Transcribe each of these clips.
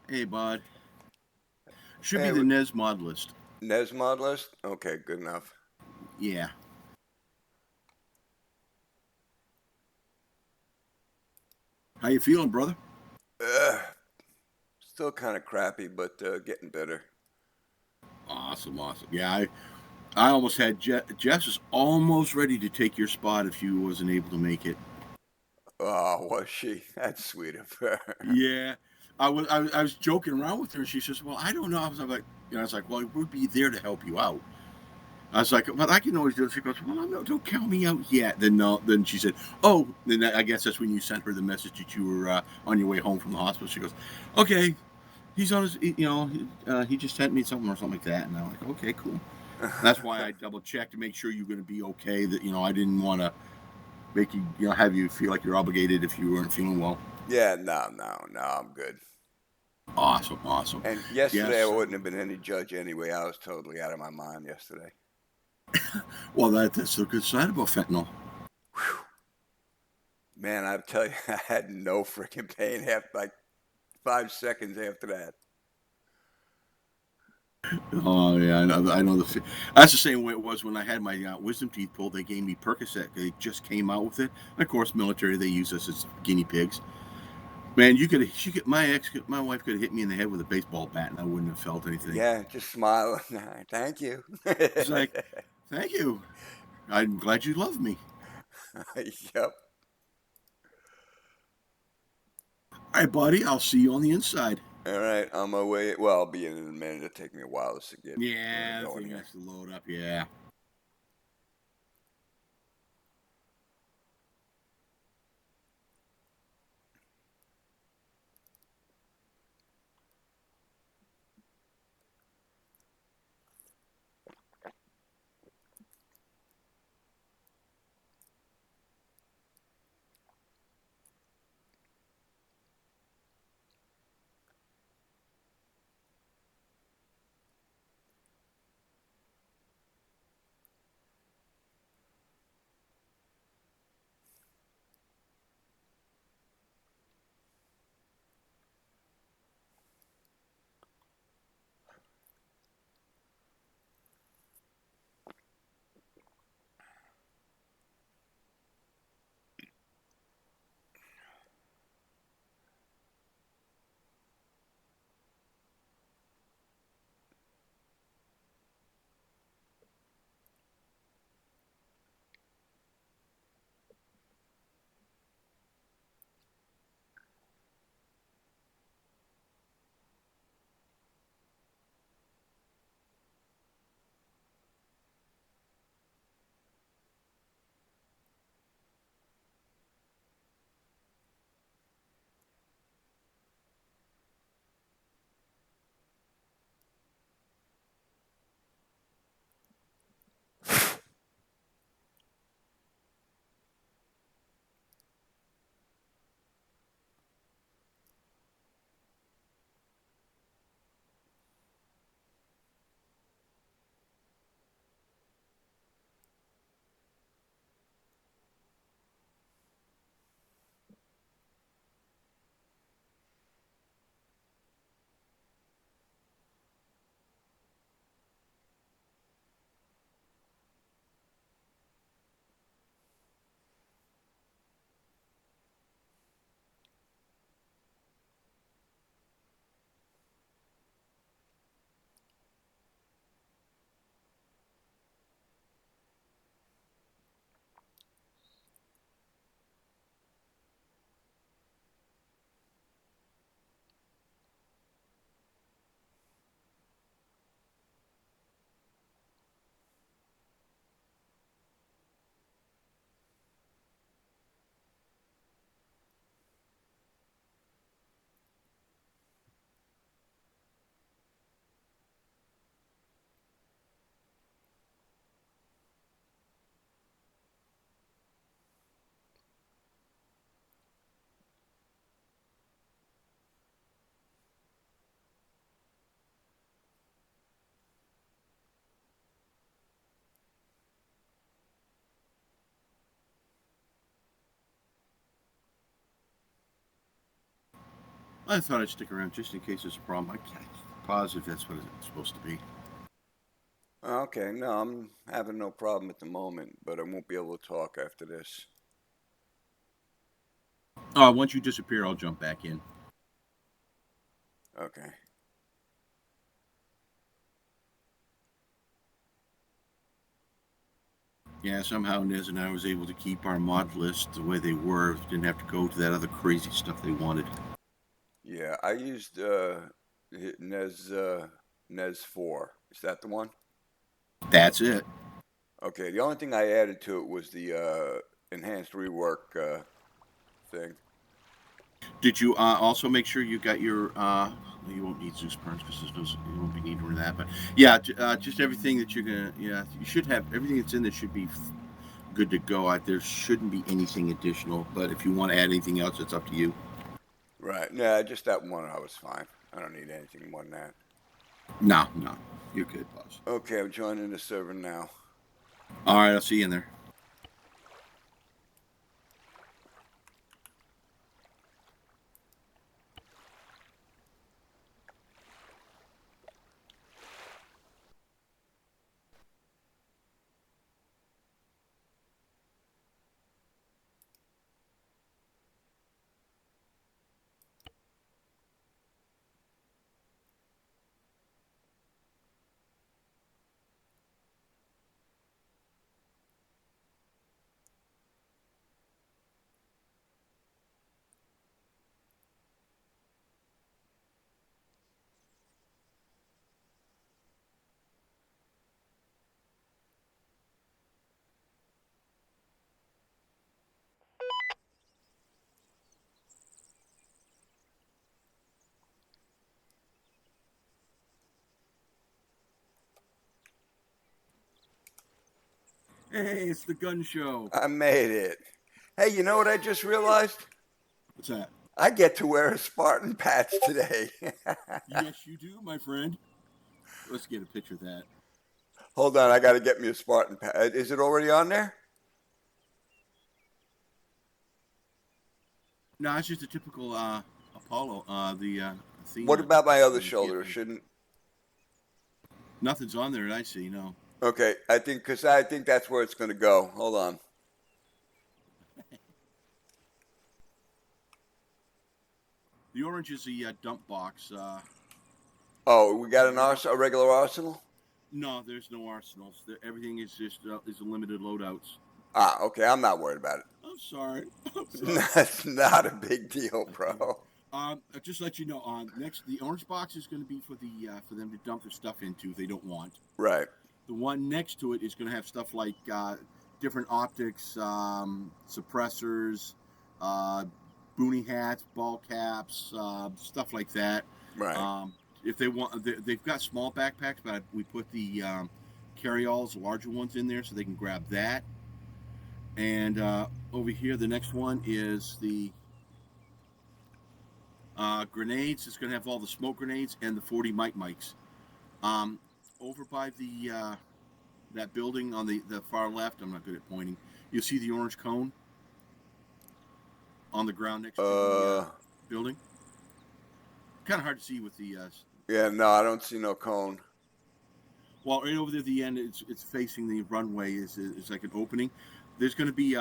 Hey, bud. Should be Hey, the NES mod list. NES mod list? Okay, good enough. Yeah. How you feeling, brother? Ugh, still kind of crappy, but getting better. Awesome, awesome. Yeah, I almost had Jess is almost ready to take your spot if you wasn't able to make it. Oh, was she? That's sweet of her. Yeah. I was joking around with her, and she says, "Well, I don't know." I was like, "Well, we'll be there to help you out." I was like, "But I can always do it." She goes, "Well, no, don't count me out yet." Then no, then she said, "Oh," then I guess that's when you sent her the message that you were on your way home from the hospital. She goes, "Okay, he's on his, he just sent me something or something like that." And I'm like, "Okay, cool." That's why I double checked to make sure you're going to be okay. That I didn't want to make you, have you feel like you're obligated if you weren't feeling well. Yeah, no, I'm good. Awesome, awesome. And yesterday I Yes. wouldn't have been any judge anyway. I was totally out of my mind yesterday. Well, that's the good side about fentanyl. Whew. Man, I tell you, I had no freaking pain after like 5 seconds after that. Oh yeah, I know that's the same way it was when I had my wisdom teeth pulled. They gave me Percocet. They just came out with it. And of course, military they use us as guinea pigs. Man, she could my wife could have hit me in the head with a baseball bat, and I wouldn't have felt anything. Yeah, just smiling. Thank you. She's like, "Thank you. I'm glad you love me." Yep. All right, buddy. I'll see you on the inside. All right, on my way. Well, I'll be in a minute. It'll take me a while to get Yeah, the going thing here. has to load up. Yeah. I thought I'd stick around just in case there's a problem. I can't positive that's what it's supposed to be. Okay, no, I'm having no problem at the moment, but I won't be able to talk after this. Once you disappear, I'll jump back in. Okay. Yeah, somehow Nez and I was able to keep our mod list the way they were. Didn't have to go to that other crazy stuff they wanted. Yeah, I used Nez Nez 4. Is that the one? That's it. Okay, the only thing I added to it was the enhanced rework thing. Did you also make sure you got your? You won't need Zeus burns because you won't be needing that. But yeah, just everything that you're gonna. Yeah, you should have everything that's in there should be good to go. There shouldn't be anything additional. But if you want to add anything else, it's up to you. Right. Yeah, just that one I was fine. I don't need anything more than that. No, you're good, boss. Okay, I'm joining the server now. All right, I'll see you in there. Hey, it's the gun show. I made it. Hey, you know what I just realized? What's that? I get to wear a Spartan patch today. Yes, you do, my friend. Let's get a picture of that. Hold on, I got to get me a Spartan patch. Is it already on there? No, it's just a typical Apollo. The theme. What about my other you shoulder? get. Shouldn't. Nothing's on there that I see. No. Okay, I think that's where it's going to go. Hold on. The orange is the dump box. Oh, we got a regular arsenal? No, there's no arsenals. Everything is just is limited loadouts. Ah, okay. I'm not worried about it. I'm sorry. That's not a big deal, bro. Just let you know. Next, the orange box is going to be for for them to dump their stuff into if they don't want. Right. The one next to it is going to have stuff like different optics, suppressors, boonie hats, ball caps, stuff like that. Right. If they want, they've got small backpacks, but we put the carry-alls, larger ones in there, so they can grab that. And over here, the next one is the grenades. It's going to have all the smoke grenades and the 40 mics. Over by the that building on the far left, I'm not good at pointing. You'll see the orange cone on the ground next to the building. Kind of hard to see with the. Yeah, no, I don't see no cone. Well, right over there at the end, it's facing the runway. Is like an opening. There's going to be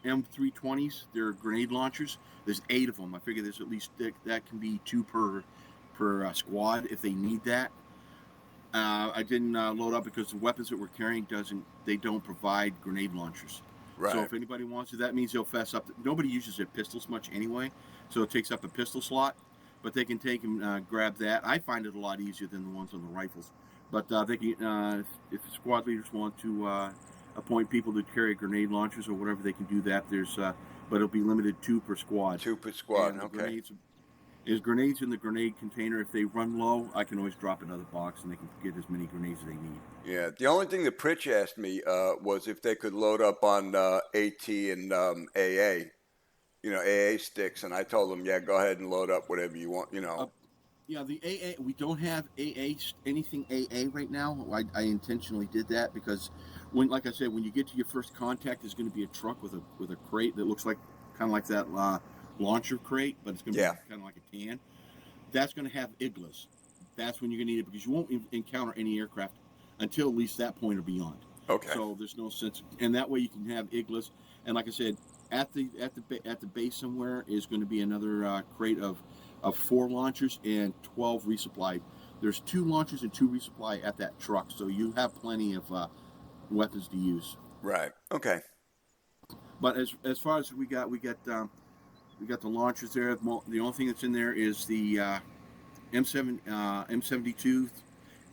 M320s. They're grenade launchers. There's 8 of them. I figure there's at least that can be 2 per squad if they need that. I didn't load up because the weapons that we're carrying don't provide grenade launchers. Right. So if anybody wants it, that means they'll fess up. Nobody uses their pistols much anyway, so it takes up a pistol slot. But they can take and grab that. I find it a lot easier than the ones on the rifles. But they can, if the squad leaders want to appoint people to carry grenade launchers or whatever, they can do that. But it'll be limited 2 per squad. 2 per squad. And okay. There's grenades in the grenade container. If they run low, I can always drop another box and they can get as many grenades as they need. Yeah. The only thing that Pritch asked me was if they could load up on AT and AA, AA sticks. And I told them, yeah, go ahead and load up whatever you want, Yeah, the AA, we don't have anything AA right now. I intentionally did that because like I said, when you get to your first contact, there's going to be a truck with a crate that looks like kind of like that launcher crate, but it's going to Yeah. be kind of like a tan. That's going to have iglas. That's when you're going to need it because you won't encounter any aircraft until at least that point or beyond. Okay. So there's no sense, and that way you can have iglas. And like I said, at the base somewhere is going to be another crate of 4 launchers and 12 resupply. There's 2 launchers and 2 resupply at that truck, so you have plenty of weapons to use. Right. Okay. But as far as we got the launchers there. The only thing that's in there is the M72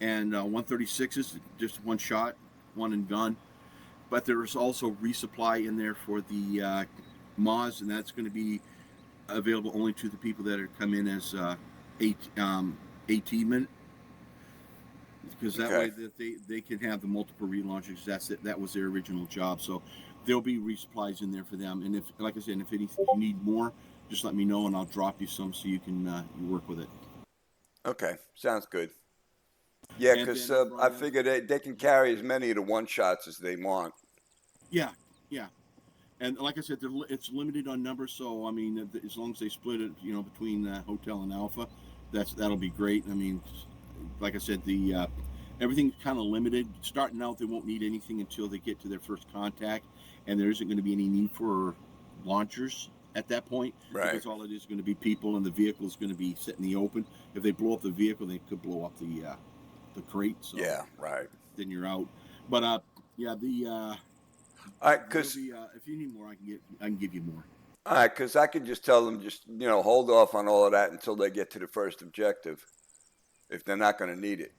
and 136s, just one shot, one and gun. But there's also resupply in there for the Moz, and that's going to be available only to the people that are come in as AT-men, because that way that they can have the multiple relaunchers. That was their original job. So there'll be resupplies in there for them. And if, like I said, if you need more, just let me know and I'll drop you some so you can you work with it. Okay, sounds good. Yeah, because I figure they can carry as many of the one shots as they want. Yeah, yeah. And like I said, it's limited on numbers, so I mean, as long as they split it, between Hotel and Alpha, that'll be great. I mean, like I said, the everything's kind of limited. Starting out, they won't need anything until they get to their first contact, and there isn't going to be any need for launchers at that point. Right. Because all it is going to be people, and the vehicle is going to be set in the open. If they blow up the vehicle, they could blow up the crate. So yeah, right. Then you're out. But yeah, the all right, because if you need more, I can give you more. All right, because I can just tell them hold off on all of that until they get to the first objective, if they're not going to need it.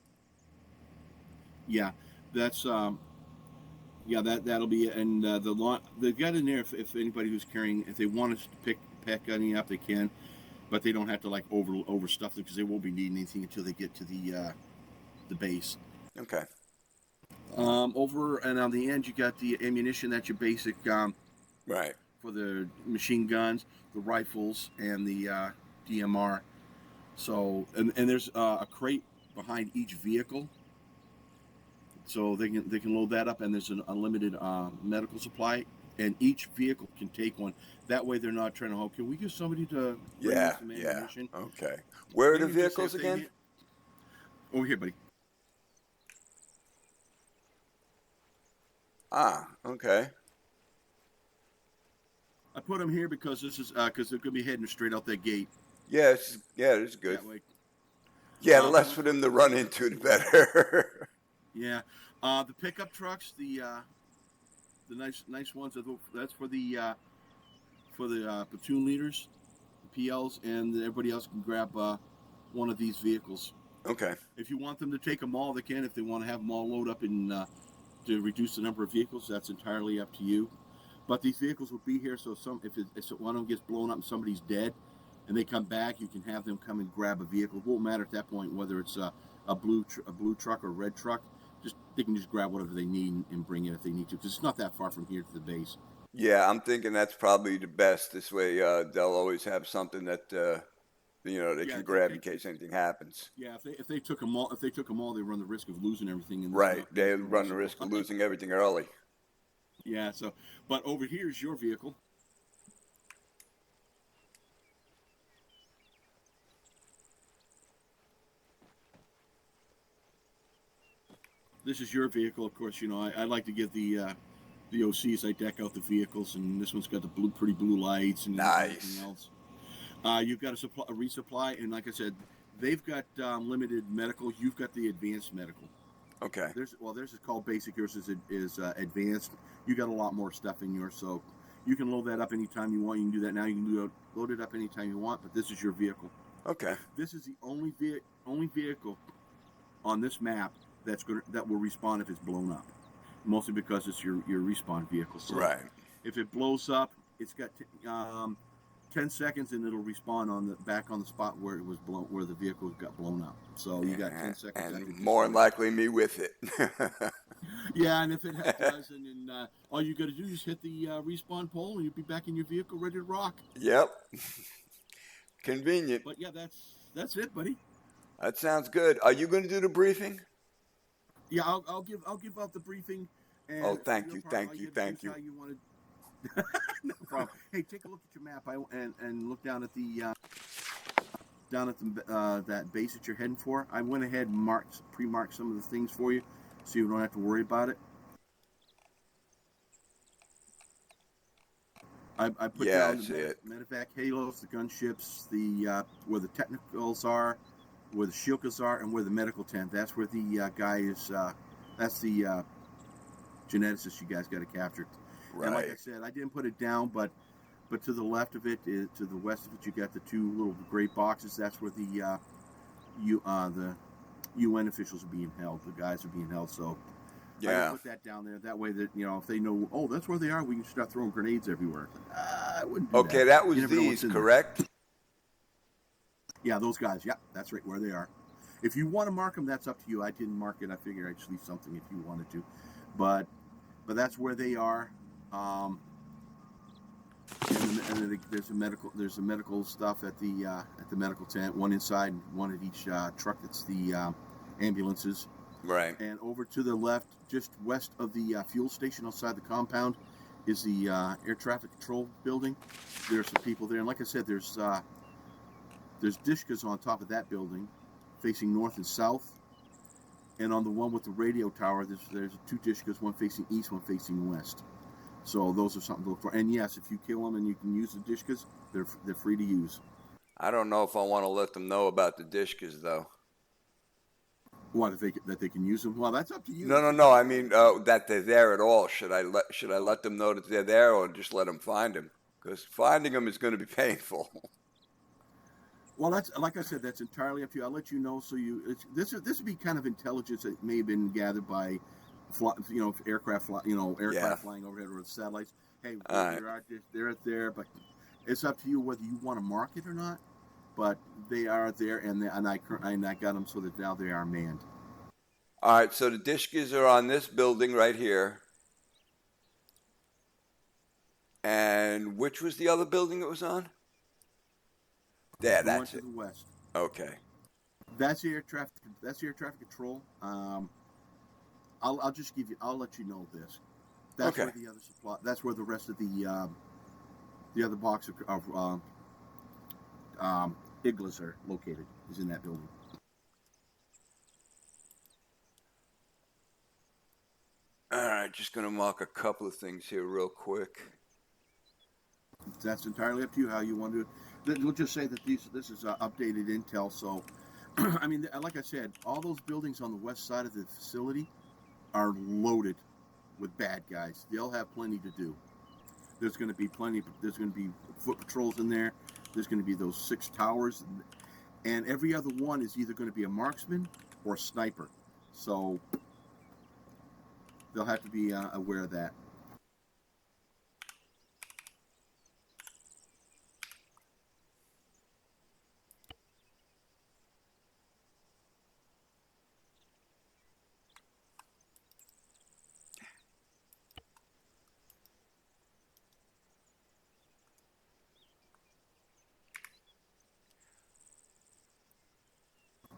Yeah, that's that'll be it. And they've got in there if anybody who's carrying, if they want us to pick any up, they can, but they don't have to like overstuff them because they won't be needing anything until they get to the base. Okay. Over and on the end, you got the ammunition. That's your basic right for the machine guns, the rifles, and the DMR. So and there's a crate behind each vehicle. So they can load that up, and there's an unlimited medical supply, and each vehicle can take one. That way, they're not trying to. Can we get somebody to bring us some ammunition? Okay. Where are the vehicles again? Over here, buddy. Ah, okay. I put them here because this is because they're going to be heading straight out that gate. Yes, yeah, it's good. Yeah, the less for them to run into, the better. Yeah, the pickup trucks, the nice ones. That's for the platoon leaders, the PLs, and everybody else can grab one of these vehicles. Okay. If you want them to take them all, they can. If they want to have them all load up in to reduce the number of vehicles, that's entirely up to you. But these vehicles will be here, so if one of them gets blown up and somebody's dead, and they come back, you can have them come and grab a vehicle. It won't matter at that point whether it's a blue truck or a red truck. They can just grab whatever they need and bring it if they need to, because it's not that far from here to the base. Yeah, I'm thinking that's probably the best. This way, they'll always have something that they can grab in case anything happens. Yeah, if they took them all, they run the risk of losing everything. Right, they run the risk of losing everything early. Yeah. So, but over here is your vehicle. This is your vehicle, of course. I like to give the OCs. I deck out the vehicles, and this one's got the pretty blue lights and everything else. You've got a resupply, and like I said, they've got limited medical. You've got the advanced medical. Okay. Theirs is called basic. Yours is advanced. You got a lot more stuff in yours, so you can load that up anytime you want. You can do that now. You can load it up anytime you want. But this is your vehicle. Okay. This is the only vehicle on this map that will respawn if it's blown up. Mostly because it's your respawn vehicle. So right. If it blows up, it's got 10 seconds and it'll respawn back on the spot where it was blown, where the vehicle got blown up. So you got 10 seconds. And more than likely me with it. Yeah, and if it does, and then all you got to do is hit the respawn pole, and you'll be back in your vehicle ready to rock. Yep. Convenient. But yeah, that's it, buddy. That sounds good. Are you going to do the briefing? Yeah, I'll give out the briefing. And thank you. How you wanted... No problem. Hey, take a look at your map and look down at the that base that you're heading for. I went ahead and pre-marked some of the things for you, so you don't have to worry about it. I put down the medevac halos, the gunships, the where the technicals are, where the shilkas are, and where the medical tent. That's where the guy is. That's the geneticist you guys got to capture. Right. And like I said, I didn't put it down, but to the left of it, to the west of it, you got the two little gray boxes. That's where the UN officials are being held. The guys are being held. So I put that down there. That way that, if they know, oh, that's where they are, we can start throwing grenades everywhere. I wouldn't do that. Okay, that was these, correct? Yeah, those guys. Yeah, that's right where they are. If you want to mark them, that's up to you. I didn't mark it. I figured I'd just leave something if you wanted to. But that's where they are. And then there's a medical stuff at the medical tent. One inside, one at each truck. That's the ambulances. Right. And over to the left, just west of the fuel station outside the compound, is the air traffic control building. There's some people there, and like I said, there's dishkas on top of that building, facing north and south. And on the one with the radio tower, there's two dishkas, one facing east, one facing west. So those are something to look for. And yes, if you kill them and you can use the dishkas, they're free to use. I don't know if I want to let them know about the dishkas, though. What, that they can use them? Well, that's up to you. No. I mean that they're there at all. Should I let them know that they're there, or just let them find them? Because finding them is going to be painful. Well, that's, like I said, that's entirely up to you. I'll let you know. So this would be kind of intelligence that may have been gathered by, aircraft flying overhead or satellites. Hey, they're there, but it's up to you whether you want to mark it or not. But they are there, and I got them so that now they are manned. All right, so the dishkas are on this building right here. And which was the other building it was on? Yeah, that's it. To the west. Okay. That's the air traffic. That's the air traffic control. I'll let you know this. That's where the other supply. That's where the rest of the other box of iglas are located. Is in that building. All right, just gonna mark a couple of things here real quick. That's entirely up to you how you want to do it. We'll just say that this is updated intel. So, I mean, like I said, all those buildings on the west side of the facility are loaded with bad guys. They'll have plenty to do. There's going to be There's going to be foot patrols in there. There's going to be those 6 towers, and every other one is either going to be a marksman or a sniper. So they'll have to be aware of that.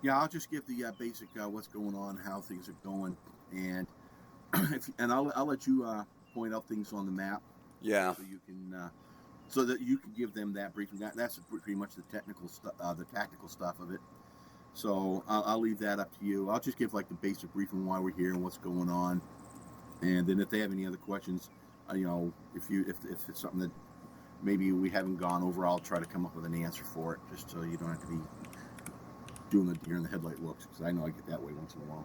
Yeah, I'll just give the basic what's going on, how things are going, and I'll let you point out things on the map. Yeah. So you can, so that you can give them that briefing. That's pretty much the technical stuff, the tactical stuff of it. So I'll leave that up to you. I'll just give like the basic briefing why we're here and what's going on, and then if they have any other questions, if it's something that maybe we haven't gone over, I'll try to come up with an answer for it, just so you don't have to be doing the deer in the headlight looks, because I know I get that way once in a while.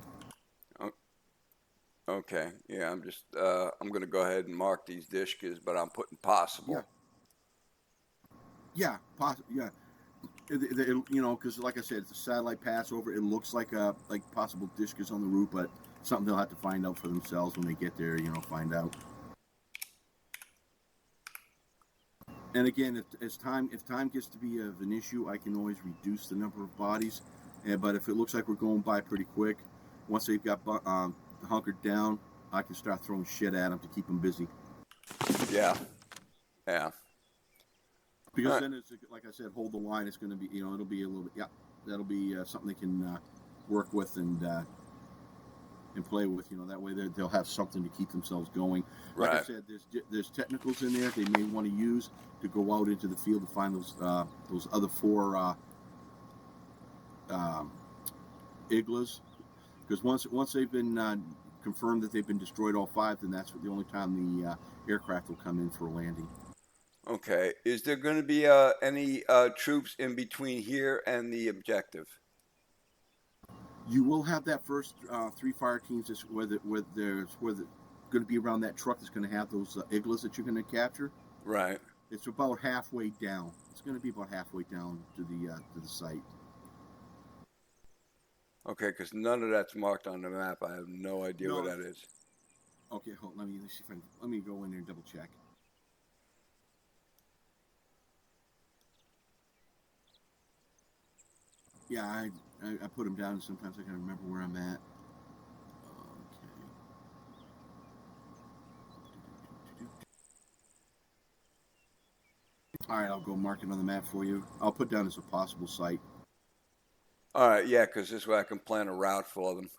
Okay. Yeah, I'm just I'm going to go ahead and mark these dishkas, but I'm putting possible. Yeah, possible. Yeah, because like I said, it's a satellite pass over. It looks like possible dishkas on the roof, but something they'll have to find out for themselves when they get there. Find out. And again, if time gets to be of an issue, I can always reduce the number of bodies. But if it looks like we're going by pretty quick, once they've got hunkered down, I can start throwing shit at them to keep them busy. Yeah. Because then it's like I said, hold the line. It's going to be, it'll be a little bit. Yeah, that'll be something they can work with, and and play with. That way they'll have something to keep themselves going. Like I Right. said, there's technicals in there they may want to use to go out into the field to find those other four iglas. Because once they've been confirmed that they've been destroyed, all five, then that's the only time the aircraft will come in for a landing. Okay. Is there going to be any troops in between here and the objective? You will have that first three fire teams where there's going to be around that truck that's going to have those iglas that you're going to capture. Right. It's about halfway down. It's going to be about halfway down to the site. Okay, because none of that's marked on the map. I have no idea No. what that is. Okay, hold. Let me see if let me go in there and double check. Yeah, I put them down, and sometimes I can remember where I'm at. Okay. All right, I'll go mark it on the map for you. I'll put down as a possible site. All right, yeah, because this way I can plan a route for them.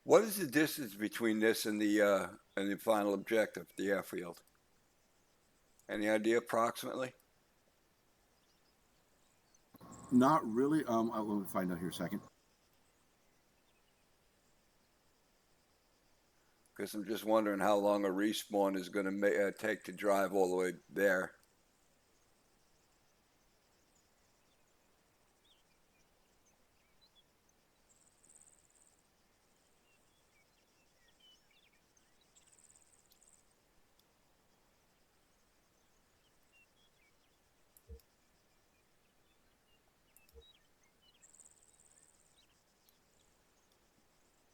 What is the distance between this and the final objective, the airfield? Any idea approximately? Not really. Let me find out here a second. Because I'm just wondering how long a respawn is going to take to drive all the way there.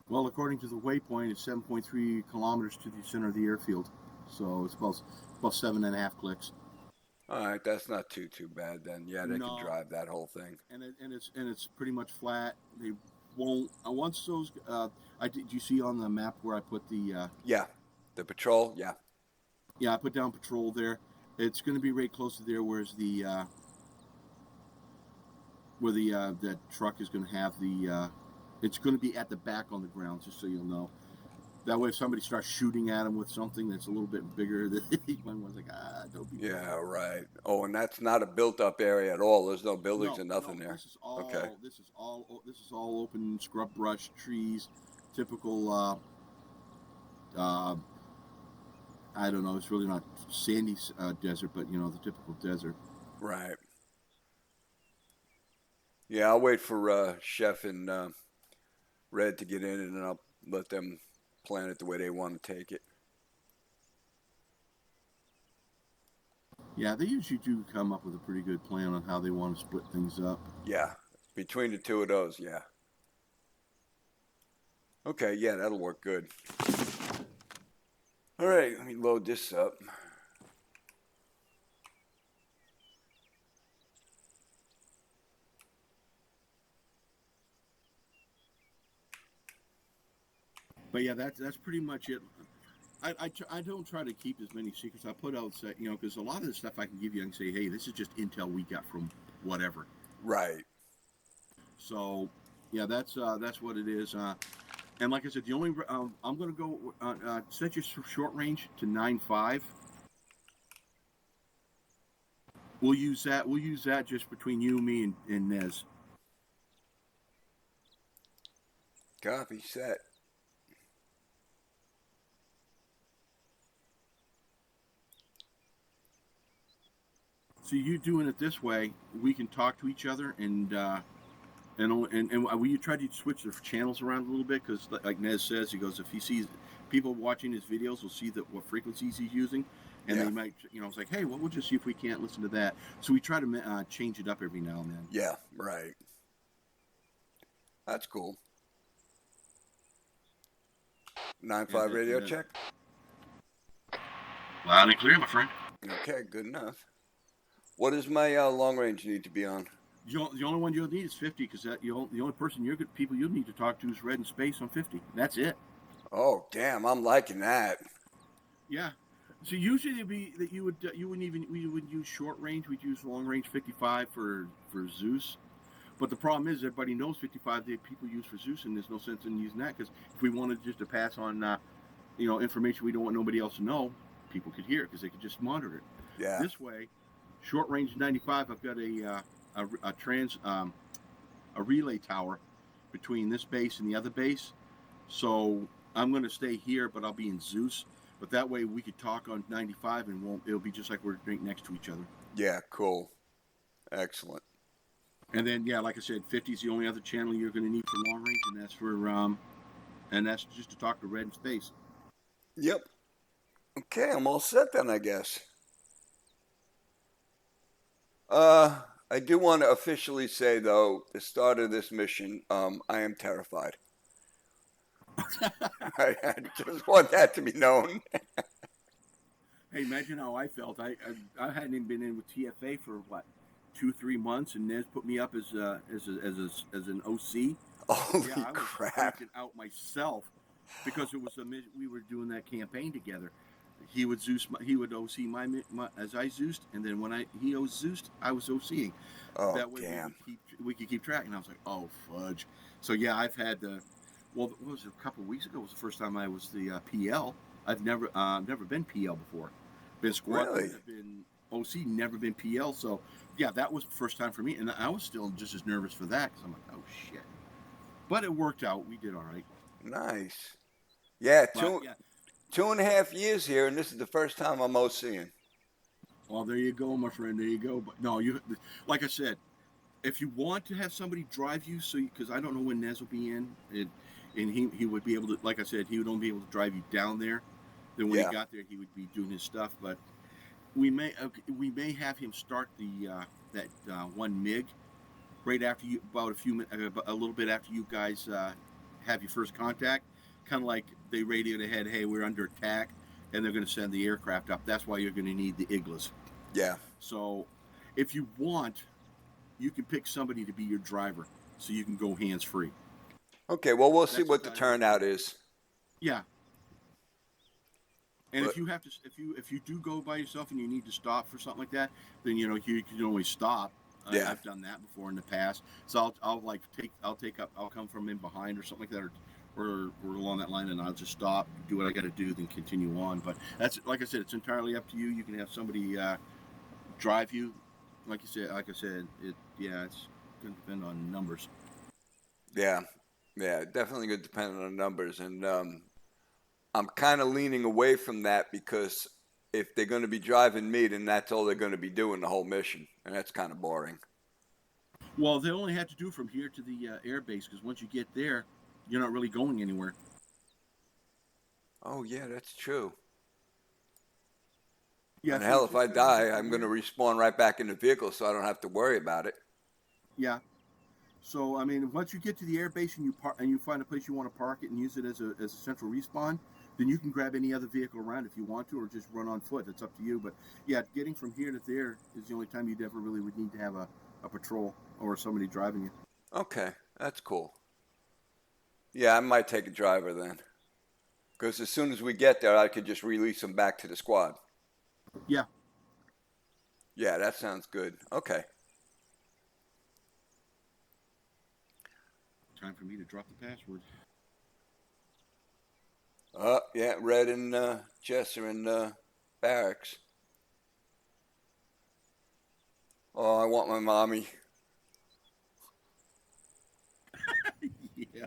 Well, according to the waypoint, it's 7.3 kilometers to the center of the airfield, so it's about 7.5 clicks. All right, that's not too bad then. Yeah, they No. can drive that whole thing. And it's pretty much flat. They won't once those. Do you see on the map where I put the? Yeah, the patrol. Yeah. Yeah, I put down patrol there. It's going to be right close to there, where's the where the that truck is going to have the. It's going to be at the back on the ground, just so you'll know. That way, if somebody starts shooting at them with something that's a little bit bigger, one's like, don't be. Yeah, right. Oh, and that's not a built-up area at all. There's no buildings or nothing there. This is all. Okay. This is all open scrub brush, trees, typical. I don't know. It's really not sandy desert, but the typical desert. Right. Yeah, I'll wait for Chef and Red to get in, and then I'll let them plan it the way they want to take it. Yeah, they usually do come up with a pretty good plan on how they want to split things up. Yeah, between the two of those, yeah. Okay, yeah, that'll work good. All right, let me load this up. But yeah, that's pretty much it. I don't try to keep as many secrets. I put out, because a lot of the stuff I can give you, I can say, hey, this is just intel we got from whatever. Right. So, yeah, that's what it is. And like I said, the only I'm going to go set your short range to 9.5. We'll use that. We'll use that just between you, me, and Nez. Copy, set. So you doing it this way, we can talk to each other, and we try to switch the channels around a little bit, because like Nez says, he goes, if he sees people watching his videos will see what frequencies he's using, and they might, it's like, hey, well, we'll just see if we can't listen to that. So we try to change it up every now and then. Yeah, right. That's cool. 9.5 radio check. Loud and clear, my friend. Okay, good enough. What does my long range need to be on? The only one you'll need is 50, because the only people you'll need to talk to is Red and Space on 50. That's it. Oh, damn, I'm liking that. Yeah. So usually it'd be that you wouldn't even we would use short range. We'd use long range 55 for Zeus. But the problem is everybody knows 55 that people use for Zeus, and there's no sense in using that because if we wanted just to pass on information we don't want nobody else to know, people could hear it because they could just monitor it. Yeah. This way, short range 95. I've got a relay tower between this base and the other base. So I'm going to stay here, but I'll be in Zeus. But that way we could talk on 95 and it'll be just like we're right next to each other. Yeah, cool. Excellent. And then, yeah, like I said, 50 is the only other channel you're going to need for long range, and that's just to talk to Red in space. Yep. Okay, I'm all set then, I guess. I do want to officially say, though, the start of this mission, I am terrified. I just want that to be known. Hey, imagine how I felt. I hadn't even been in with TFA for what, 2-3 months, and Nez put me up as an OC. Holy I was crap! freaking out myself because it was we were doing that campaign together. He would OC my as I Zeused, and then when he Zeused, I was OCing. Oh, that way damn. we could keep track. And I was like, oh fudge. So yeah, I've had what was it, a couple of weeks ago was the first time I was the PL. I've never been PL before. Been squad, Really? I've been OC, never been PL. So yeah, that was the first time for me, and I was still just as nervous for that because I'm like, oh shit. But it worked out. We did all right. Nice. Yeah, But, 2.5 years here, and this is the first time I'm OCing. Well, there you go, my friend. There you go. But no, like I said, if you want to have somebody drive you, because I don't know when Nez will be in, and he would be able to, like I said, he would only be able to drive you down there. Then when he got there, he would be doing his stuff. But we may have him start that one MiG right after you, about a little bit after you guys have your first contact. Kind of like they radioed ahead, hey, we're under attack, and they're going to send the aircraft up. That's why you're going to need the Iglas. Yeah. So if you want, you can pick somebody to be your driver so you can go hands-free. Okay, well, we'll see what the turnout is. Yeah. And if you do go by yourself and you need to stop for something like that, then you can always stop. Yeah. I've done that before in the past. So I'll come from in behind or something like that, or along that line, and I'll just stop, do what I got to do, then continue on. But that's, like I said, it's entirely up to you. You can have somebody drive you. Like I said, it's going to depend on numbers. Yeah, definitely going to depend on numbers, and I'm kind of leaning away from that because if they're going to be driving me, then that's all they're going to be doing the whole mission, and that's kind of boring. Well, they only have to do from here to the air base, because once you get there, you're not really going anywhere. Oh, yeah, that's true. Yeah, and hell, if I die, I'm going to respawn right back in the vehicle, so I don't have to worry about it. Yeah. So, I mean, once you get to the air base and you find a place you want to park it and use it as a central respawn, then you can grab any other vehicle around if you want to, or just run on foot. It's up to you. But yeah, getting from here to there is the only time you'd ever really would need to have a patrol or somebody driving you. Okay, that's cool. Yeah, I might take a driver then. Because as soon as we get there, I could just release them back to the squad. Yeah. Yeah, that sounds good. Okay. Time for me to drop the password. Yeah, Red and Jess are in barracks. Oh, I want my mommy. Yeah.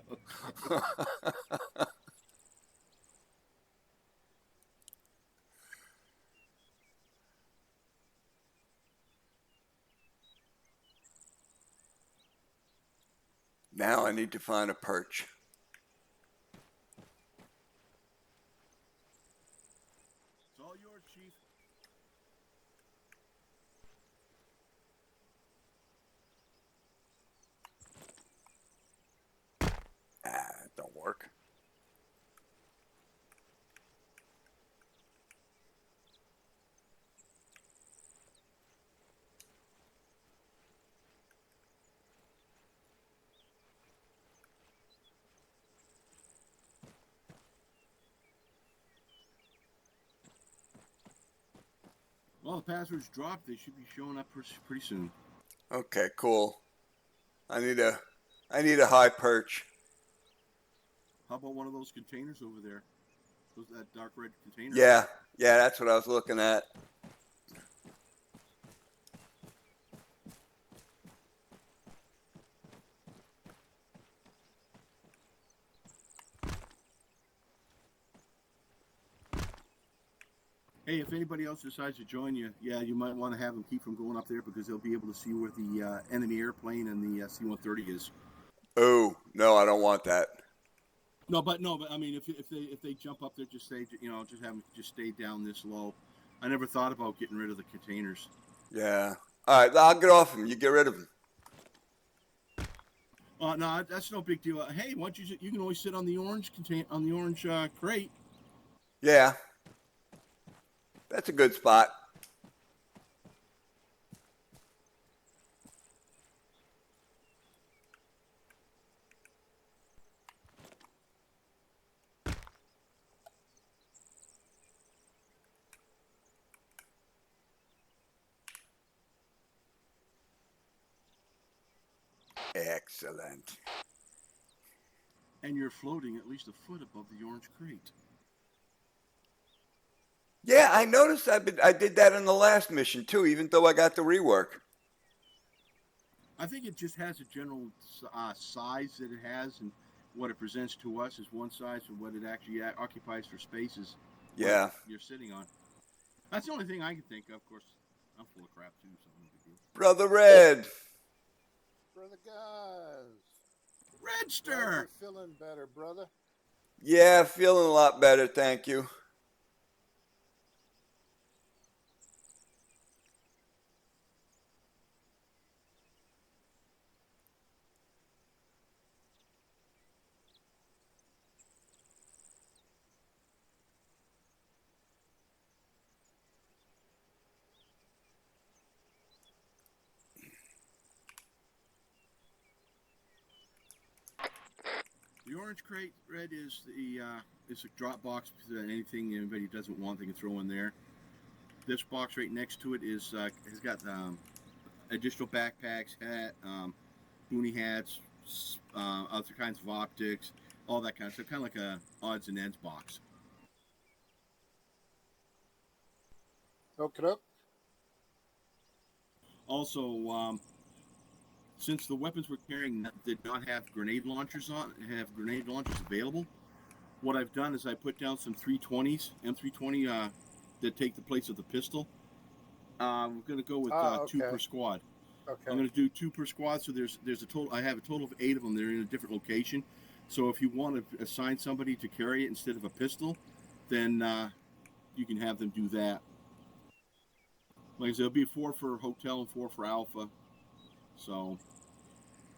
Now I need to find a perch. It's all yours, Chief. It don't work. Well, the passwords dropped. They should be showing up pretty soon. Okay, cool. I need a high perch. How about one of those containers over there? That dark red container? Yeah, that's what I was looking at. Hey, if anybody else decides to join you, yeah, you might want to have them keep from going up there because they'll be able to see where the enemy airplane and the C-130 is. Oh no, I don't want that. No, but I mean, if they jump up there, just say, just have them just stay down this low. I never thought about getting rid of the containers. Yeah. All right, I'll get off him. You get rid of him. No, that's no big deal. Hey, why don't you can always sit on the orange crate. Yeah. That's a good spot. Excellent. And you're floating at least a foot above the orange crate. Yeah, I noticed I did that in the last mission too, even though I got the rework. I think it just has a general size that it has, and what it presents to us is one size, and what it actually occupies for spaces. Yeah. You're sitting on. That's the only thing I can think of. Of course, I'm full of crap too, so no big deal. Brother Red. Brother guys. Redster. You're feeling better, brother. Yeah, feeling a lot better, thank you. The orange crate, Red, is a drop box for anything anybody doesn't want, they can throw in there. This box right next to it has got additional backpacks, boonie hats, other kinds of optics, all that kind of stuff. Kind of like a odds and ends box. Okay. Also, since the weapons we're carrying did not have grenade launchers available, what I've done is I put down some 320s, M320 that take the place of the pistol. We're going to go with okay. 2 per squad. Okay. I'm going to do 2 per squad, so there's a total. I have a total of 8 of them. They're in a different location. So if you want to assign somebody to carry it instead of a pistol, then you can have them do that. Like I said, it'll be 4 for Hotel and 4 for Alpha. So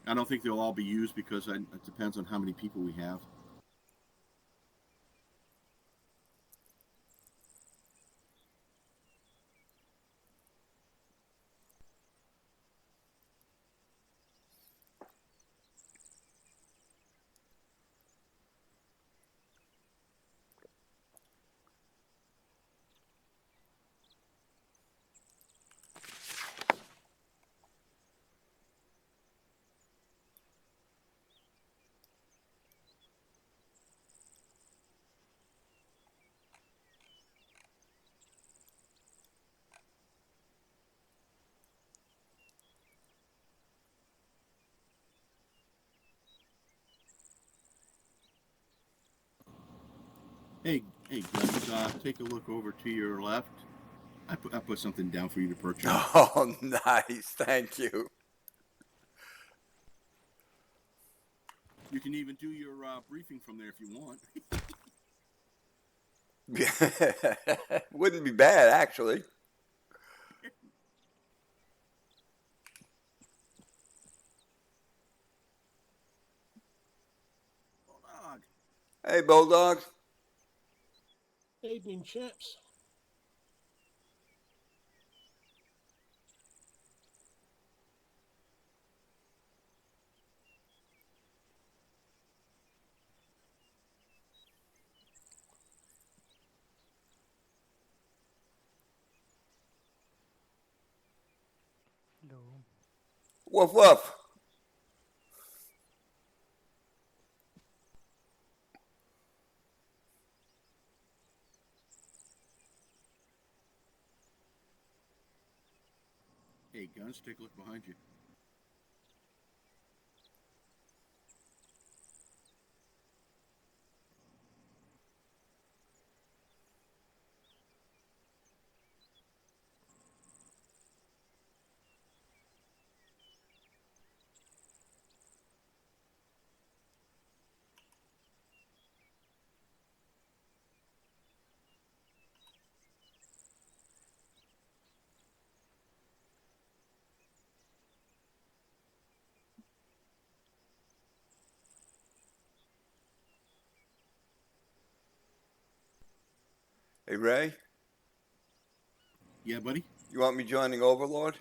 I don't think they'll all be used because it depends on how many people we have. Hey, guys, take a look over to your left. I put something down for you to purchase. Oh, nice. Thank you. You can even do your briefing from there if you want. Wouldn't be bad, actually. Bulldog. Hey, Bulldog. Evening, chaps. Woof woof. Hey, Guns, take a look behind you. Hey, Ray, Yeah, buddy. you want me joining Overlord?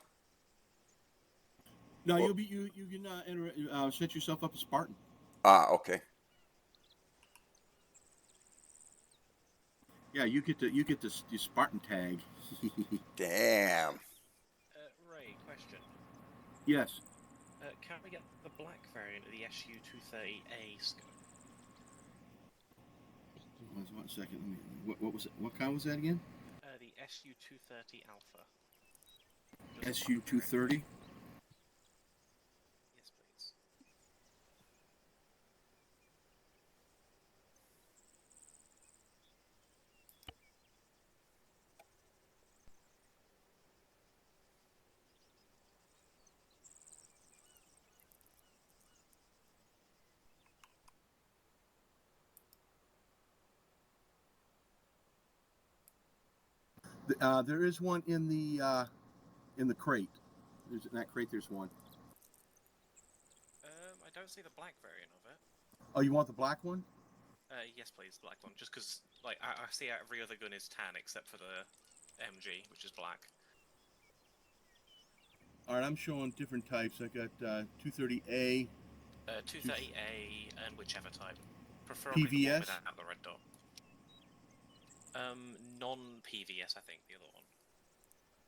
No, Well- you'll be you can set yourself up as Spartan. Ah, okay. Yeah, you get the Spartan tag. Damn. Ray, question. Yes. Can we get the black variant of the SU-230A scope? One second. Let me, what was it? What kind was that again? The SU-230 Alpha. SU-230. Yes, please. There is one in the crate. In that crate. There's one. I don't see the black variant of it. Oh, you want the black one? Yes, please, the black one. Just because, like, I see every other gun is tan except for the MG, which is black. All right, I'm showing different types. I got 230A. 230A and whichever type. Preferably the one PVS? without the red dot. Non-PVS, I think, the other one.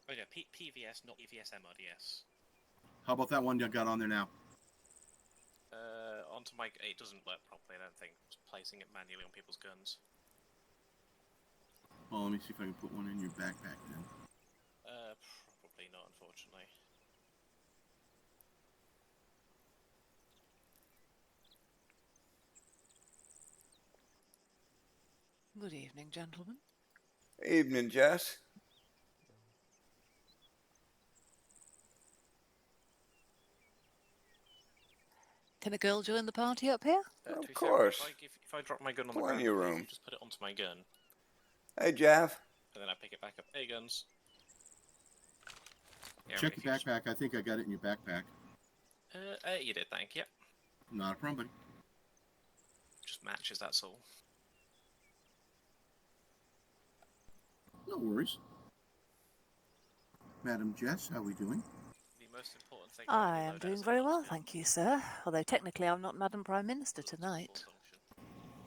Oh yeah, PVS, not PVS MRDS. How about that one you got on there now? Onto my... It doesn't work properly, I don't think. Just placing it manually on people's guns. Oh, let me see if I can put one in your backpack then. Probably not, unfortunately. Good evening, gentlemen. Evening, Jess. Can a girl join the party up here? Of To be course. fair, if I drop my gun on the Plenty ground, of please, room. you just put it onto my gun, Hey, Jav. and then I pick it back up. Hey, guns. Yeah, Check if your you just- backpack. I think I got it in your backpack. You did, thank you. Not a problem, buddy. Just matches, that's all. No worries. Madam Jess, how are we doing? The most important thing. I am doing very well, thank you, sir. Although technically I'm not Madam Prime Minister tonight.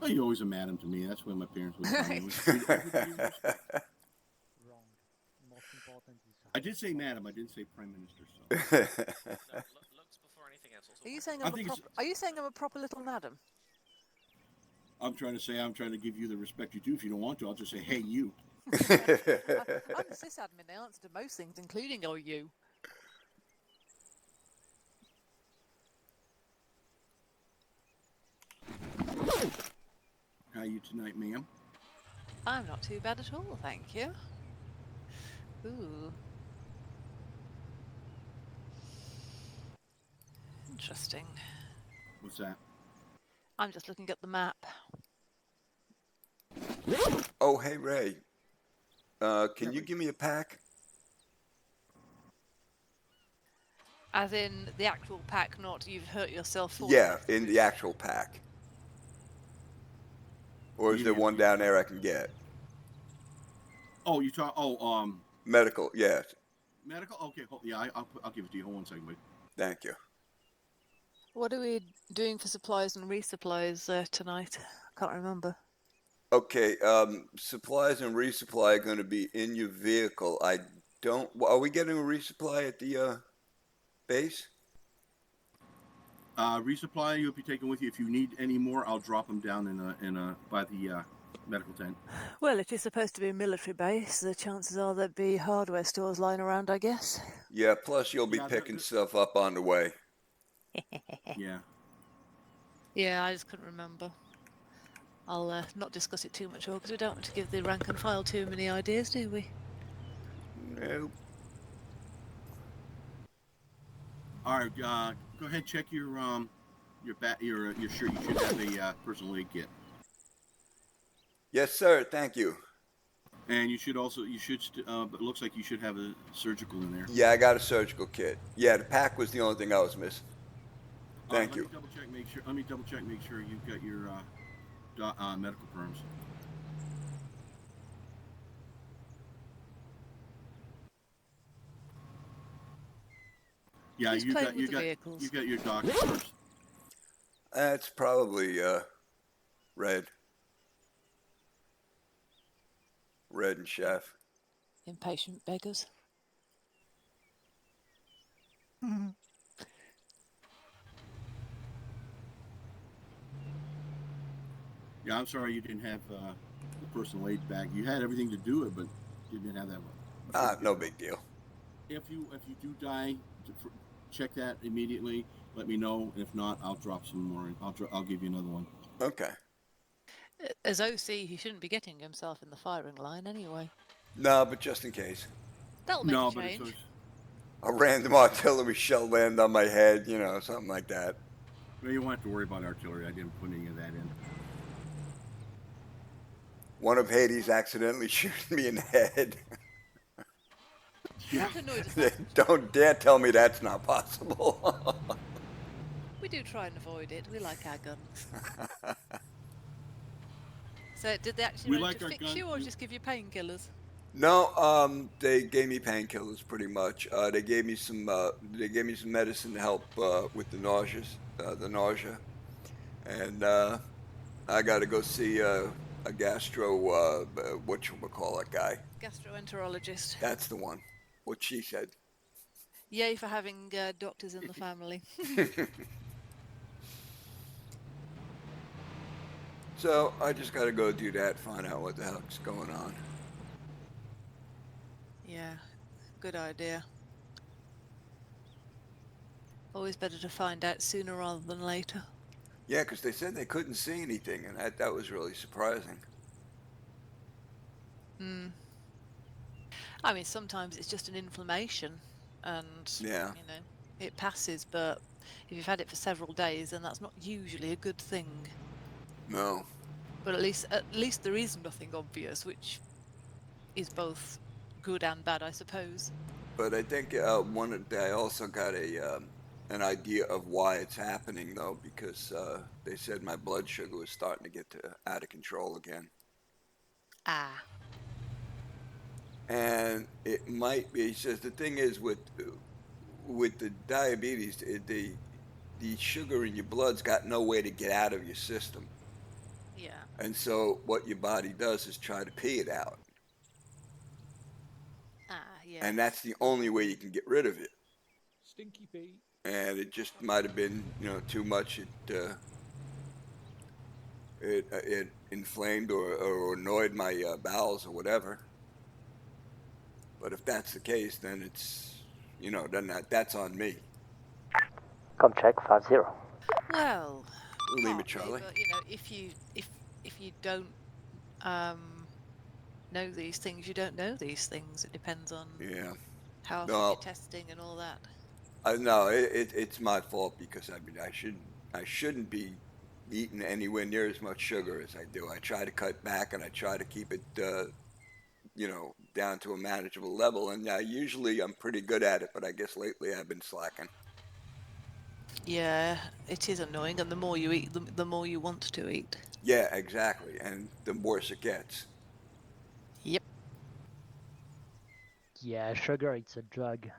Oh, you're always a madam to me. That's why my parents would tell me. It was treat everybody with respect. Wrong. Most important is I did say madam. I didn't say prime minister. So No, looks before anything else. Also, Are you saying I I'm think Are you saying I'm a proper little madam? I'm trying to say I'm trying to give you the respect you do. If you don't want to, I'll just say, hey, you. I'm the sysadmin. I answer to most things, including oh you. How are you tonight, ma'am? I'm not too bad at all, thank you. Ooh. Interesting. What's that? I'm just looking at the map. Oh, hey, Ray. Can you give me a pack? As in the actual pack, not you've hurt yourself for Yeah, it. in the actual pack. Or is there one down there I can get? Oh, you talk. Oh, Medical, yes. medical. Okay, yeah, I'll give it to you. Hold on a second, buddy. Thank you. What are we doing for supplies and resupplies tonight? I can't remember. Okay, supplies and resupply are going to be in your vehicle. I don't. Are we getting a resupply at the base? Resupply you'll be taking with you. If you need any more, I'll drop them down by the medical tent. Well, it is supposed to be a military base. The chances are there'd be hardware stores lying around, I guess. Yeah, plus you'll be Yeah, picking stuff up on the way. Yeah. Yeah, I just couldn't remember. I'll not discuss it too much more because we don't want to give the rank and file too many ideas, do we? Nope. All right. Go ahead. Check your shirt. You should have a personal aid kit, Yes, sir. Thank you. and it looks like you should have a surgical in there. Yeah, I got a surgical kit. Yeah, the pack was the only thing I was missing. Thank you. Let me double check. Make sure you've got your medical perms. Yeah, Who's playing with the vehicles? you got your doctor first. That's probably Red. Red and Chef. Impatient beggars. Yeah, I'm sorry you didn't have the personal aid bag. You had everything to do it, but you didn't have that one. No big deal. If you do die, check that immediately. Let me know. If not, I'll drop some more. I'll give you another one. Okay. As OC, he shouldn't be getting himself in the firing line anyway. No, but just in case. That'll make No, a but change. it's A random artillery shell land on my head, something like that. well, you won't have to worry about artillery. I didn't put any of that in. One of Hades accidentally shooting me in the head. Yeah. What annoyed us that? Don't dare tell me that's not possible. We do try and avoid it. We like our guns. So did they actually We manage like to our fix guns. you or just give you painkillers? No, they gave me painkillers pretty much. They gave me some medicine to help with the nausea, and I got to go see a gastro whatchamacallit guy. Gastroenterologist. That's the one. What she said. Yay for having doctors in the family. So I just got to go do that, find out what the heck's going on. Yeah, good idea. Always better to find out sooner rather than later. Yeah, because they said they couldn't see anything, and that was really surprising. I mean, sometimes it's just an inflammation, and Yeah. it passes. But if you've had it for several days, then that's not usually a good thing. No. But at least there is nothing obvious, which is both good and bad, I suppose. But I think I also got an idea of why it's happening though, because they said my blood sugar was starting to get out of control again, Ah. and it might be. He says the thing is with the diabetes, the sugar in your blood's got no way to get out of your system, Yeah. and so what your body does is try to pee it out, Ah, yeah. and that's the only way you can get rid of it. Stinky Pete. And it just might have been, too much. It inflamed or annoyed my bowels or whatever. But if that's the case, then it's, then that's on me. Come check 50. Well, Lima partly, Charlie. but if you don't know these things, you don't know these things. It depends on Yeah. how often No. you're testing and all that. No, it's my fault because I shouldn't be eating anywhere near as much sugar as I do. I try to cut back and I try to keep it, down to a manageable level. And usually I'm pretty good at it, but I guess lately I've been slacking. Yeah, it is annoying, and the more you eat, the more you want to eat. Yeah, exactly. And the worse it gets. Yep. Yeah, sugar, it's a drug.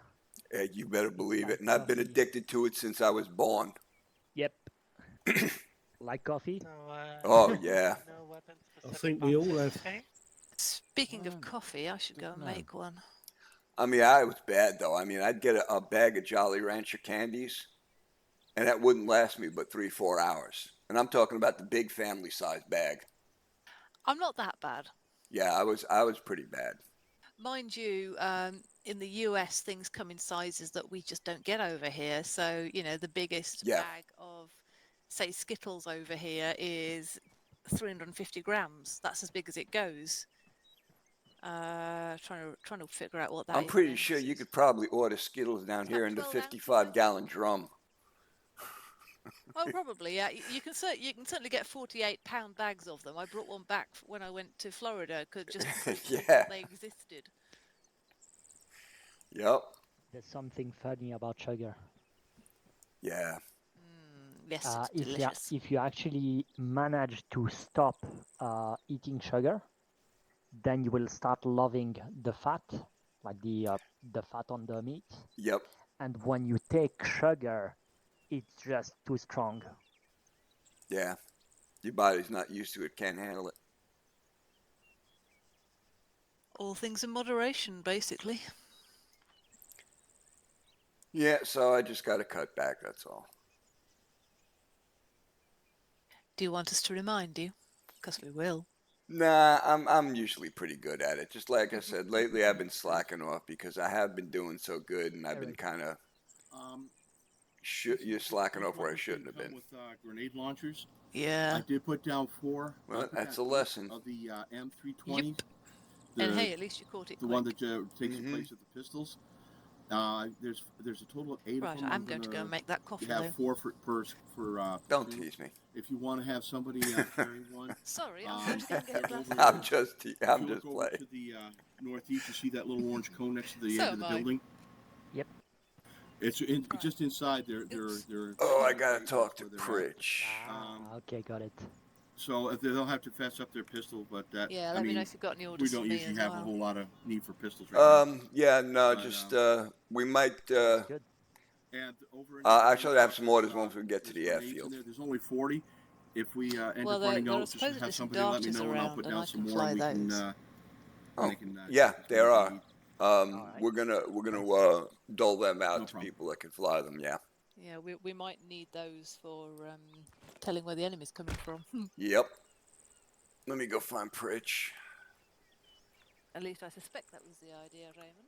You better believe it. And I've been addicted to it since I was born. Yep. Like coffee? Oh, yeah. I think we all have. Speaking of coffee, I should go and make one. I mean, I was bad, though. I mean, I'd get a bag of Jolly Rancher candies, and that wouldn't last me but 3-4 hours. And I'm talking about the big family size bag. I'm not that bad. Yeah, I was pretty bad. Mind you, in the US, things come in sizes that we just don't get over here. So, you know, the biggest Yeah. bag of, say, Skittles over here is 350 grams. That's as big as it goes. Trying to figure out what that I'm is pretty in sure you ounces. could probably order Skittles down It's here about in the 12 ounces, 55-gallon drum. Oh, probably, yeah. You can certainly get 48-pound bags of them. I brought one back when I went to Florida, just to prove Yeah. that they existed. Yep. There's something funny about sugar. Yeah. Yes, it's delicious. If you actually manage to stop eating sugar, then you will start loving the fat, like the fat on the meat. Yep. And when you take sugar, it's just too strong. Yeah. Your body's not used to it, can't handle it. All things in moderation, basically. Yeah, so I just got to cut back, that's all. Do you want us to remind you? Because we will. Nah, I'm usually pretty good at it. Just like I said, lately I've been slacking off because I have been doing so good, and I've been kind of you're slacking off where I shouldn't have been. With grenade launchers. Yeah. I did put down 4. Well, that's a lesson. Of the M320. Yep. And hey, at least you caught it. The one that takes the place of the pistols. There's a total of 8 Right, of them. I'm going to go and make that coffee. You have 4 for Don't tease me. If you want to have somebody carry one. Sorry, I'm going to go and get a glass. I'm just If you playing. go to the northeast, you see that little orange cone next to the So end of the am I. building. Yep. It's just inside there. Oh, I gotta talk to Pritch. Okay, got it. So they'll have to fess up their pistol, but that. Yeah, I let me mean, know if you've got any we orders don't for me usually as have a well. whole lot of need for pistols right now. Yeah, no, But, just we might. Good. And over in Actually, I have some orders once we get to the there's grenades in airfield. there's only 40. If we end Well, up running there are out, just supposedly have some somebody let me darters know, and I'll around, put and down I some can more. And we fly can. those. they can Yeah, there are. Alright. We're gonna dole them out No to problem. people that can fly them. Yeah. Yeah, we might need those for telling where the enemy's coming from. Yep. Let me go find Pritch. At least I suspect that was the idea, Raymond.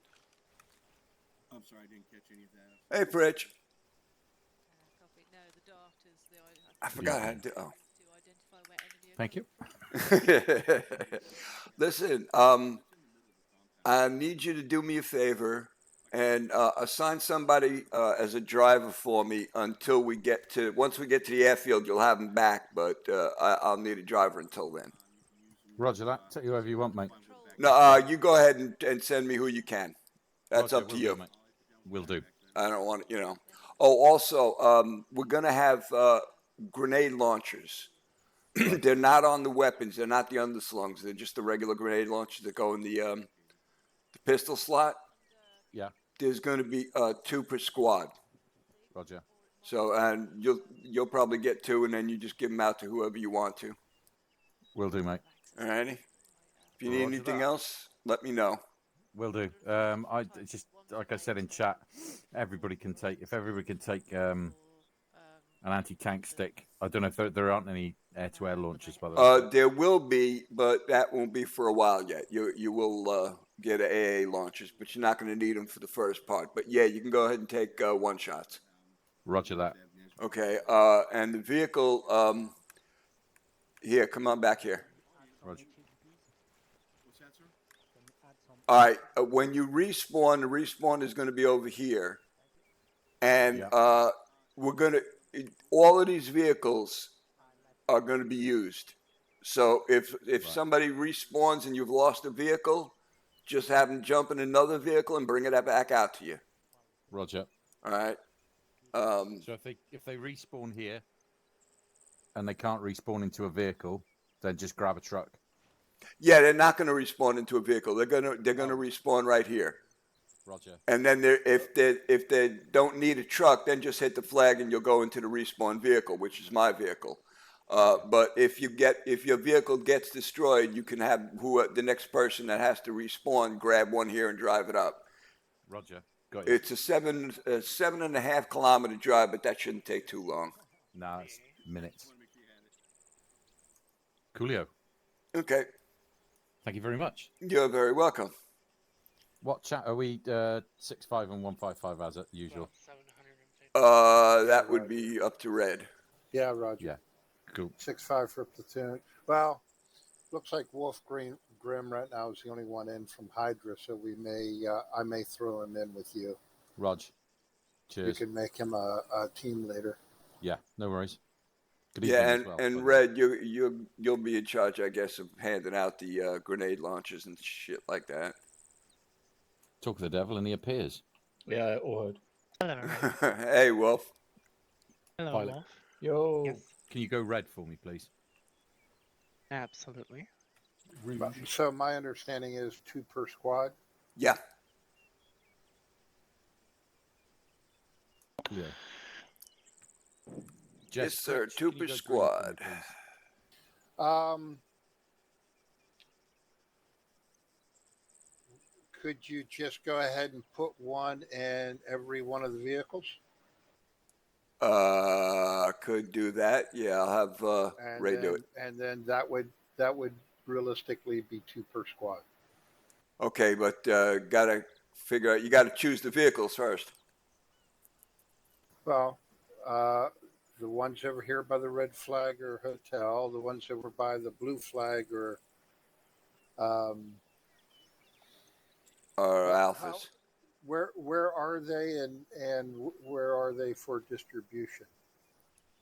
I'm sorry, I didn't catch any of that. Hey, Pritch. Copy. No, the darters. I forgot how to do. Oh. To identify where enemy Thank you. Listen, I need you to do me a favor and assign somebody as a driver for me until we get to. Once we get to the airfield, you'll have them back, but I'll need a driver until then. Roger that. Take whoever you want, mate. No, you go ahead and send me who you can. That's Roger, up to will you. do, mate. Will do. I don't want Oh, also, we're gonna have grenade launchers. They're not on the weapons. They're not the underslungs. They're just the regular grenade launchers that go in the pistol slot. Yeah. There's going to be 2 per squad. Roger. So, and you'll probably get 2, and then you just give them out to whoever you want to. Will do, mate. All righty. If you need Roger anything that. else, let me know. Will do. I just, like I said in chat, if everybody can take an anti-tank stick. I don't know if there aren't any air-to-air launchers, by the way. There will be, but that won't be for a while yet. You will get AA launchers, but you're not going to need them for the first part. But yeah, you can go ahead and take 1-shots. Roger that. Okay. And the vehicle. Here, come on back here. Roger. All right. When you respawn, the respawn is going to be over here, and Yeah. we're going to. All of these vehicles are going to be used. So if somebody respawns and you've lost a vehicle, just have them jump in another vehicle and bring it back out to you. Roger. All right. So if they respawn here and they can't respawn into a vehicle, then just grab a truck. Yeah, they're not going to respawn into a vehicle. They're going to respawn right here. Roger. And then if they don't need a truck, then just hit the flag and you'll go into the respawn vehicle, which is my vehicle. But if your vehicle gets destroyed, you can have the next person that has to respawn grab one here and drive it up. Roger. Got you. It's a 7.5 kilometer drive, but that shouldn't take too long. Nah, it's minutes. Coolio. Okay, Thank you very much. you're very welcome. What chat are we? 6.5 and 155 as usual. That would be up to Red. Yeah, Roger. Yeah. Cool. 6-5 for platoon. Well, looks like Wolf Grimm right now is the only one in from Hydra, so I may throw him in with you. Rog. You Cheers. can make him a team leader. Yeah, no worries. Good Yeah, evening and, as well, by and the way. Red, you'll be in charge, I guess, of handing out the grenade launchers and shit like that. Talk of the devil and he appears. Yeah, all heard. Hello, Red. Hey, Wolf. Hello, Pilot. Wolf. Yo. Yes, Can you go red for me, please? absolutely. So my understanding is 2 per squad. Yeah. Coolio. Yes, sir. Twitch, 2 can you per go green for me, squad. please? Could you just go ahead and put one in every one of the vehicles? Could do that. Yeah, I'll have And Ray then, do it. And then that would realistically be 2 per squad. Okay, but gotta figure out. You gotta choose the vehicles first. Well, the ones over here by the red flag are hotel. The ones over by the blue flag are Alphas. Where are they and where are they for distribution?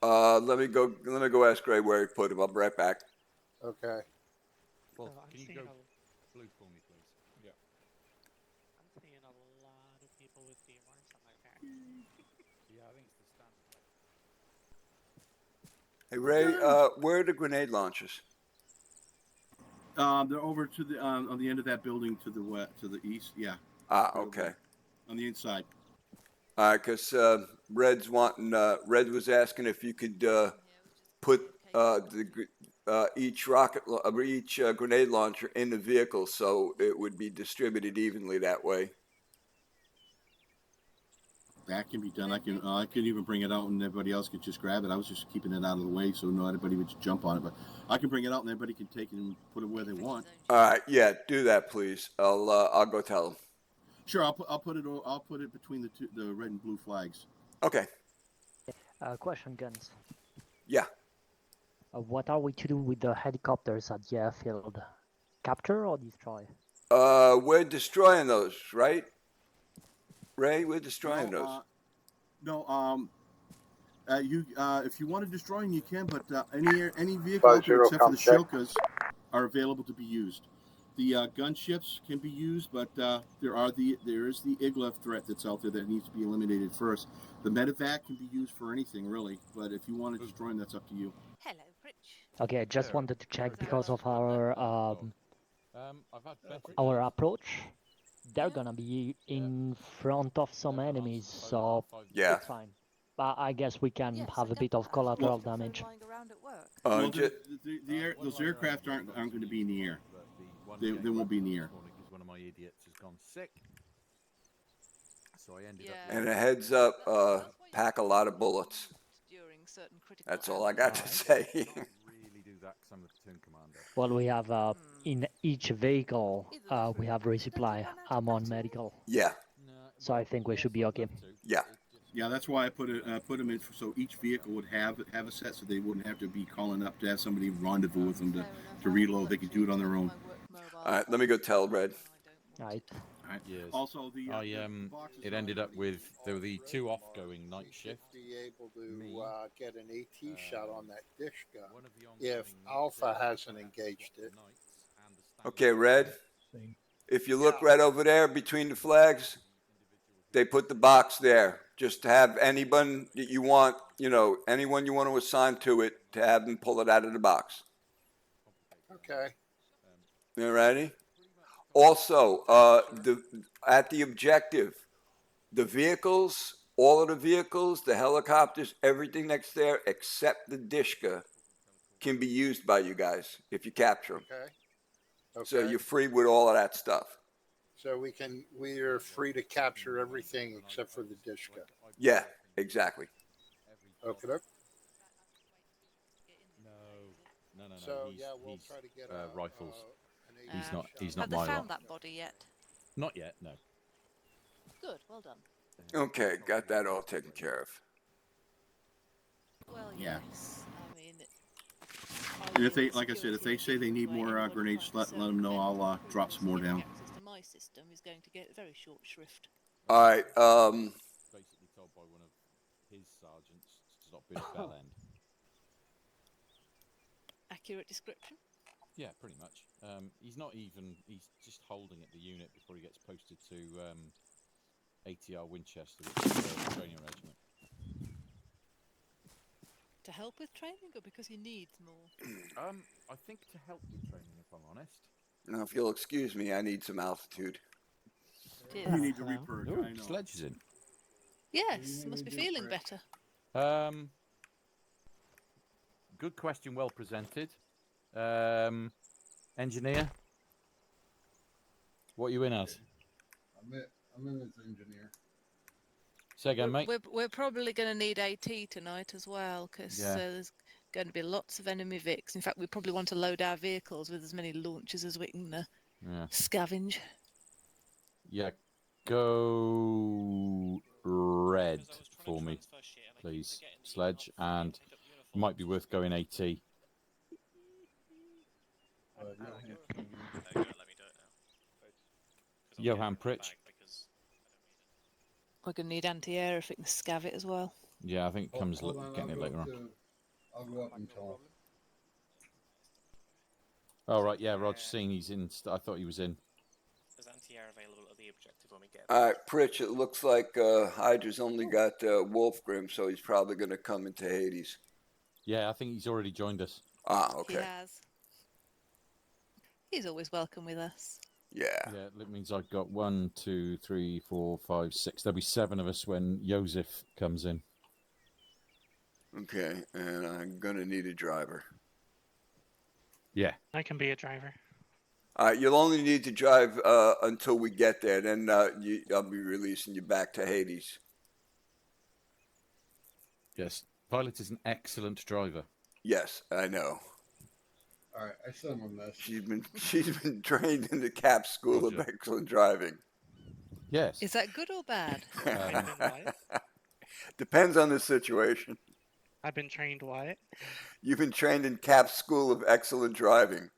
Let me go ask Ray where he put them. I'll be right back. Okay. Well, I'm can you seeing go a- blue for me, please? Yeah. I'm seeing a lot of people with DMRs on my back. Yeah, I think it's the standard. Hey Ray, where are the grenade launchers? They're over to the on the end of that building to the west, to the east. Yeah, Okay. on the inside. All right, because Red's wanting. Red was asking if you could put each grenade launcher in the vehicle so it would be distributed evenly that way. That can be done. I can even bring it out and everybody else can just grab it. I was just keeping it out of the way so not everybody would just jump on it. But I can bring it out and everybody can take it and put it where they want. All right, yeah, do that, please. I'll go tell them. Sure, I'll put it between the red and blue flags. Okay. Question, Guns. Yeah. What are we to do with the helicopters at the airfield? Capture or destroy? We're destroying those, right? Ray, we're destroying those. If you want to destroy them, you can. But any vehicle out there except for the Shilkas are available to be used. The gunships can be used, but there is the Iglev threat that's out there that needs to be eliminated first. The medevac can be used for anything really, but if you want to destroy them, that's up to you. Hello, Pritch. Okay, I just wanted to check because of our I've had better our approach. They're gonna be in front of some enemies, so Yeah. it's fine. But I guess we can have a bit of collateral damage. Those aircraft aren't going to be in the air. They won't be in the air. Because one of my idiots has gone sick. So I ended up. And a heads up, pack a lot of bullets. During certain critical That's all I got to say. really do that because I'm the platoon commander. Well, we have in each vehicle we have resupply ammo and medical. Yeah. So I think we should be okay. Yeah. Yeah, that's why I put them in so each vehicle would have a set, so they wouldn't have to be calling up to have somebody rendezvous with them to reload. They could do it on their own. All right, let me go tell Red. Right. Yes. Also, it ended up with there were the 2 off-going night shift. Be able to get an AT shot on that dish gun if Alpha hasn't engaged it. Okay, Red. If you look right over there between the flags, they put the box there. Just to have anyone that you want, anyone you want to assign to it, to have them pull it out of the box. Okay. You ready? Also, at the objective, the vehicles, all of the vehicles, the helicopters, everything that's there except the Dishka can be used by you guys if you capture them. Okay. So you're free with all of that stuff. So we're free to capture everything except for the Dishka. Yeah, exactly. Okay, doke. No. So He's, yeah, we'll he's try to get rifles. an He's AD not. shot. He's Have not they my found lot. that body yet? Not yet. No. Good, well done. Okay, got that all taken care of. Well, Yeah. yes. I mean, And if they, IT like I said, if they security say they need where more anyone grenades, trying to let them know. circumvent I'll drop some more approvals down. getting access to my system is going to get very short shrift. All right. Basically told by one of his sergeants to stop being a bell end. Accurate description? Yeah, pretty much. He's not even. He's just holding at the unit before he gets posted to ATR Winchester, which is the training regiment. To help with training or because he needs more? I think to help with training, if I'm honest. Now, if you'll excuse me, I need some altitude. You need to repurge. Ooh, I know. Sledge is in. Yes, must be feeling better. Good question, well presented. Engineer, what are you in as? I'm in as engineer. Say again, mate. We're probably going to need AT tonight as well because there's going to be lots of enemy Vics. In fact, we probably want to load our vehicles with as many launchers as we can scavenge. Yeah, go red for me, please, Sledge, and might be worth going AT. You're gonna let me do it now. Johan Pritch. We're going to need anti-air if it can scav it as well. Yeah, I think it comes Hold on, getting it later on. I'll go up and tell. Oh, right, yeah, Roger's saying he's in. I thought he was in. Is anti-air available at the objective when we get All right, Pritch, it looks like Hydra's only got Wolfgrim, so he's probably going to come into Hades. Yeah, I think he's already joined us. Ah, okay. He has. He's always welcome with us. Yeah. Yeah, that means I've got 1, 2, 3, 4, 5, 6. There'll be 7 of us when Joseph comes in. Okay, and I'm going to need a driver. Yeah. I can be a driver. All right, you'll only need to drive until we get there. Then I'll be releasing you back to Hades. Yes, Violet is an excellent driver. Yes, I know. All right, I sent him a message. She's been trained in the CAP School of Excellent Driving. Yes. Is that good or bad? Depends on the situation. I've been trained what? You've been trained in CAP School of Excellent Driving.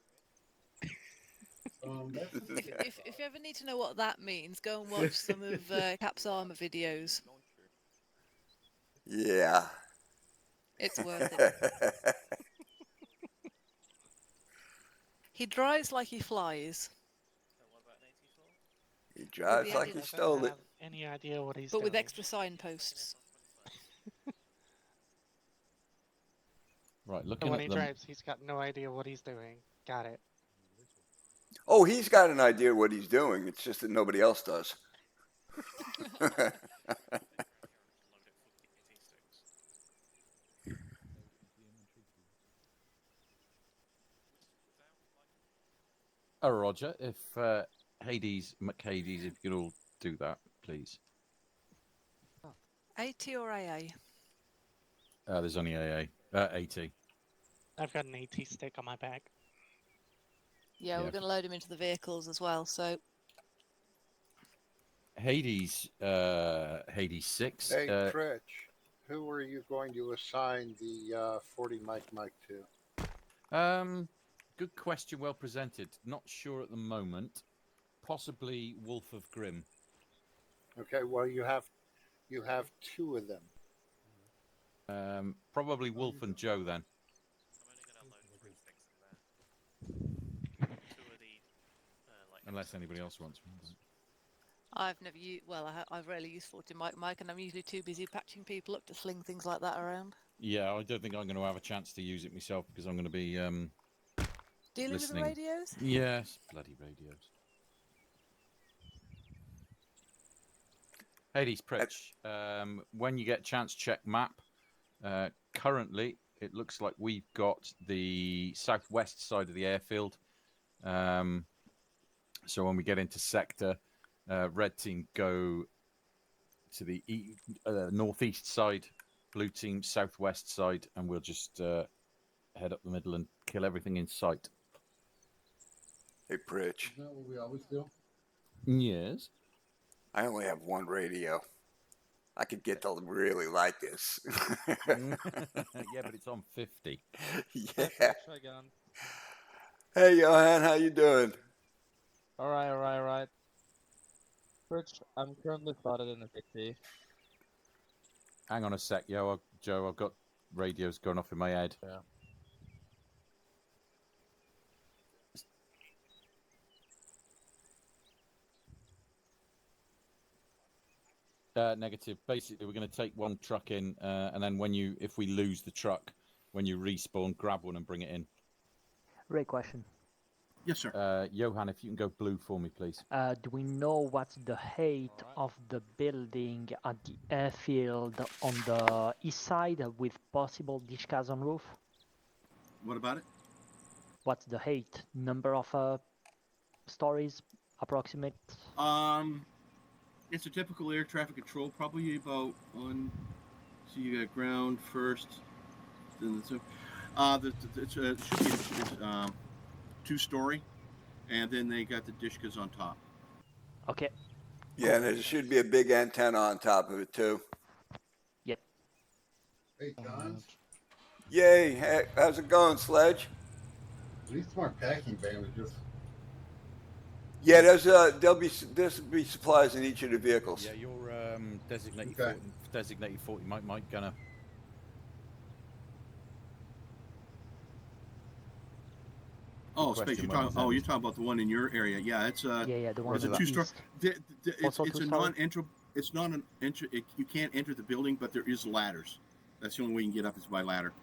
If you ever need to know what that means, go and watch some of Cap's Armour videos. Yeah. It's worth it. He drives like he flies. He drives like he stole it. Any idea what he's But doing? with extra signposts. Right, So looking when at he them. drives, he's got no idea what he's doing. Got it. Oh, he's got an idea what he's doing. It's just that nobody else does. Oh, Roger, if Hades, McHades, if you could all do that, please. AT or AA? There's only AA. AT. I've got an AT stick on my back. Yeah, we're going to load him into the vehicles as well, so... Hades, Hades 6. Hey, Tritch, who are you going to assign the 40 Mike to? Good question, well presented. Not sure at the moment. Possibly Wolf of Grimm. Okay, well you have 2 of them. Probably Wolf and Joe then. Unless anybody else wants one. I've never used... Well, I've rarely used 40 Mike, and I'm usually too busy patching people up to sling things like that around. Yeah, I don't think I'm going to have a chance to use it myself because I'm going to be Dealing listening. with the radios? Yes, bloody radios. Hades Pritch, when you get a chance, check map. Currently, it looks like we've got the southwest side of the airfield. So when we get into sector, red team go to the northeast side, blue team southwest side, and we'll just head up the middle and kill everything in sight. Hey, Pritch. Isn't that what we always do? Yes. I only have one radio. I could get to really like this. Yeah, but it's on 50. Yeah. Try again. Hey, Johan, how you doing? All right. First, I'm currently spotted in the 50. Hang on a sec, Joe. I've got radios going off in my head. Yeah. Negative. Basically, we're going to take one truck in, and then if we lose the truck, when you respawn, grab one and bring it in. Ray, question. Yes, sir. Johan, if you can go blue for me, please. Do we know what's the height of the building at the airfield on the east side with possible dishcas on roof? What about it? What's the height? Number of stories, approximate? It's a typical air traffic control, probably about one. So you got ground first, then it should be 2-story, and then they got the dishkas on top. Okay. Yeah, and there should be a big antenna on top of it too. Yep. Hey, John. Yay! Hey, how's it going, Sledge? These smart packing bandages. Yeah, there'll be supplies in each of the vehicles. Yeah, your designated Okay. 40 Mike Gunner. Oh, Question, space. You're what was talking. Oh, that? you're talking about the one in your area. Yeah, it's Yeah, the one it's a to the 2-story. east. It's Also a 2-story? non-entry. It's not an entry. You can't enter the building, but there is ladders. That's the only way you can get up is by ladder.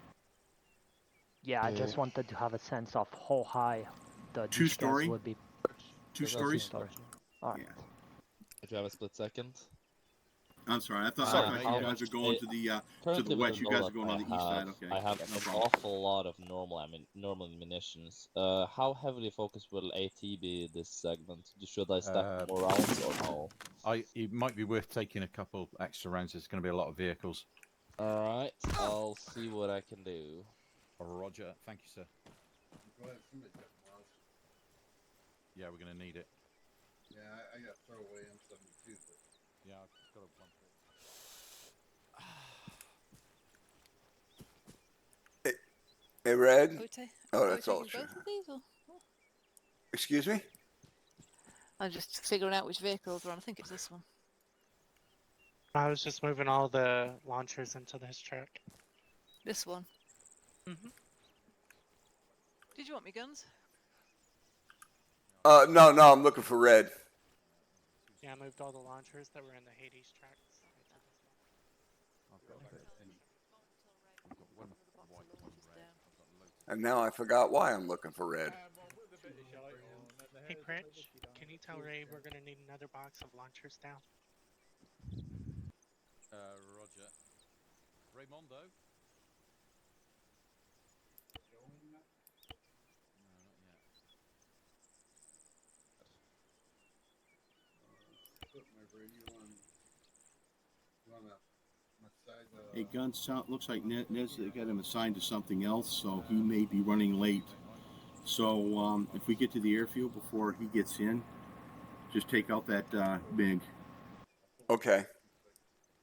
Yeah, I just wanted to have a sense of how high the 2-story? dishcas would be. 2 There's stories. also- All right. Yeah. If you have a split second. I'm sorry. I thought Sorry, you guys are going to the Currently, west. with You the guys load are going that on the I east side. have, Okay. I have No an problem. awful lot of normal munitions. How heavily focused will AT be this segment? Should I stack more rounds or no? It might be worth taking a couple extra rounds. There's going to be a lot of vehicles. Alright, I'll see what I can do. Roger. Thank you, sir. Go ahead, somebody check them out. Yeah, we're going to need it. Yeah, I got throwaway M72. But... Yeah, I've got a one. Hey, Red. Oh, Are we that's all taking true. both of these, or? Excuse me? I'm just figuring out which vehicles are on. I think it's this one. I was just moving all the launchers into this truck. This one. Mm-hmm. Did you want me guns? No, I'm looking for Red. Yeah, I moved all the launchers that were in the Hades tracks into this one. And now I forgot why I'm looking for Red. Hey, Pritch, can you tell Ray we're gonna need another box of launchers down? Roger. Raymondo? No, not yet. Put my radio on my side. Hey, Guns looks like Nez got him assigned to something else, so he may be running late. So if we get to the airfield before he gets in, just take out that MiG. Okay.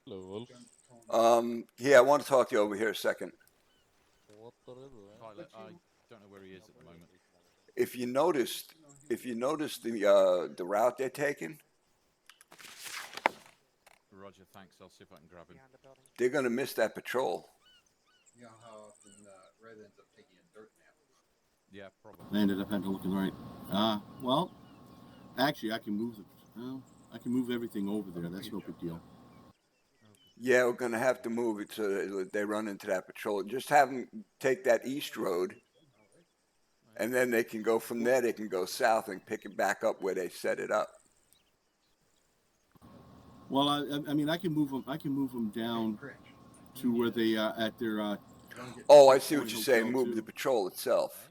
Hello. Yeah, I want to talk to you over here a second. Pilot, I don't know where he is at the moment. If you noticed the route they're taking, Roger, thanks. I'll see if I can grab him. they're going to miss that patrol. You know how often Red ends up taking a dirt nap. Yeah, probably. I ended up having to look in the right. Well, actually, I can move I can move everything over there. That's no big deal. Yeah, we're going to have to move it so that they run into that patrol. Just have them take that east road, and then they can go from there. They can go south and pick it back up where they set it up. Well, I mean, I can move them down to where they at their. Oh, I see what you're saying. Move the patrol itself.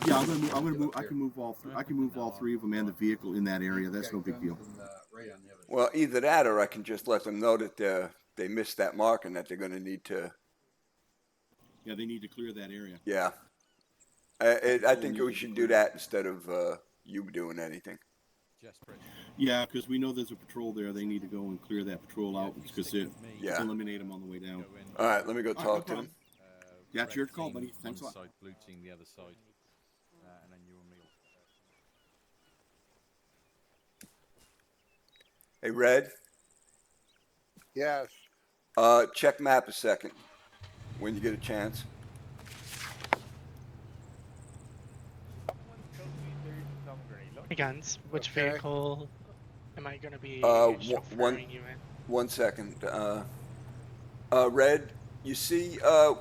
Yeah, I'm gonna move. I can move all. I can move all three of them and the vehicle in that area. That's no big deal. Well, either that, or I can just let them know that they missed that mark and that they're going to need to. Yeah, they need to clear that area. Yeah, I think we should do that instead of you doing anything. Yeah, because we know there's a patrol there. They need to go and clear that patrol out because eliminate them on the way down. All right, let me go talk to them. That's your call, buddy. Thanks a lot. Side, blue team the other side, and then you and me. Hey, Red. Yes. Check map a second when you get a chance. Hey guns, which vehicle am I going to be One chauffeuring you in? 1 second. Red, you see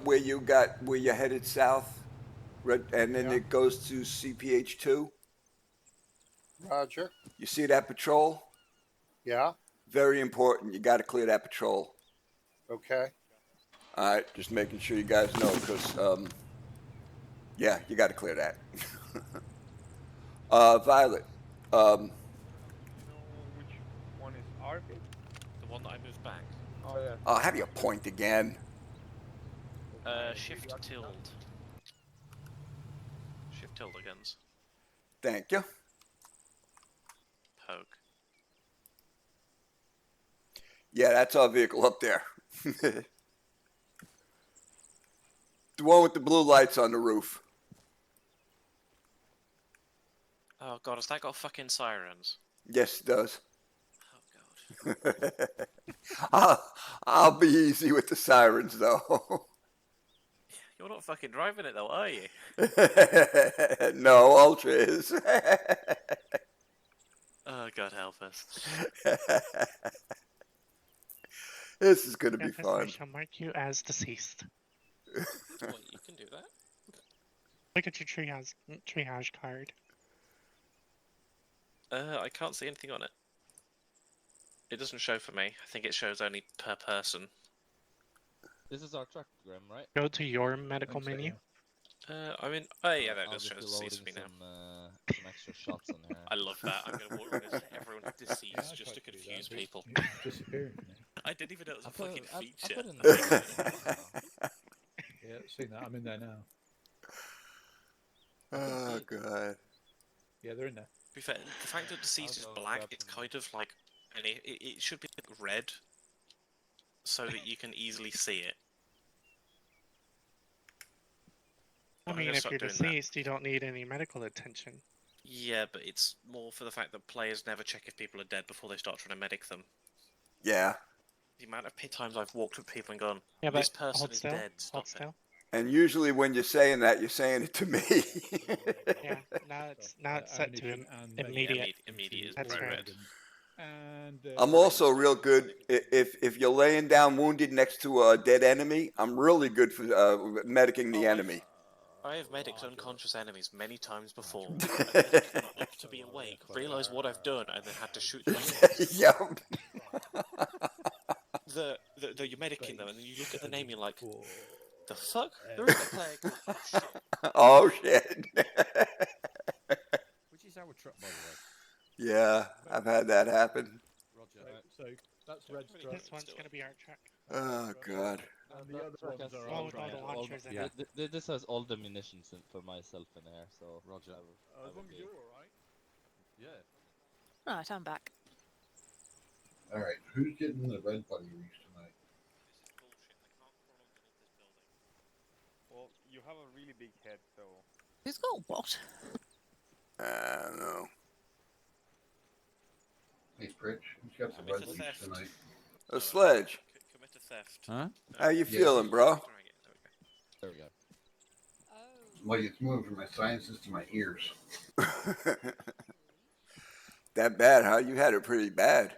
where you're headed south, Red, and then it goes to CPH2. Roger. You see that patrol? Yeah. Very important. You got to clear that patrol. Okay. All right, just making sure you guys know, because yeah, you got to clear that. Violet. Which one is Arctic? The one that I moved back. Oh yeah. I'll have you point again. Shift tilde. Shift tilde guns. Thank you. Poke. Yeah, that's our vehicle up there. The one with the blue lights on the roof. Oh god, has that got fucking sirens? Yes, it does. Oh god. I'll be easy with the sirens, though. You're not fucking driving it though, are you? No, Ultra is. Oh god help us. This is gonna be fun. I shall mark you as deceased. What, you can do that? Look at your triage card. I can't see anything on it. It doesn't show for me. I think it shows only per person. This is our truck, Grim, right? Go to your medical menu. I mean, oh yeah, that I'll does just show be deceased for me loading now. some extra shots in here. I love that. I'm gonna walk around and say everyone deceased just to confuse people. Disappearing. I didn't even know it was a fucking feature. Yeah, seen that. I'm in there now. Oh god. Yeah, they're in there. To be fair, the fact that deceased is black, it's kind of like, and it should be red, so that you can easily see it. I mean, if you're deceased, you don't need any medical attention. Yeah, but it's more for the fact that players never check if people are dead before they start trying to medic them. Yeah. The amount of times I've walked with people and gone, Yeah, this but person hold is still, dead, stop it. And usually when you're saying that, you're saying it to me. Yeah, now it's set to immediate. Immediate is That's bright right. red. And I'm also real good if you're laying down wounded next to a dead enemy. I'm really good for medicing the enemy. I have medicked unconscious enemies many times before. I've medicked them up to be awake, realise what I've done, and then had to shoot them. Yep. You're medicing them, and then you look at the name, you're like, the fuck? There is a plague. Oh shit. Which is our truck, by the way. Yeah, I've had that happen. Roger. So that's Red's truck. This one's going to be our truck. Oh god. And the other ones are Well, all with all the launchers in Yeah. it. This has all the munitions for myself in here, so. Roger. As long as you're alright. Yeah. Right, I'm back. All right, who's getting the red buddy reach tonight? Well, you have a really big head, so. Who's got what? I don't know. Hey, Pritch, who's got the red reach tonight? A sledge. Commit a theft. Huh? How you feeling, bro? There we go. Well, it's moving from my sinuses to my ears. That bad, huh? You had it pretty bad.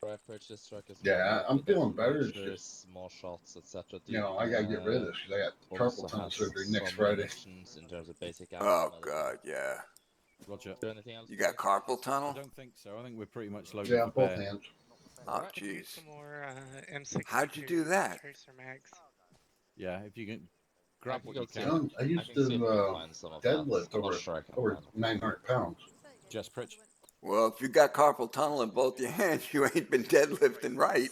I purchased truck as Yeah, I'm feeling better. It's There's just, small shots, etc. you know, I gotta get rid of this because I got also carpal tunnel has surgery next some Friday. munitions in terms of basic Oh ammo. god, yeah. Roger. Is there anything else? You got carpal I tunnel? don't think so. I think we're pretty much loaded Yeah, for both bear. hands. Oh Could use jeez. some more M62 How'd you do that? tracer mags. Yeah, if you can grab what you see- can. I used can see if to we can find some of that. deadlift I'm not sure I can over find it. 900 pounds. Just Pritch. Well, if you got carpal tunnel in both your hands, you ain't been deadlifting right.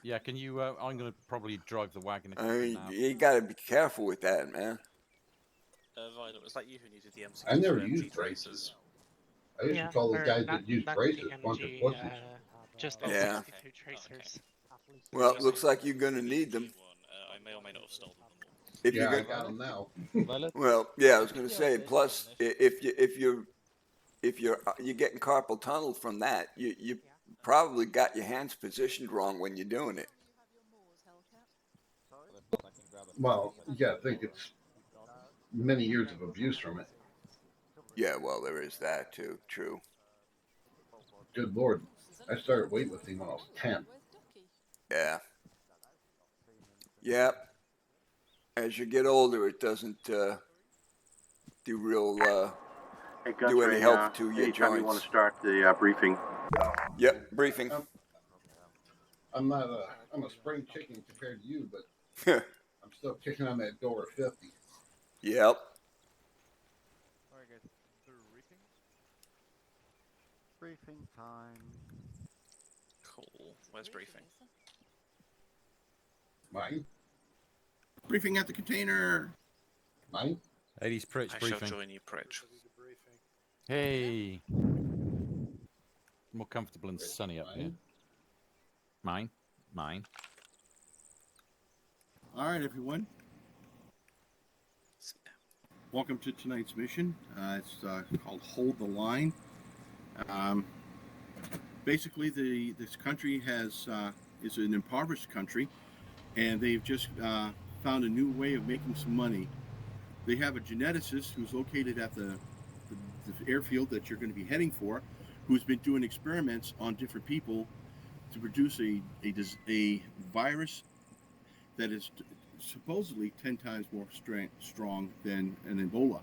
Yeah, can you? I'm going to probably drive the wagon. If I you can mean, now. you got to be careful with that, man. Violet, was that you who needed the MCs I never for used MG braces. tracers? I used to call the or guys not, that use not braces the bunch of MG, pussies. just Oh, the Yeah. 62 tracers. Well, it looks like you're going to need them. I may or may not have stolen them all. If Yeah, you're I got them now. Well, yeah, I was going to say. Plus, if you're getting carpal tunnel from that, you probably got your hands positioned wrong when you're doing it. Well, yeah, I think it's many years of abuse from it. Yeah, well, there is that too. True. Good Lord. I started weightlifting when I was 10. Yeah. Yeah. As you get older, it doesn't do real Hey, do any help to your anytime you want joints. to start the briefing. Yep, briefing. I'm a spring chicken compared to you, but I'm still kicking on that door at 50. Yep. Alright guys, briefing? Briefing time. Cool. Where's briefing? Mine? Briefing at the container. Mine? 80s Pritch I briefing. shall join you, Pritch. Hey. More comfortable and sunny up here. Mine. All right, everyone. Welcome to tonight's mission. It's called Hold the Line. Basically, this country is an impoverished country, and they've just found a new way of making some money. They have a geneticist who's located at the airfield that you're going to be heading for, who's been doing experiments on different people to produce a virus that is supposedly 10 times more strong than an Ebola.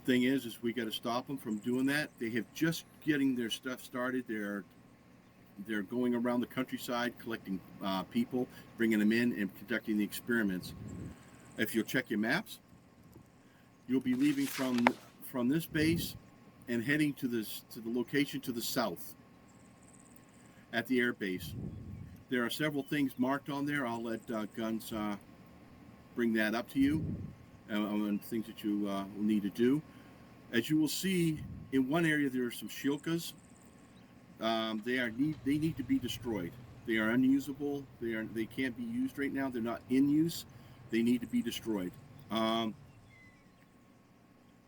Thing is we got to stop them from doing that. They have just getting their stuff started. They're going around the countryside collecting people, bringing them in and conducting the experiments. If you'll check your maps, you'll be leaving from this base and heading to the location to the south at the air base. There are several things marked on there. I'll let Guns bring that up to you on things that you will need to do. As you will see, in one area there are some shilkas. They need to be destroyed. They are unusable. They can't be used right now. They're not in use. They need to be destroyed. And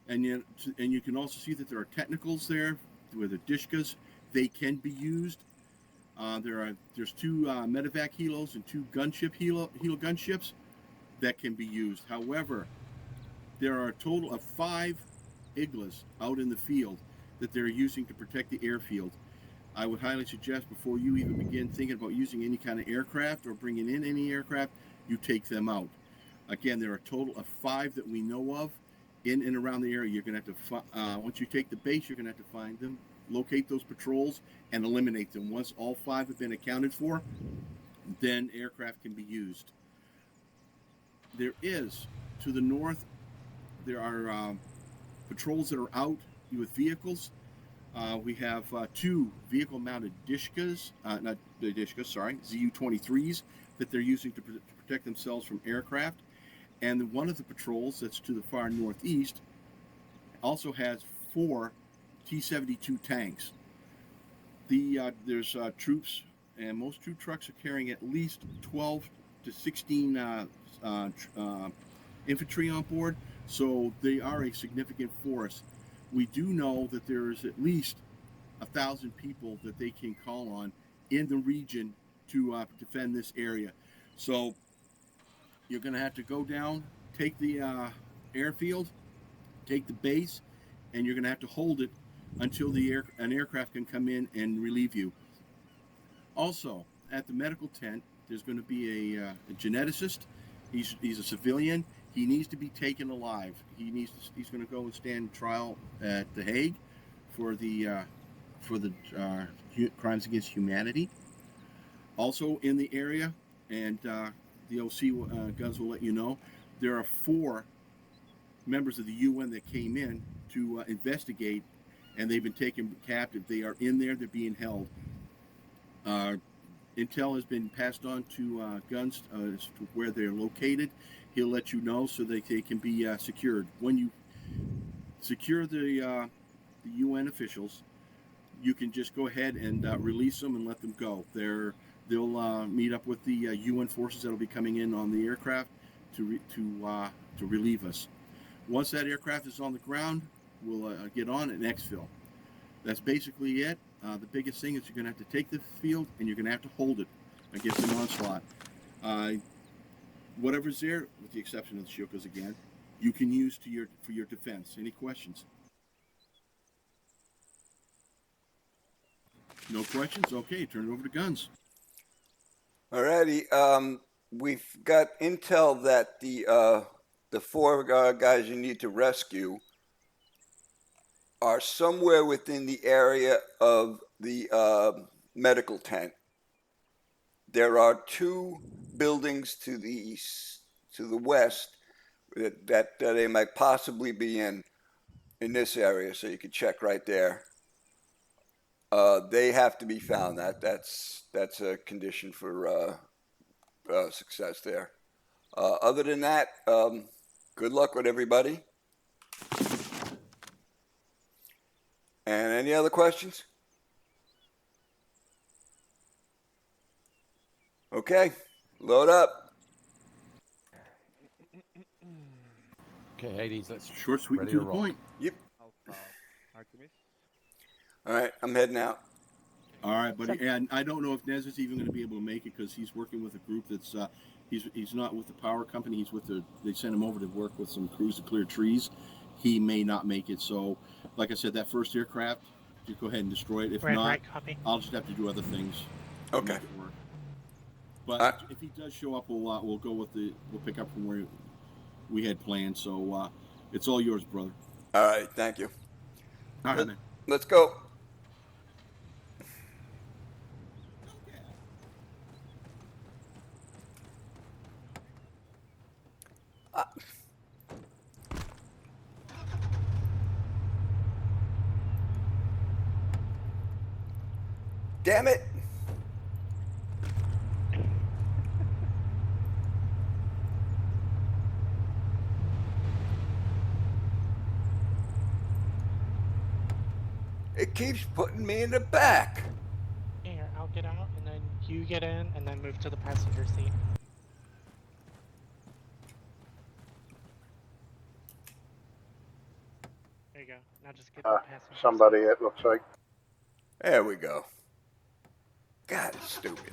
you can also see that there are technicals there with the dishkas. They can be used. There's 2 medevac helos and 2 gunship helo gunships that can be used. However, there are a total of 5 Iglas out in the field that they're using to protect the airfield. I would highly suggest before you even begin thinking about using any kind of aircraft or bringing in any aircraft, you take them out. Again, there are a total of 5 that we know of in and around the area. You're going to have to, once you take the base, you're going to have to find them, locate those patrols, and eliminate them. Once all 5 have been accounted for, then aircraft can be used. There is, to the north, there are patrols that are out with vehicles. We have 2 vehicle-mounted Dishkas, not the Dishkas, sorry, ZU-23s that they're using to protect themselves from aircraft. And one of the patrols that's to the far northeast also has 4 T-72 tanks. There's troops, and most troop trucks are carrying at least 12 to 16 infantry on board, so they are a significant force. We do know that there is at least 1,000 people that they can call on in the region to defend this area. So you're going to have to go down, take the airfield, take the base, and you're going to have to hold it until an aircraft can come in and relieve you. Also, at the medical tent, there's going to be a geneticist. He's a civilian. He needs to be taken alive. He's going to go and stand trial at The Hague for the crimes against humanity. Also in the area, and the OC Guns will let you know, there are 4 members of the UN that came in to investigate, and they've been taken captive. They are in there. They're being held. Intel has been passed on to Guns as to where they're located. He'll let you know so that they can be secured. When you secure the UN officials, you can just go ahead and release them and let them go. They'll meet up with the UN forces that'll be coming in on the aircraft to relieve us. Once that aircraft is on the ground, we'll get on and exfil. That's basically it. The biggest thing is you're going to have to take the field and you're going to have to hold it against an onslaught. Whatever's there, with the exception of the Shiokas again, you can use for your defense. Any questions? No questions? Okay, turn it over to Guns. Alrighty. We've got intel that the 4 guys you need to rescue are somewhere within the area of the medical tent. There are 2 buildings to the east, to the west, that they might possibly be in this area. So you can check right there. They have to be found. That's a condition for success there. Other than that, good luck with everybody. And any other questions? Okay, load up. Okay, Hades, let's short, sweet, and to the point. Yep. Artemis. All right, I'm heading out. All right, buddy. And I don't know if Nez is even going to be able to make it because he's working with a group that's he's not with the power company. He's with they sent him over to work with some crews to clear trees. He may not make it. So, like I said, that first aircraft, just go ahead and destroy it. If not, I'll just have to do other things. Okay. But if he does show up, we'll go with we'll pick up from where we had planned. So it's all yours, brother. All right, thank you. All right, man. Let's go. Damn it. It keeps putting me in the back. Here, I'll get out, and then you get in, and then move to the passenger seat. There you go. Now just get to the passenger Somebody, it looks like. There we go. God, it's stupid.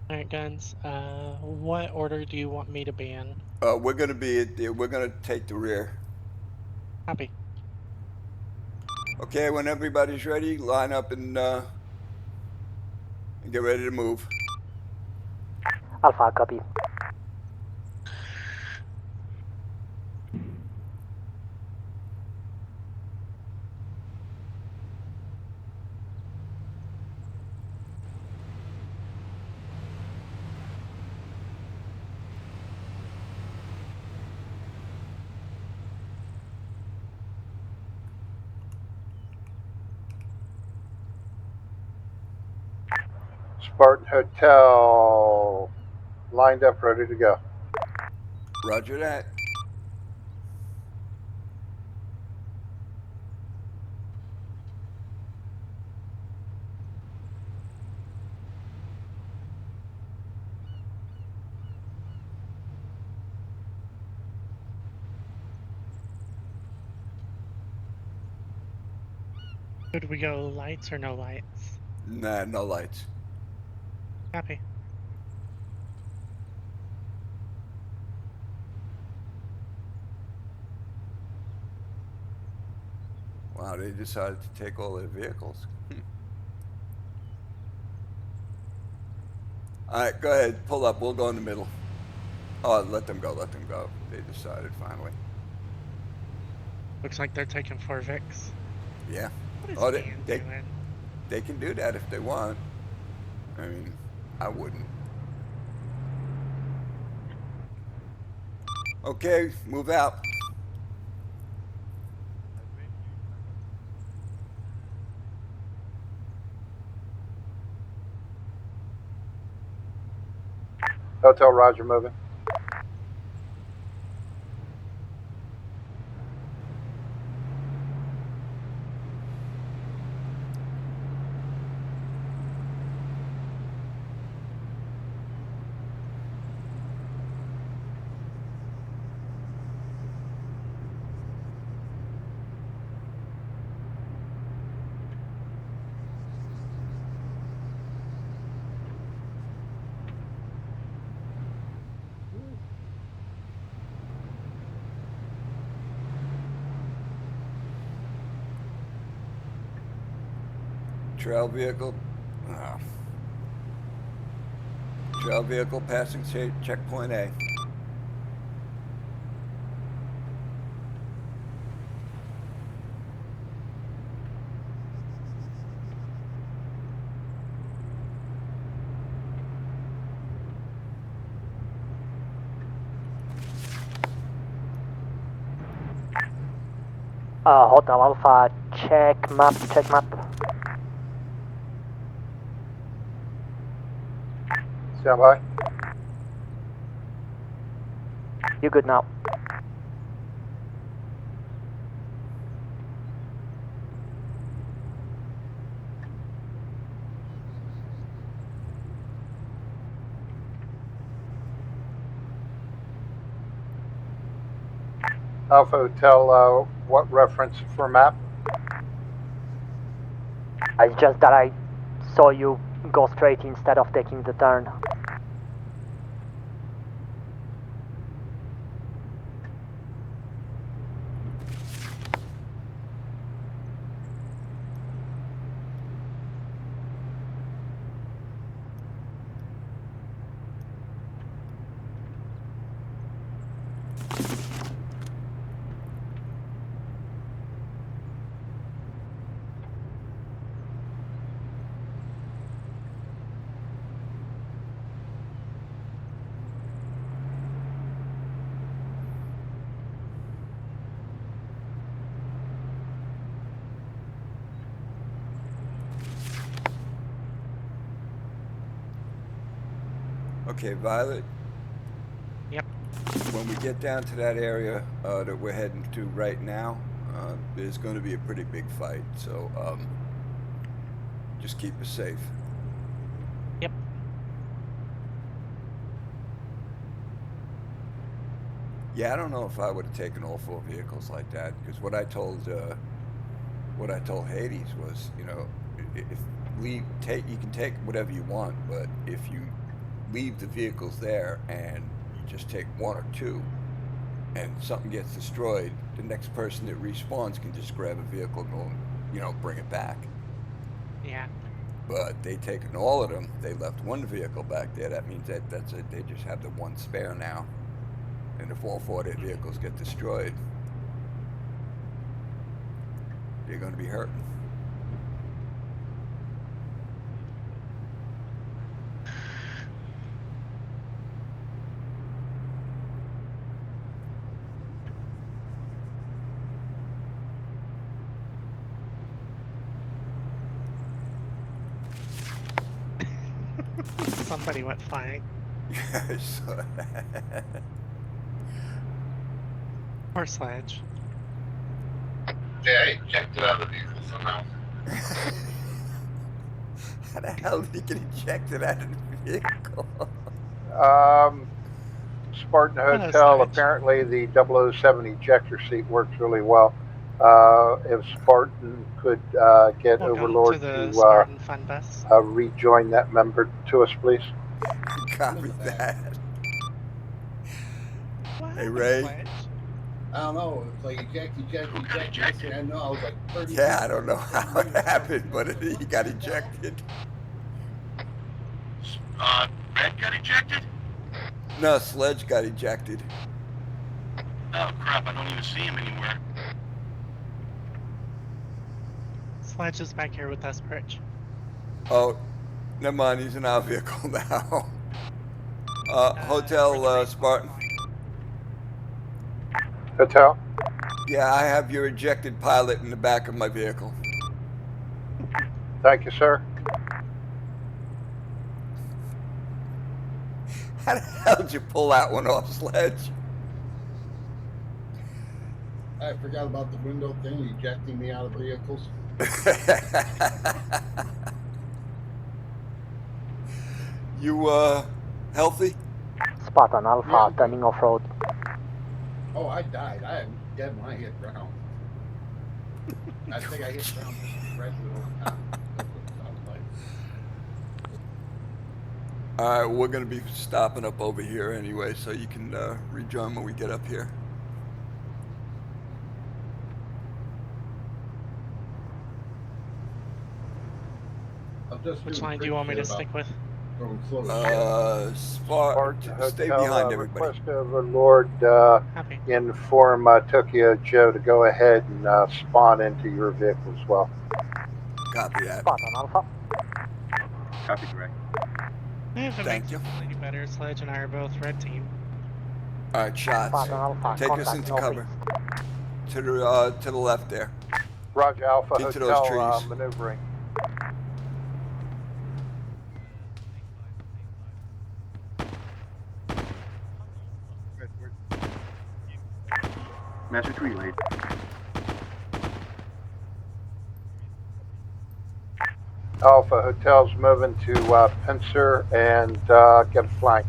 Alright, Guns. What order do you want me to be in? We're gonna take the rear. Copy. Okay, when everybody's ready, line up and get ready to move. Alpha, copy. Spartan Hotel, lined up, ready to go. Roger that. Should we go lights or no lights? Nah, no lights. Copy. Wow, they decided to take all their vehicles. All right, go ahead, pull up. We'll go in the middle. Oh, let them go. Let them go. They decided finally. Looks like they're taking 4 Vics. Yeah. What is Oh, Dan doing? they can do that if they want. I mean, I wouldn't. Okay, move out. Hotel Roger moving. Trail vehicle. Trail vehicle passing checkpoint A. Hotel Alpha, check map, check map. Stand by. You good now? Alpha Hotel, what reference for map? It's just that I saw you go straight instead of taking the turn. Okay, Violet. Yep. When we get down to that area that we're heading to right now, there's going to be a pretty big fight. So just keep us safe. Yep. Yeah, I don't know if I would have taken all 4 vehicles like that, because what I told Hades was, you know, you can take whatever you want, but if you leave the vehicles there and you just take 1 or 2 and something gets destroyed, the next person that respawns can just grab a vehicle and go, you know, bring it back. Yeah. But they taken all of them. They left 1 vehicle back there. That means that's it. They just have the 1 spare now. And if all 4 of their vehicles get destroyed, they're going to be hurting. Somebody went flying. Yeah, I saw that. Or Sledge. Yeah, I checked it out of the vehicle somehow. How the hell did he get ejected out of the vehicle? Spartan Hotel, apparently the 007 ejector seat works really well. If Spartan could get Welcome Overlord to the to Spartan Fun Bus. rejoin that member to us, please. Copy that. What Hey, Ray. Sledge? I don't know. It's like eject. Next thing I know, I was like 30. Yeah, I don't know how it happened, but he got ejected. Red got ejected? No, Sledge got ejected. Oh crap! I don't even see him anywhere. Sledge is back here with us, Pritch. Oh, never mind. He's in our vehicle now. Hotel Spartan. Hotel. Yeah, I have your ejected pilot in the back of my vehicle. Thank you, sir. How the hell did you pull that one off, Sledge? I forgot about the window thing, ejecting me out of vehicles. You, healthy? Spartan Alpha, Yeah. turning off-road. Oh, I died. I am dead when I hit ground. I think I hit ground right through the top. That's what it sounds like. All right, we're going to be stopping up over here anyway, so you can rejoin when we get up here. Which line do you want me to stick with? Stay behind everybody. Request Overlord inform Tokyo Joe to go ahead and spawn into your vehicle as well. Copy that. Spartan Alpha. Copy, Greg. If it Thank makes you. it any better, Sledge and I are both red team. All right, shots. Spartan Alpha, Take us contact into northeast. cover. To the left there. Roger, Alpha Into those Hotel trees. maneuvering. Master 3 lead. Alpha Hotel's moving to Pincer and get a flank.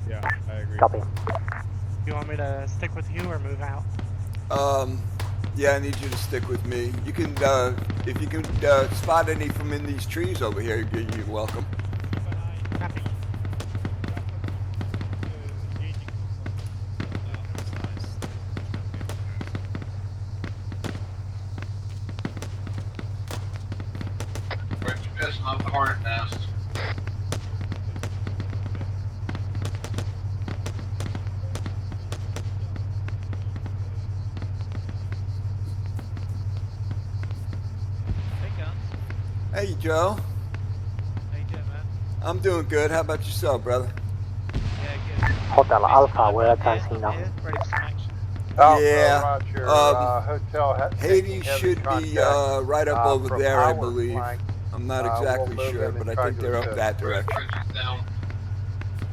Yeah, I agree. Copy. You want me to stick with you or move out? Yeah, I need you to stick with me. You can, if you can spot any from in these trees over here, you're welcome. Copy. Where's pissing off the hornet nest? Hey, Guns. Hey, Joe. How you doing, man? I'm doing good. How about yourself, brother? Yeah, good. Hotel Alpha, we're Here, advancing now. here, ready for some action. Alpha, Yeah, Roger. Hotel Hades should be right up over there, I believe. Flank. I'm not We'll exactly move sure, in but and I try think to they're up assist. that direction. Down.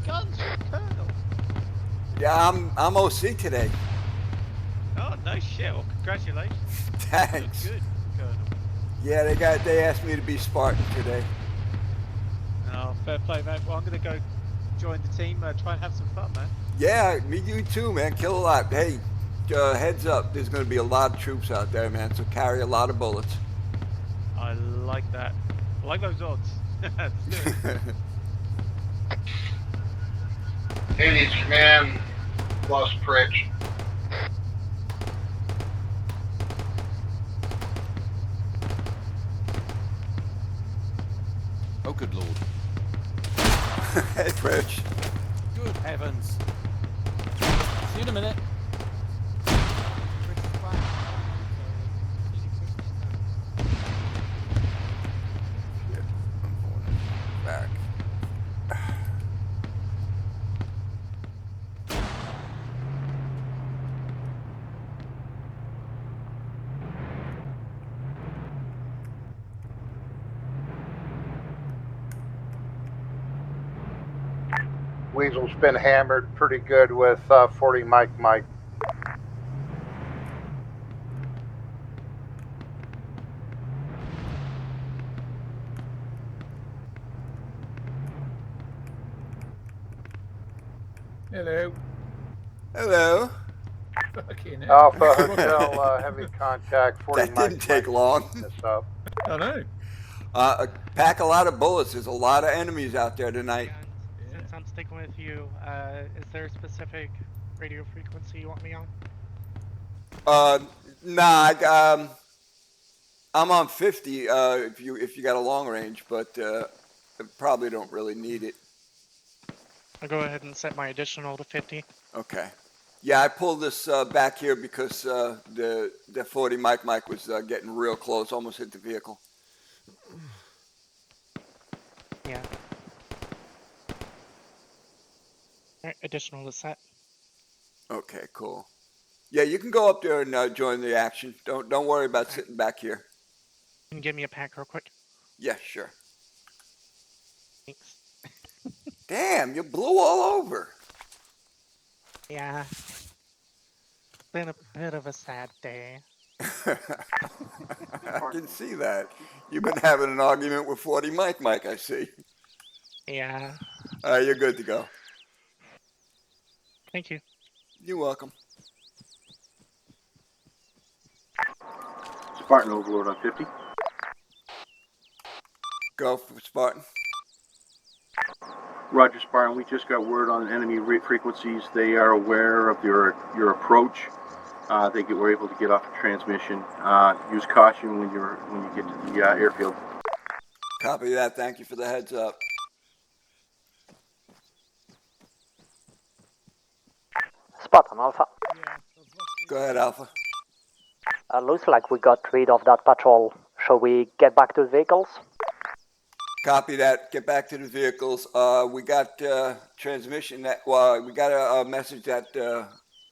Guns, you're a colonel. Yeah, I'm OC today. Oh, no shit. Well, congratulations. Thanks. Good, Colonel. Yeah, they asked me to be Spartan today. Oh, fair play, mate. Well, I'm going to go join the team, try and have some fun, man. Yeah, me you too, man. Kill a lot. Hey, heads up. There's going to be a lot of troops out there, man. So carry a lot of bullets. I like that. I like those odds. Let's do it. Hades command plus Pritch. Oh, good lord. Hey, Rich. Good heavens. See you in a minute. Back. Weasel's been hammered pretty good with 40 Mike. Hello. Hello. Fucking hell. Alpha Hotel, heavy contact, 40 That Mike. didn't take long. This up. I know. Pack a lot of bullets. There's a lot of enemies out there tonight. And since I'm sticking with you, is there a specific radio frequency you want me on? Nah. I'm on 50. If you got a long range, but I probably don't really need it. I'll go ahead and set my additional to 50. Okay. Yeah, I pulled this back here because the 40 Mike was getting real close, almost hit the vehicle. Yeah. Alright, additional is set. Okay, cool. Yeah, you can go up there and join the action. Don't worry about sitting back here. Can you give me a pack real quick? Yeah, sure. Thanks. Damn, you blew all over. Yeah. Been a bit of a sad day. I can see that. You've been having an argument with 40 Mike, I see. Yeah. You're good to go. Thank you. You're welcome. Spartan Overlord on 50. Go for Spartan. Roger, Spartan. We just got word on enemy frequencies. They are aware of your approach. Were able to get off the transmission. Use caution when you get to the airfield. Copy that. Thank you for the heads up. Spartan Alpha. Go ahead, Alpha. Looks like we got rid of that patrol. Shall we get back to the vehicles? Copy that. Get back to the vehicles. We got transmission that. We got a message that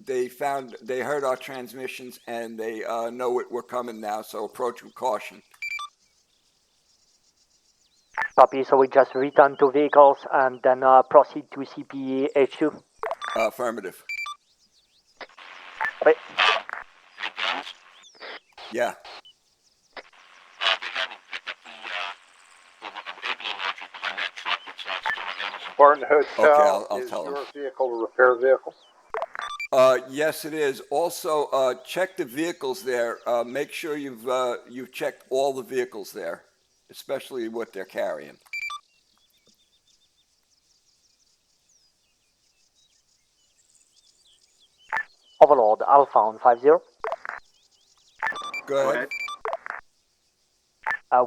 they heard our transmissions and they know we're coming now. So approach with caution. Copy. So we just return to vehicles and then proceed to CPE HQ. Affirmative. Wait. Yeah. Spartan Hotel, I'll is tell him. your vehicle a repair vehicle? Yes, it is. Also, check the vehicles there. Make sure you've checked all the vehicles there, especially what they're carrying. Overlord Alpha on 50. Go ahead.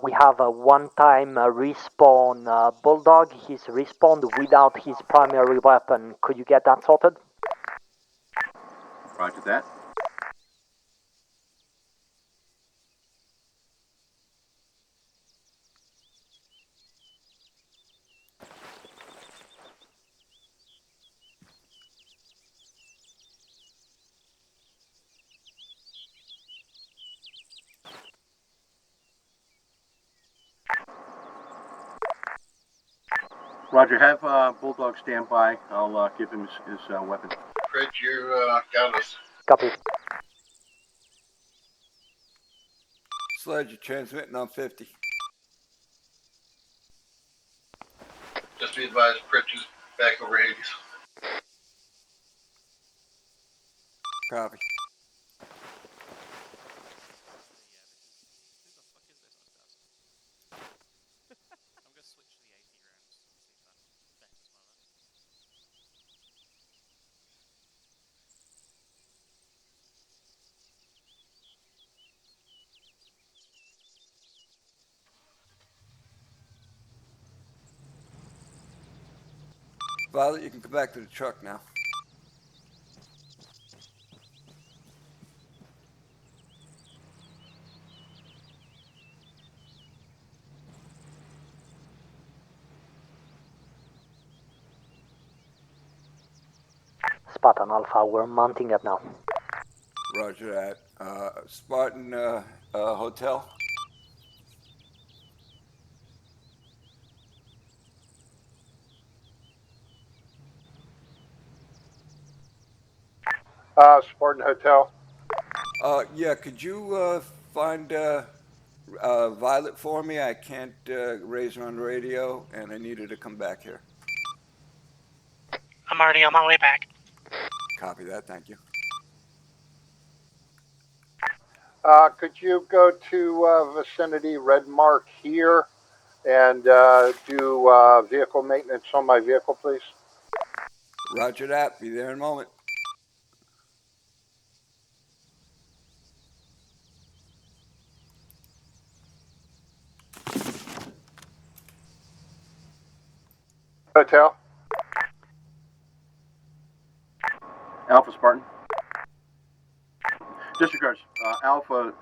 We have a one-time respawn Bulldog. He's respawned without his primary weapon. Could you get that sorted? Roger that. Roger, have Bulldog stand by. I'll give him his weapon. Fred, you got us. Copy. Sledge, you're transmitting on 50. Just be advised, Pritch is back over Hades. Copy. Violet, you can come back to the truck now. Spartan Alpha, we're mounting up now. Roger that. Spartan Hotel. Spartan Hotel. Yeah, could you find Violet for me? I can't raise her on the radio, and I need her to come back here. I'm already on my way back. Copy that, thank you. Could you go to vicinity Red Mark here and do vehicle maintenance on my vehicle, please? Roger that. Be there in a moment. Hotel. Spartan. Disregards. Alpha,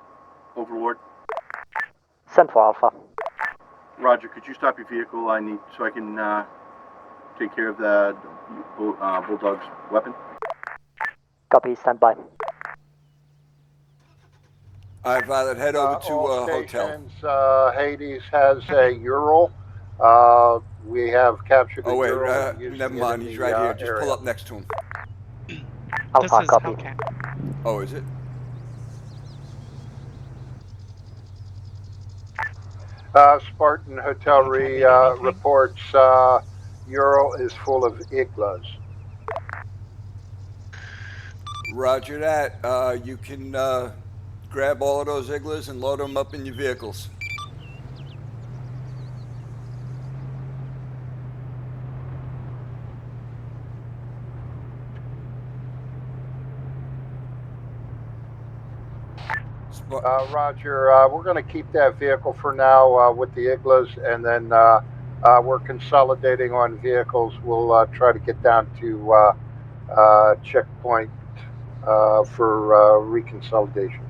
Overlord. Send for Alpha. Roger, could you stop your vehicle? I need so I can take care of the Bulldog's weapon. Copy, stand by. All right, Violet, head over to all hotel. stations, Hades has a Ural. We have captured the Oh wait, Ural. and using never it mind. in He's the, right here. Just area. pull up next to him. Alpha, copy. Hellcat. Oh, is it? Spartan Hotel reports Ural is full of Iglas. Roger that. You can grab all of those Iglas and load them up in your vehicles. Roger, we're going to keep that vehicle for now with the Iglas, and then we're consolidating on vehicles. We'll try to get down to checkpoint for reconsolidation.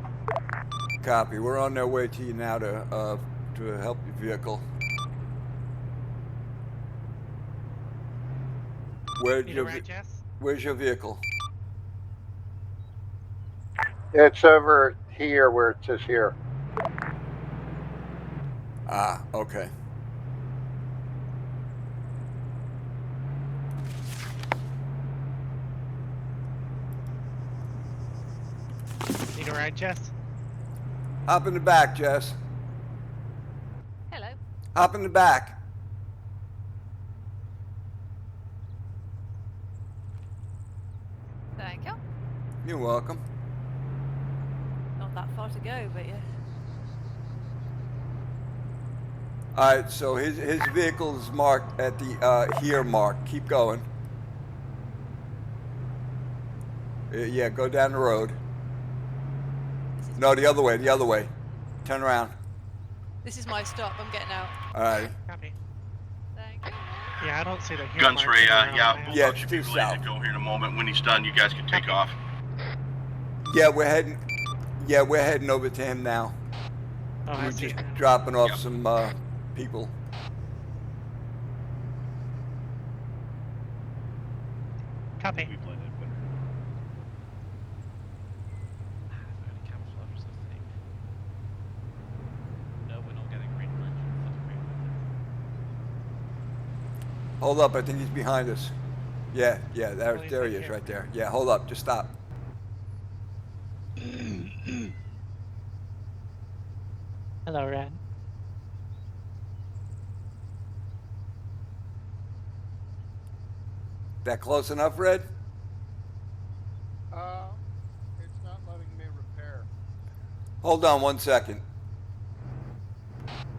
Copy. We're on their way to you now to help your vehicle. Where's your vehicle? It's over here where it says here. Ah, okay. Need a ride, Jess? Hop in the back, Jess. Hello. Hop in the back. Thank you. You're welcome. Not that far to go, but yeah. All right, so his vehicle is marked at the here mark. Keep going. Yeah, go down the road. No, the other way, the other way. Turn around. This is my stop. I'm getting out. All right. Copy. Yeah, I don't see the Guns Ray, yeah, Yeah, Bulldog should be due ready south. to go here in a moment. When he's done, you guys can take off. Yeah, we're heading. Yeah, we're heading over to him now. Oh, I We're see. just dropping off some people. Copy. Hold up, I think he's behind us. Yeah, there he is right there. Yeah, hold up, just stop. Hello, Red. That close enough, Red? It's not letting me repair. Hold on 1 second.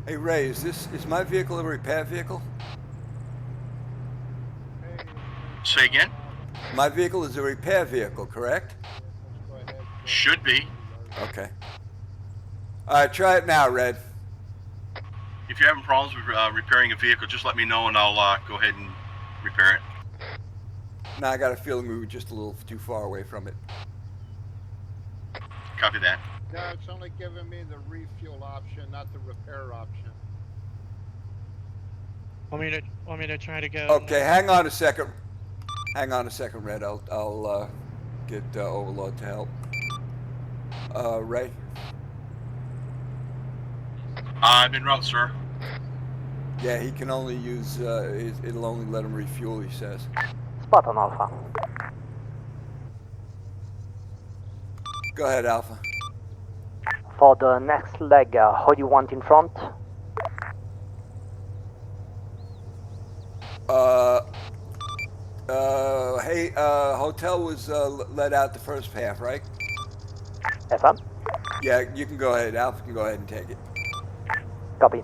Hey Ray, is my vehicle a repair vehicle? Say again? My vehicle is a repair vehicle, correct? Should be. Okay. All right, try it now, Red. If you're having problems with repairing a vehicle, just let me know and I'll go ahead and repair it. Now I got a feeling we were just a little too far away from it. Copy that. No, it's only giving me the refuel option, not the repair option. Want me to try to go? Okay, hang on a second. Hang on a second, Red. I'll get Overlord to help. Ray? I'm en route, sir. Yeah, he can only use, it'll only let him refuel, he says. Spot on Alpha. Go ahead, Alpha. For the next leg, who do you want in front? Hey, Hotel was let out the first half, right? FM? Yeah, you can go ahead. Alpha can go ahead and take it. Copy.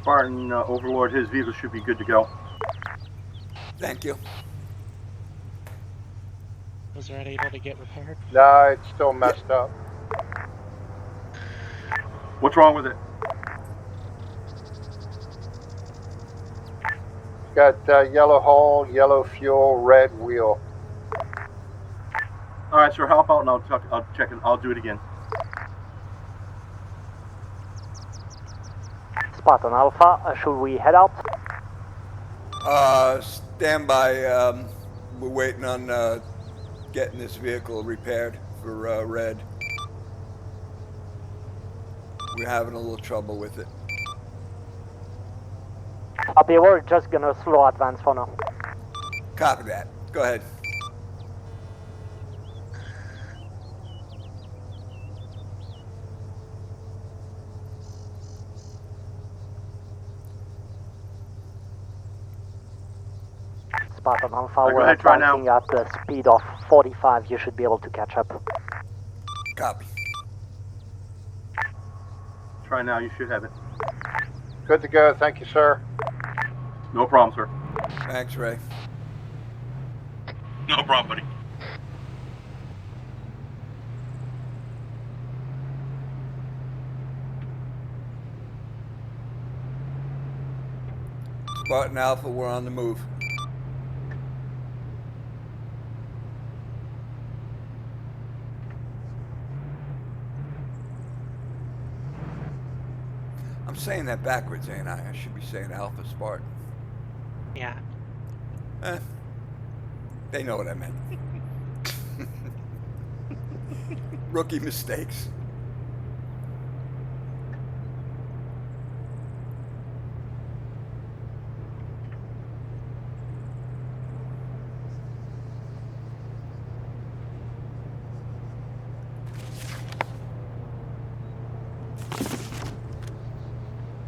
Spartan, Overlord, his vehicle should be good to go. Thank you. Was it able to get repaired? No, it's still messed up. What's wrong with it? It's got yellow hull, yellow fuel, red wheel. All right, sir. Help out, and I'll check it. I'll do it again. Spartan Alpha, should we head out? Stand by. We're waiting on getting this vehicle repaired for Red. We're having a little trouble with it. Copy, we're just gonna slow advance for now. Copy that. Go ahead. Spartan Alpha, Right, go we're ahead, try now. advancing at the speed of 45. You should be able to catch up. Copy. Try now. You should have it. Good to go. Thank you, sir. No problem, sir. Thanks, Ray. No problem, buddy. Spartan Alpha, we're on the move. I'm saying that backwards, ain't I? I should be saying Alpha Spartan. Yeah. They know what I meant. Rookie mistakes.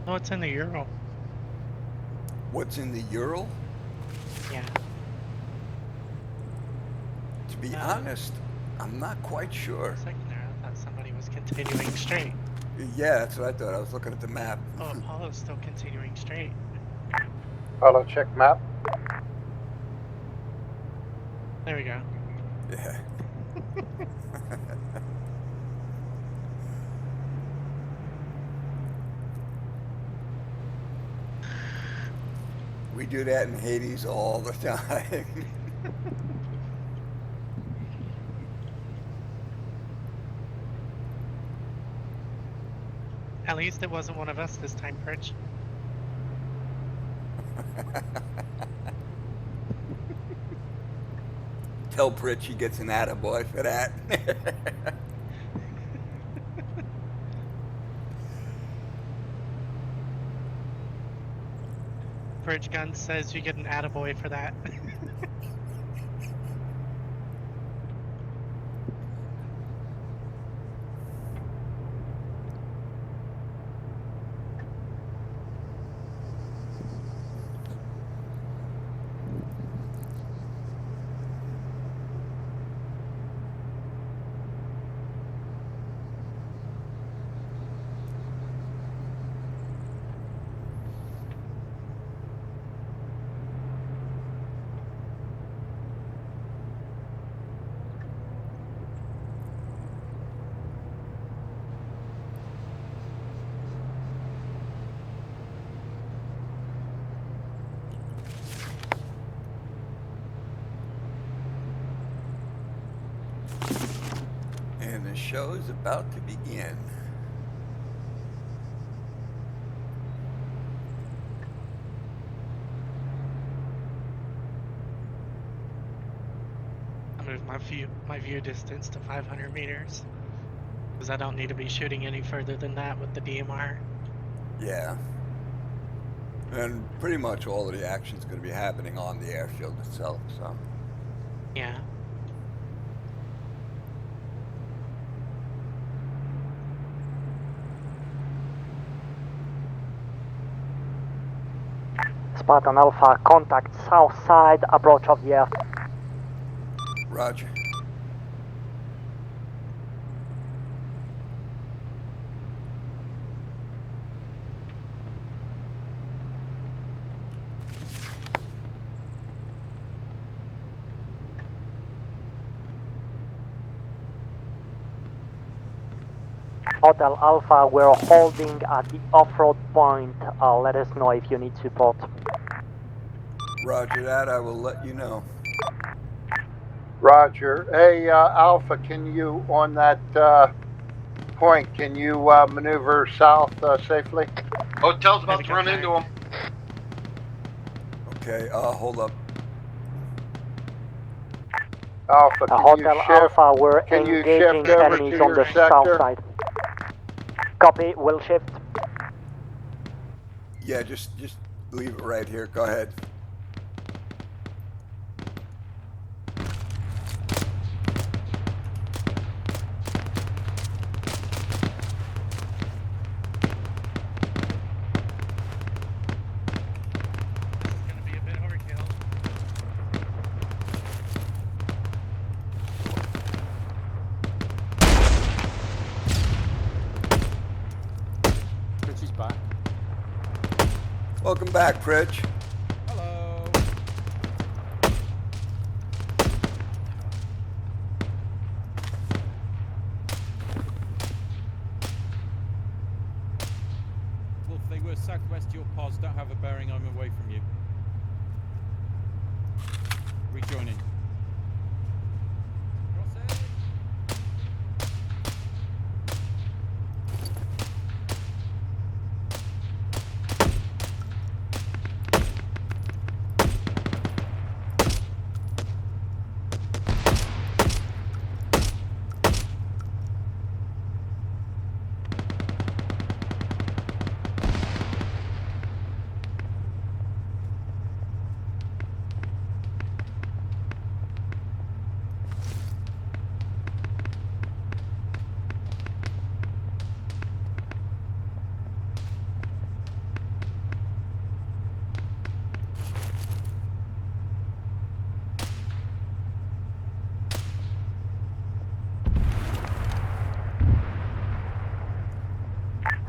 Oh, it's in the Ural. What's in the Ural? Yeah. To be honest, I'm not quite sure. For a second there, I thought somebody was continuing straight. Yeah, that's what I thought. I was looking at the map. Oh, Apollo's still continuing straight. Apollo, check map. There we go. Yeah. We do that in Hades all the time. At least it wasn't one of us this time, Pritch. Tell Pritch he gets an attaboy for that. Pritch Gun says you get an attaboy for that. And the show is about to begin. I moved my view distance to 500 meters. Because I don't need to be shooting any further than that with the DMR. Yeah. And pretty much all of the action's going to be happening on the airfield itself, so. Yeah. Spartan Alpha, contact south side, approach of the air. Roger. Hotel Alpha, we're holding at the off-road point. Let us know if you need support. Roger that. I will let you know. Roger. Hey, Alpha, can you, on that point, can you maneuver south safely? Hotel's about to run into him. Okay, hold up. Alpha, can Hotel you shift? Alpha, we're Can you engaging shift over enemies to on your the sector? south side. Copy, we'll shift. Yeah, just leave it right here. Go ahead. Pritchie's back. Welcome back, Pritch. Hello. Wolf, they were southwest. Your pods don't have a bearing. I'm away from you. Rejoining.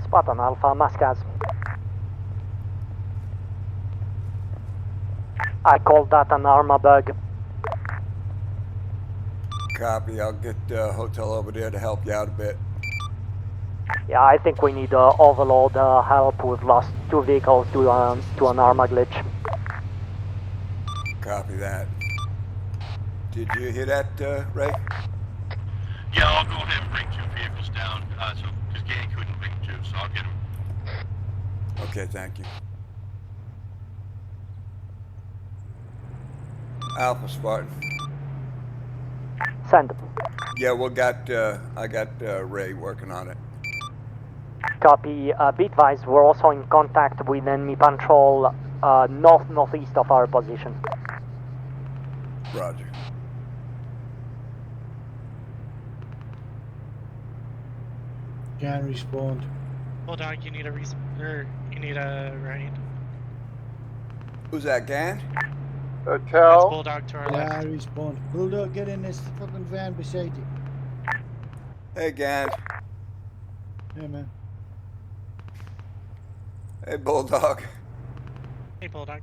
Spot on Alpha, Mascaz. I call that an Arma bug. Copy. I'll get Hotel over there to help you out a bit. Yeah, I think we need overload help. We've lost 2 vehicles to an Arma glitch. Copy that. Did you hear that, Ray? Yeah, I'll go ahead and bring 2 vehicles down, so because Gang couldn't bring 2, so I'll get them. Okay, thank you. Alpha Spartan. Send. Yeah, I got Ray working on it. Copy. Be advised, we're also in contact with enemy patrol northeast of our position. Roger. Jan respawned. Bulldog, you need a raid. Who's that, Gan? That's Hotel. Bulldog to our Yeah, left. respawned. Bulldog, get in this fucking van beside you. Hey, Gan. Yeah, man. Hey, Bulldog. Hey, Bulldog.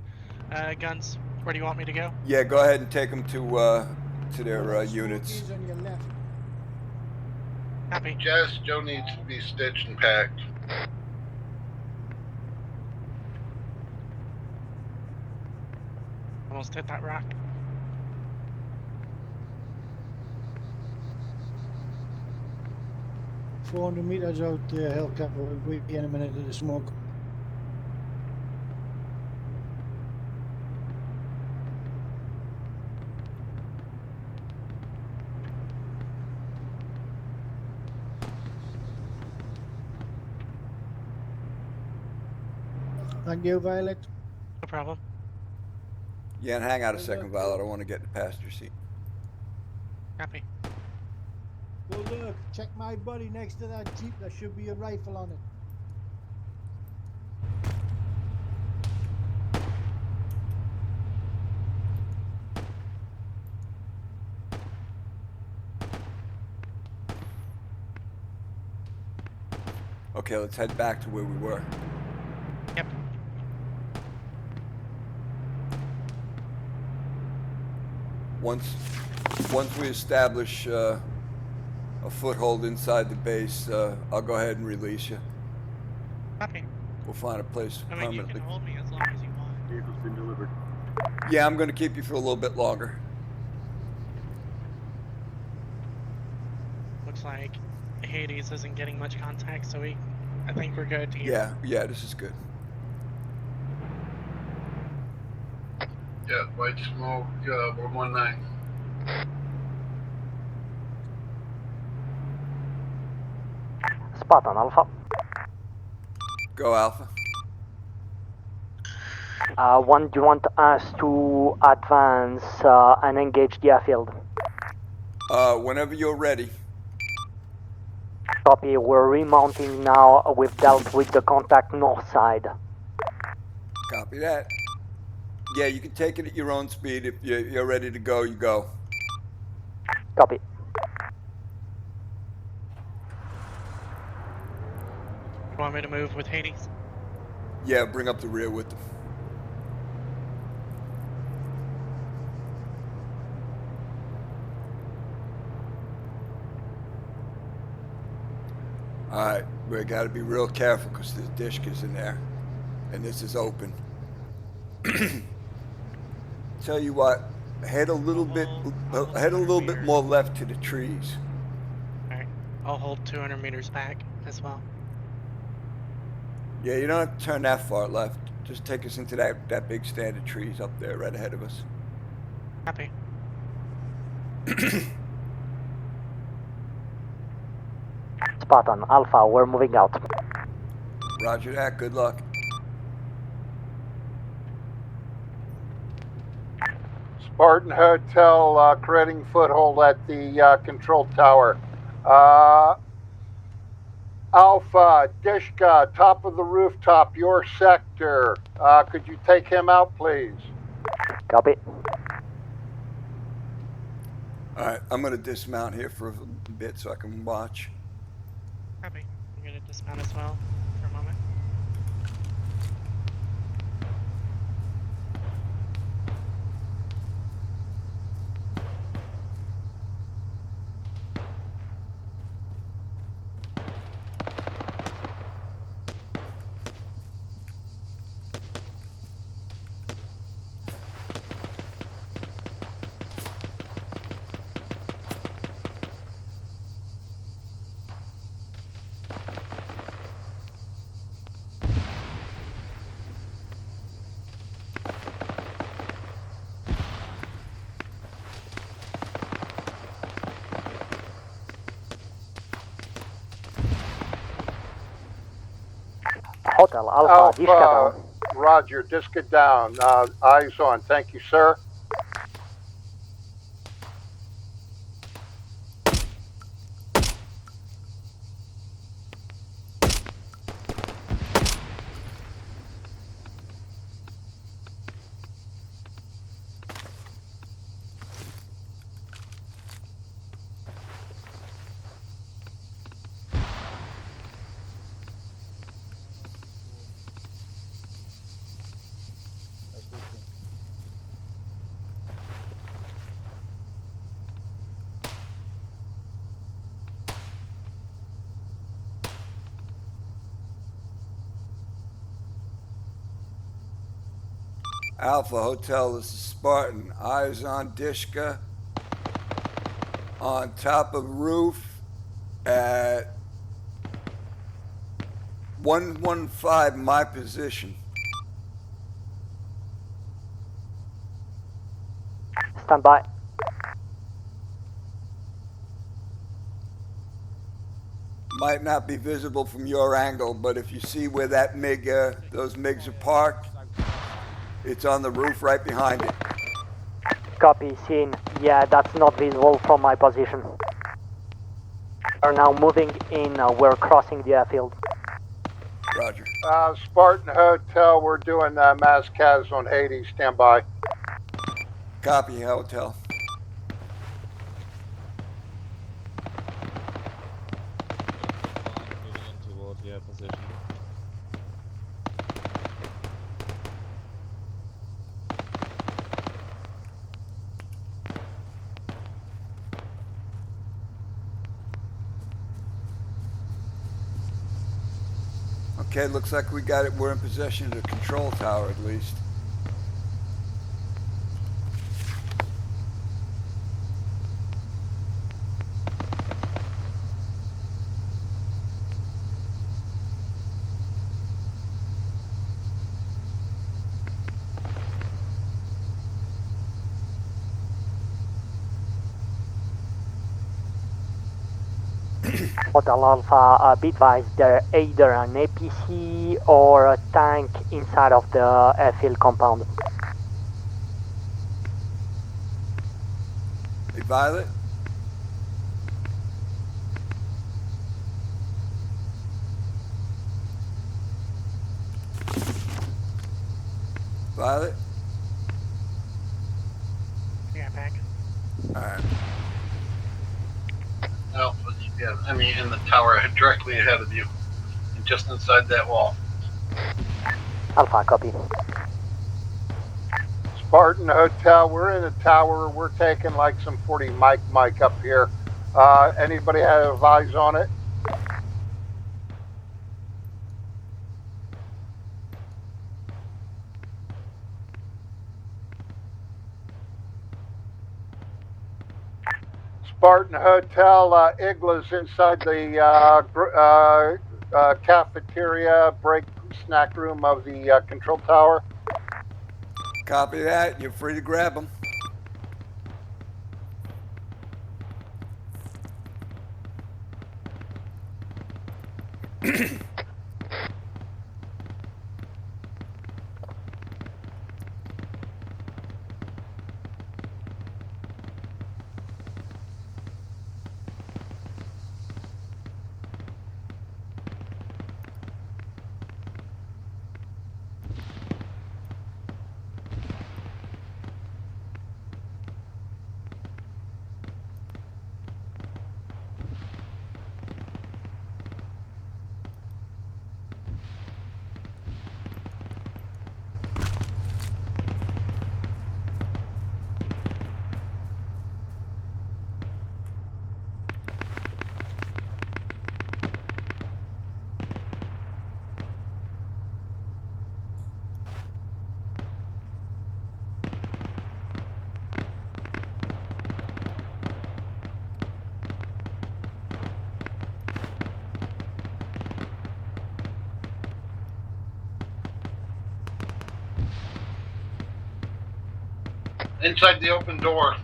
Guns, where do you want me to go? Yeah, go ahead and take them to their units. Smokies on your left. Copy. Jess, Joe needs to be stitched and packed. Almost hit that rock. – 400 meters out, helicopter. We'll be in a minute of the smoke. Thank you, Violet. No problem. Yeah, and hang out a second, Violet. I want to get in the passenger seat. Copy. Well, look, check my buddy next to that Jeep. There should be a rifle on it. Okay, let's head back to where we were. Yep. Once we establish a foothold inside the base, I'll go ahead and release you. Copy. We'll find a place I mean, you permanently. can hold me as long as you want. Vehicle's been delivered. Yeah, I'm going to keep you for a little bit longer. Looks like Hades isn't getting much contact, so I think we're good here. Yeah, this is good. Yeah, white smoke, 119. Spot on, Alpha. Go, Alpha. One, do you want us to advance and engage the airfield? Whenever you're ready. Copy, we're remounting now. We've dealt with the contact north side. Copy that. Yeah, you can take it at your own speed. If you're ready to go, you go. Copy. Want me to move with Hades? Yeah, bring up the rear with them. Alright, we gotta be real careful because there's Dishkas in there. And this is open. Tell you what, head a little bit more left to the trees. Alright, I'll hold 200 meters back as well. Yeah, you don't have to turn that far left. Just take us into that big stand of trees up there right ahead of us. Copy. Spot on, Alpha, we're moving out. Roger that, good luck. Spartan Hotel, creating foothold at the control tower. Alpha, Dishka, top of the rooftop, your sector. Could you take him out, please? Copy. Alright, I'm gonna dismount here for a bit so I can watch. Copy. I'm gonna dismount as well for a moment. Hotel Alpha, Dishka down. Roger, Dishka down. Eyes on. Thank you, sir. Alpha Hotel, this is Spartan. Eyes on Dishka. On top of roof at 115, my position. Stand by. Might not be visible from your angle, but if you see where that MiG, those MiGs are parked, it's on the roof right behind it. Copy, seen. Yeah, that's not visible from my position. We're now moving in, we're crossing the airfield. Roger. Spartan Hotel, we're doing mass cas on Hades. Stand by. Copy, Hotel. Moving in toward your position. Okay, looks like we got it. We're in possession of the control tower at least. Hotel Alpha, be advised, there either an APC or a tank inside of the airfield compound. Hey, Violet? Violet? Yeah, back. Alright. Alpha, yeah, I mean, in the tower directly ahead of you, and just inside that wall. Alpha, copy. Spartan Hotel, we're in the tower. We're taking like some 40 mic up here. Anybody have eyes on it? Spartan Hotel, Igloos inside the cafeteria, break snack room of the control tower. Copy that. You're free to grab them. Inside the open door.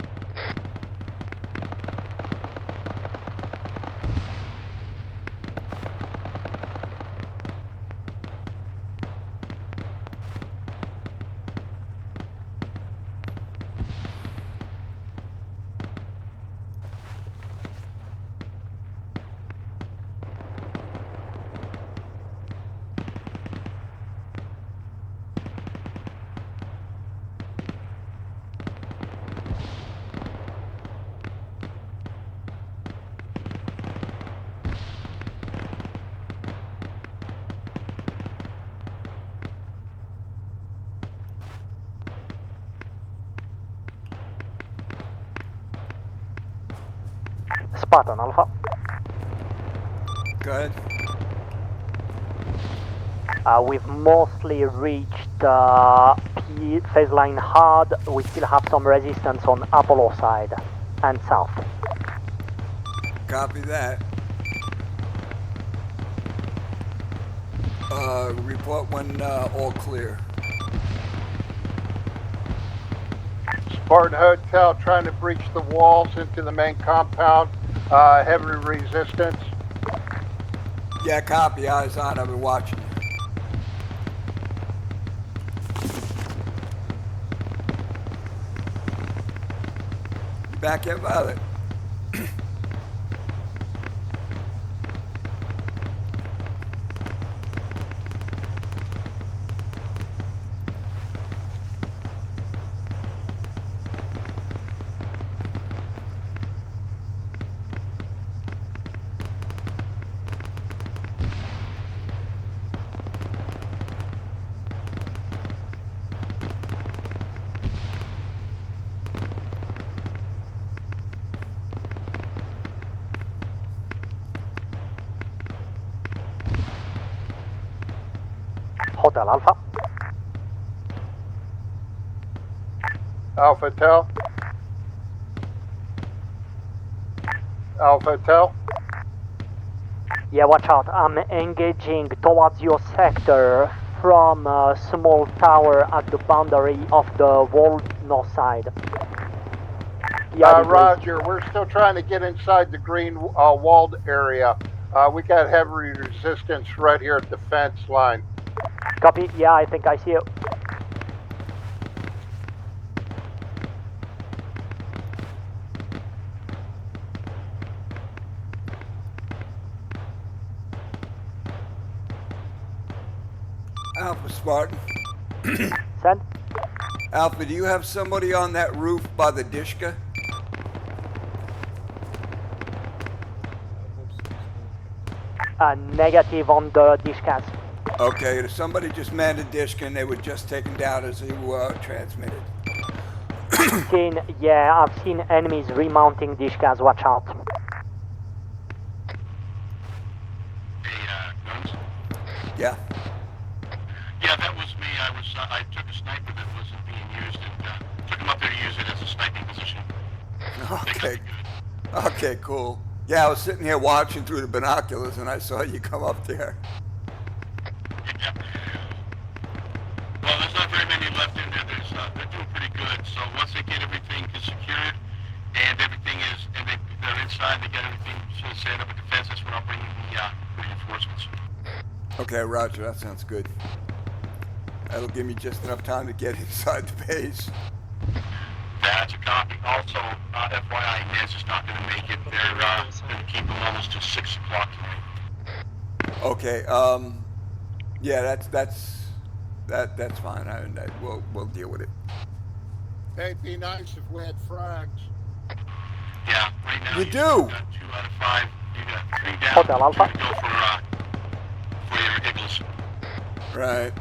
Spartan Alpha. Go ahead. We've mostly reached phase line hard. We still have some resistance on Apollo side and south. Copy that. Report when all clear. Spartan Hotel trying to breach the walls into the main compound. Heavy resistance. Yeah, copy. Eyes on. I've been watching you. You back yet, Violet? Hotel Alpha. Alpha Tel. Alpha Tel. Yeah, watch out. I'm engaging towards your sector from a small tower at the boundary of the wall north side. Roger, we're still trying to get inside the green walled area. We got heavy resistance right here at the fence line. Copy. Yeah, I think I see you. Alpha Spartan. Send. Alpha, do you have somebody on that roof by the Dishka? Negative on the Dishkas. Okay, somebody just manned a Dishka and they were just taken down as they were transmitted. I've seen enemies remounting Dishkas, watch out. Yeah. Yeah, that was me. I took a sniper that wasn't being used and took him up there to use it as a sniping position. Okay. Okay, cool. Yeah, I was sitting here watching through the binoculars and I saw you come up there. Yeah. Well, there's not very many left in there. They're doing pretty good. So once they get everything secured and everything is, and they're inside, they get everything set up a defense, that's when I'll bring in the reinforcements. Okay, Roger, that sounds good. That'll give me just enough time to get inside the base. That's a copy. Also, FYI, Nez is not going to make it. They're going to keep them almost till 6 o'clock tonight. Okay, yeah, that's fine. We'll deal with it. Hey, it'd be nice if we had frags. Yeah, right now You do. got 2 out of 5. You got 3 down. Hotel Alpha. You go for your Eagles. Right.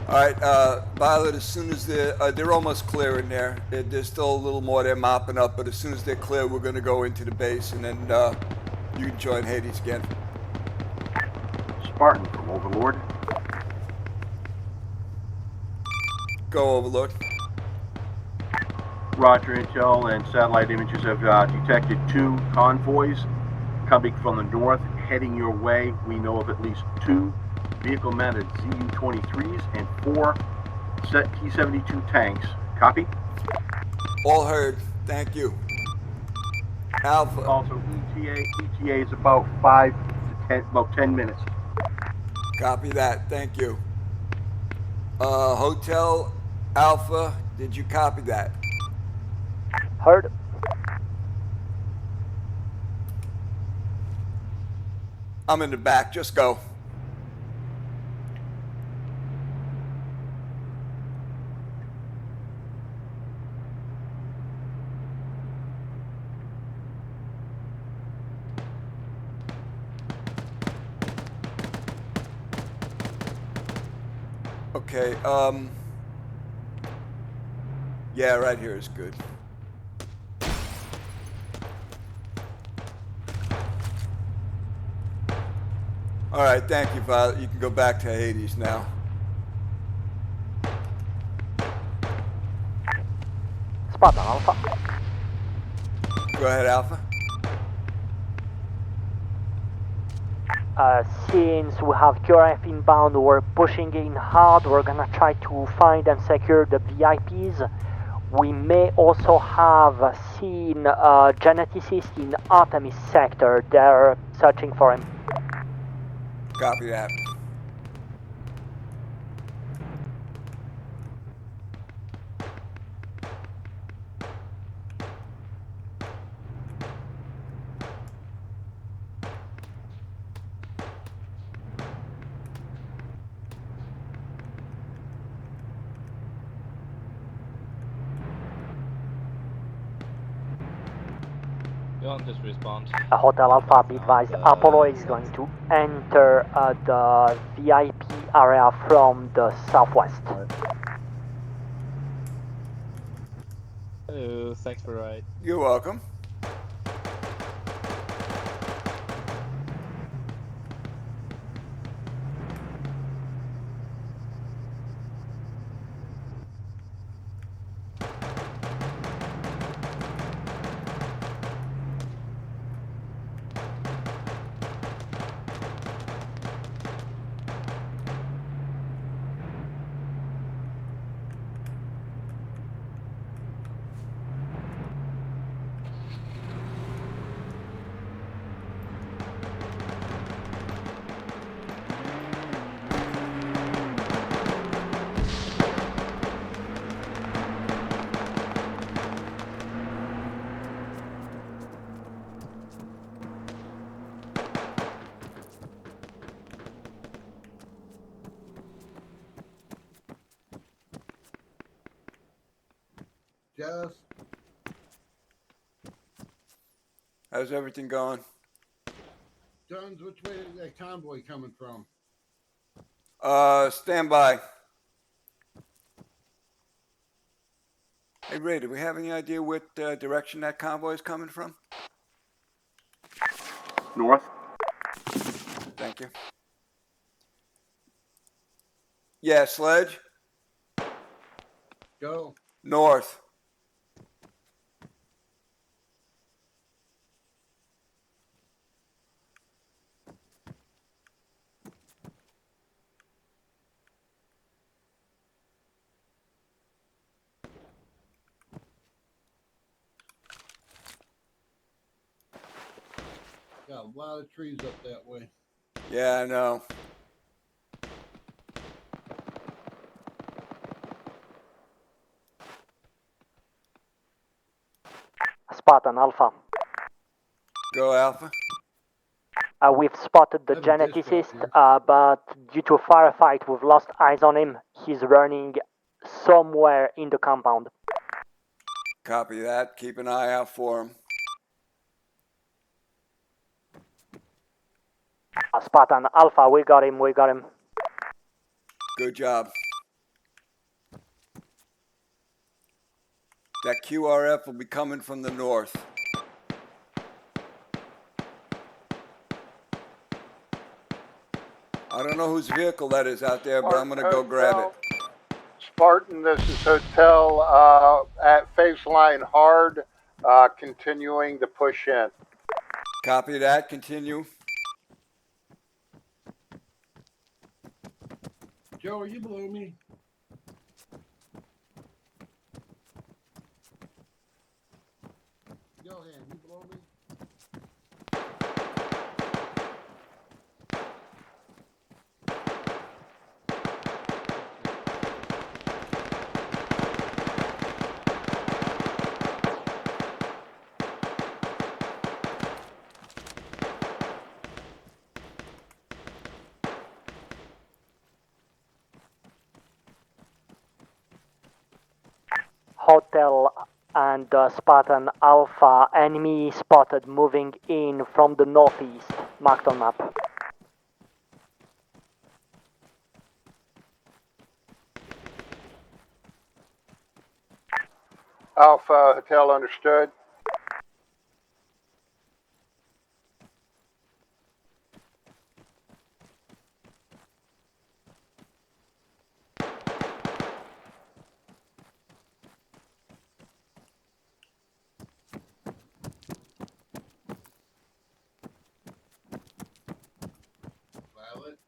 All right, Violet, as soon as they're almost clear in there. There's still a little more they're mopping up, but as soon as they're clear, we're going to go into the base, and then you can join Hades again. Spartan from Overlord. Go, Overlord. Roger, intel and satellite images have detected 2 convoys coming from the north, heading your way. We know of at least 2 vehicle-mounted ZU-23s and 4 T-72 tanks. Copy? All heard. Thank you. Alpha. Also, ETA is about 10 minutes. Copy that. Thank you. Hotel Alpha, did you copy that? Heard. I'm in the back. Just go. Okay, yeah, right here is good. All right, thank you, Violet. You can go back to Hades now. Spartan Alpha. Go ahead, Alpha. Since we have QRF inbound, we're pushing in hard. We're gonna try to find and secure the VIPs. We may also have seen a geneticist in Artemis sector. They're searching for him. Copy that. Just respond. Hotel Alpha, be advised, Apollo is going to enter the VIP area from the southwest. Hello, thanks for the ride. You're welcome. guys. How's everything going? Jones, which way is that convoy coming from? Stand by. Hey, Ray, do we have any idea what direction that convoy is coming from? North. Thank you. Yeah, Sledge? Go. North. Got a lot of trees up that way. Yeah, I know. Spartan Alpha. Go, Alpha. We've spotted the geneticist, but due to a firefight, we've lost eyes on him. He's running somewhere in the compound. Copy that. Keep an eye out for him. Spartan Alpha, we got him, we got him. Good job. That QRF will be coming from the north. I don't know whose vehicle that is out there, but I'm going to go grab it. Spartan, this is Hotel at phase line hard, continuing to push in. Copy that. Continue. Joe, are you below me? Johan, you below me? Hotel and Spartan Alpha, enemy spotted moving in from the northeast, marked on map. Alpha Hotel understood. Violet?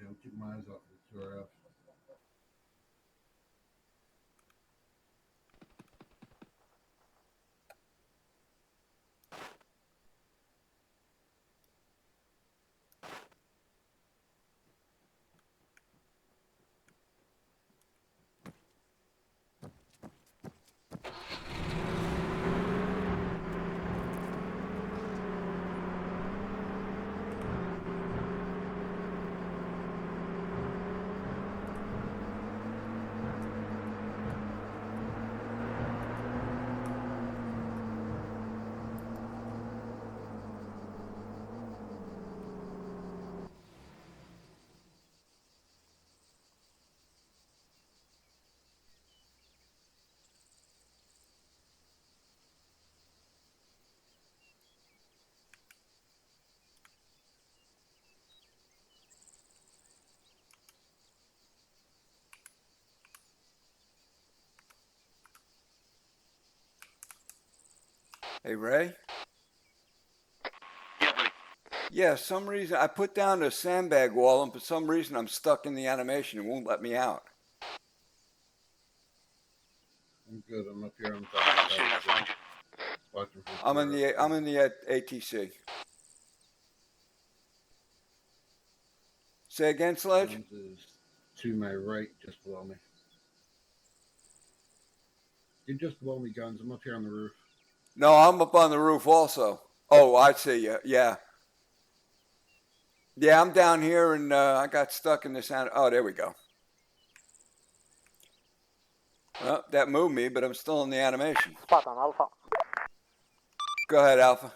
Don't keep my eyes off the QRF. Hey, Ray? Yeah, some reason I put down a sandbag wall, and for some reason I'm stuck in the animation. It won't let me out. I'm good. I'm up here on top. I'll see if I find you. I'm in the ATC. Say again, Sledge? Jones is to my right, just below me. You're just below me, Guns. I'm up here on the roof. No, I'm up on the roof also. Oh, I see you. Yeah. Yeah, I'm down here and I got stuck in this. Oh, there we go. Well, that moved me, but I'm still in the animation. Spartan Alpha. Go ahead, Alpha.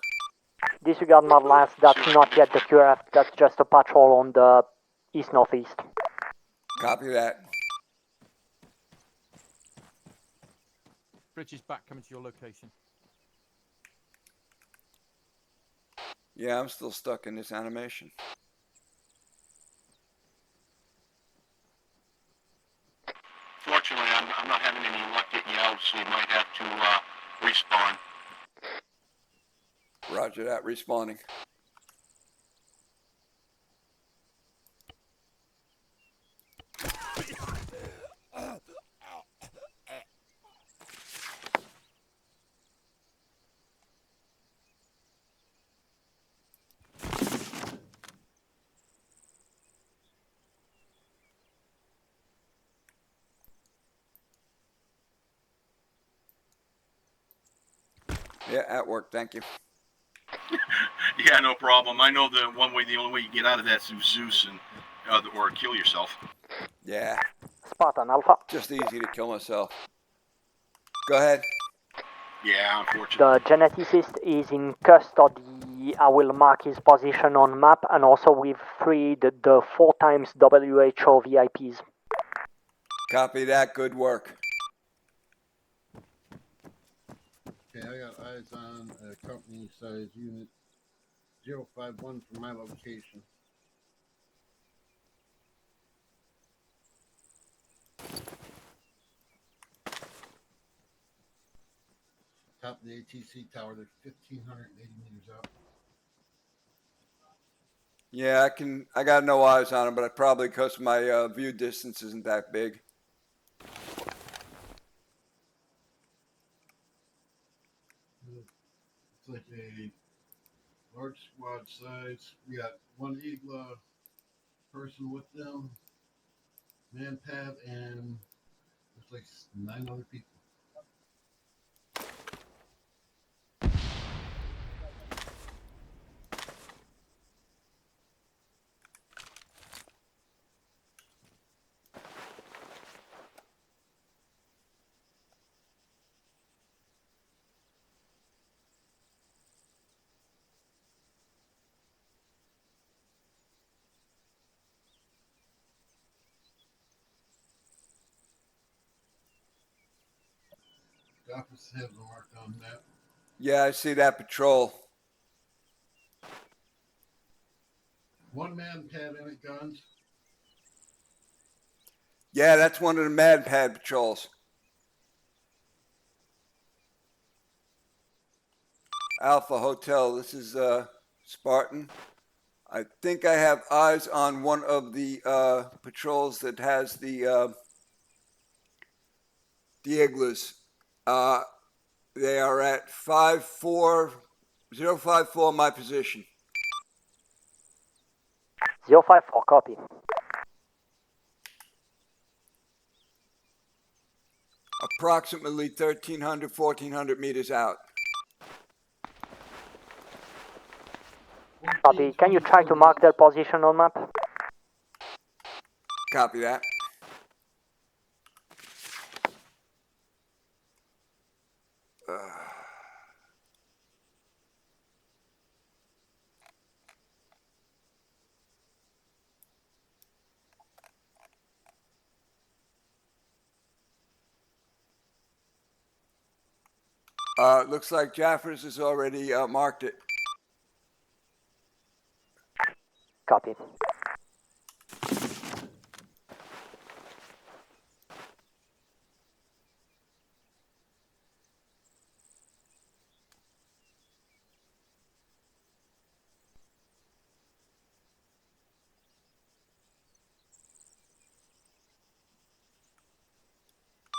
Disregard Mudlands, that's not yet the QRF, that's just a patrol on the east-northeast. Copy that. Bridge is back, coming to your location. Yeah, I'm still stuck in this animation. Fortunately, I'm not having any luck getting you out, so you might have to respawn. Roger that, respawning. Yeah, at work, thank you. Yeah, no problem. I know the only way you get out of that is Zeus and or kill yourself. Yeah. Spartan Alpha. Just easy to kill myself. Go ahead. Yeah, unfortunately. The geneticist is in custody. I will mark his position on map, and also we've freed the 4 times WHO VIPs. Copy that, good work. Okay, I got eyes on a company size unit 051 from my location. Top of the ATC tower, they're 1,580 meters out. Yeah, I got no eyes on him, but probably because my view distance isn't that big. It's like a large squad size. We got one Igla person with them, manpad, and there's like 9 other people. Office has a mark on that. Yeah, I see that patrol. One manpad in it, guns. Yeah, that's one of the Mad Pad patrols. Alpha Hotel, this is Spartan. I think I have eyes on one of the patrols that has the Igloos. They are at 054 my position. 054, copy. Approximately 1,300, 1,400 meters out. Copy. Can you try to mark their position on map? Copy that. Looks like Jaffers has already marked it. Copy.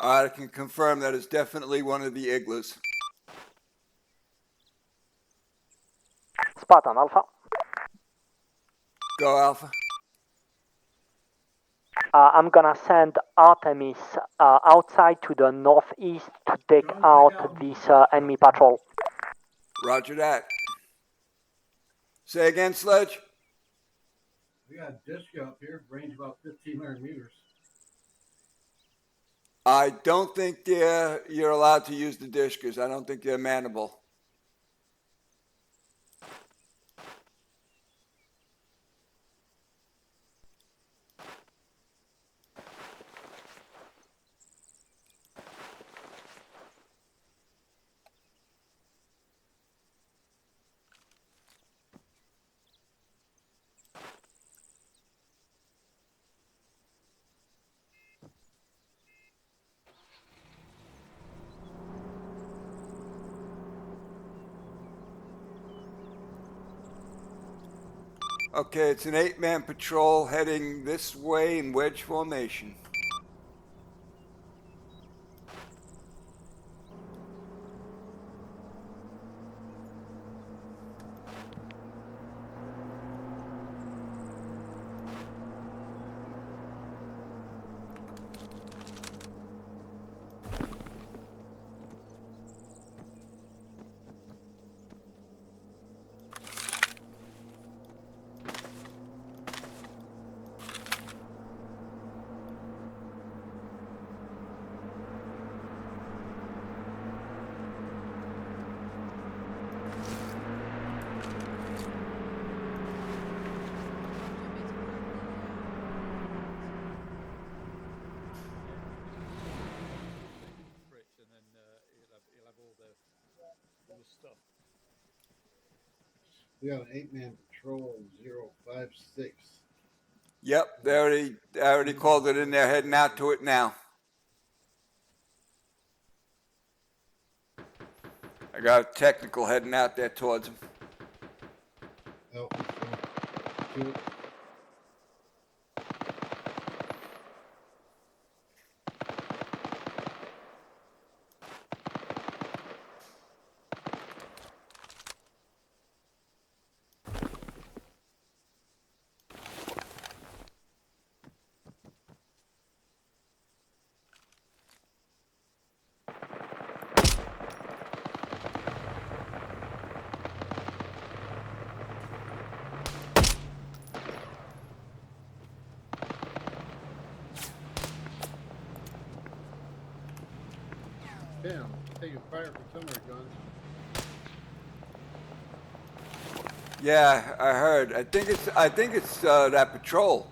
I can confirm that is definitely one of the Igloos. Spartan Alpha. Go Alpha. I'm gonna send Artemis outside to the northeast to take out this enemy patrol. Roger that. Say again, Sledge? We got a disc up here, range about 1,500 meters. I don't think you're allowed to use the Dishkers. I don't think they're manable. Okay, it's an 8-man patrol heading this way in wedge formation. We got an 8-man patrol 056. Yep, I already called it in there, heading out to it now. I got a technical heading out there towards him. Oh, good. Damn, taking fire from somewhere, guns. Yeah, I heard. I think it's that patrol.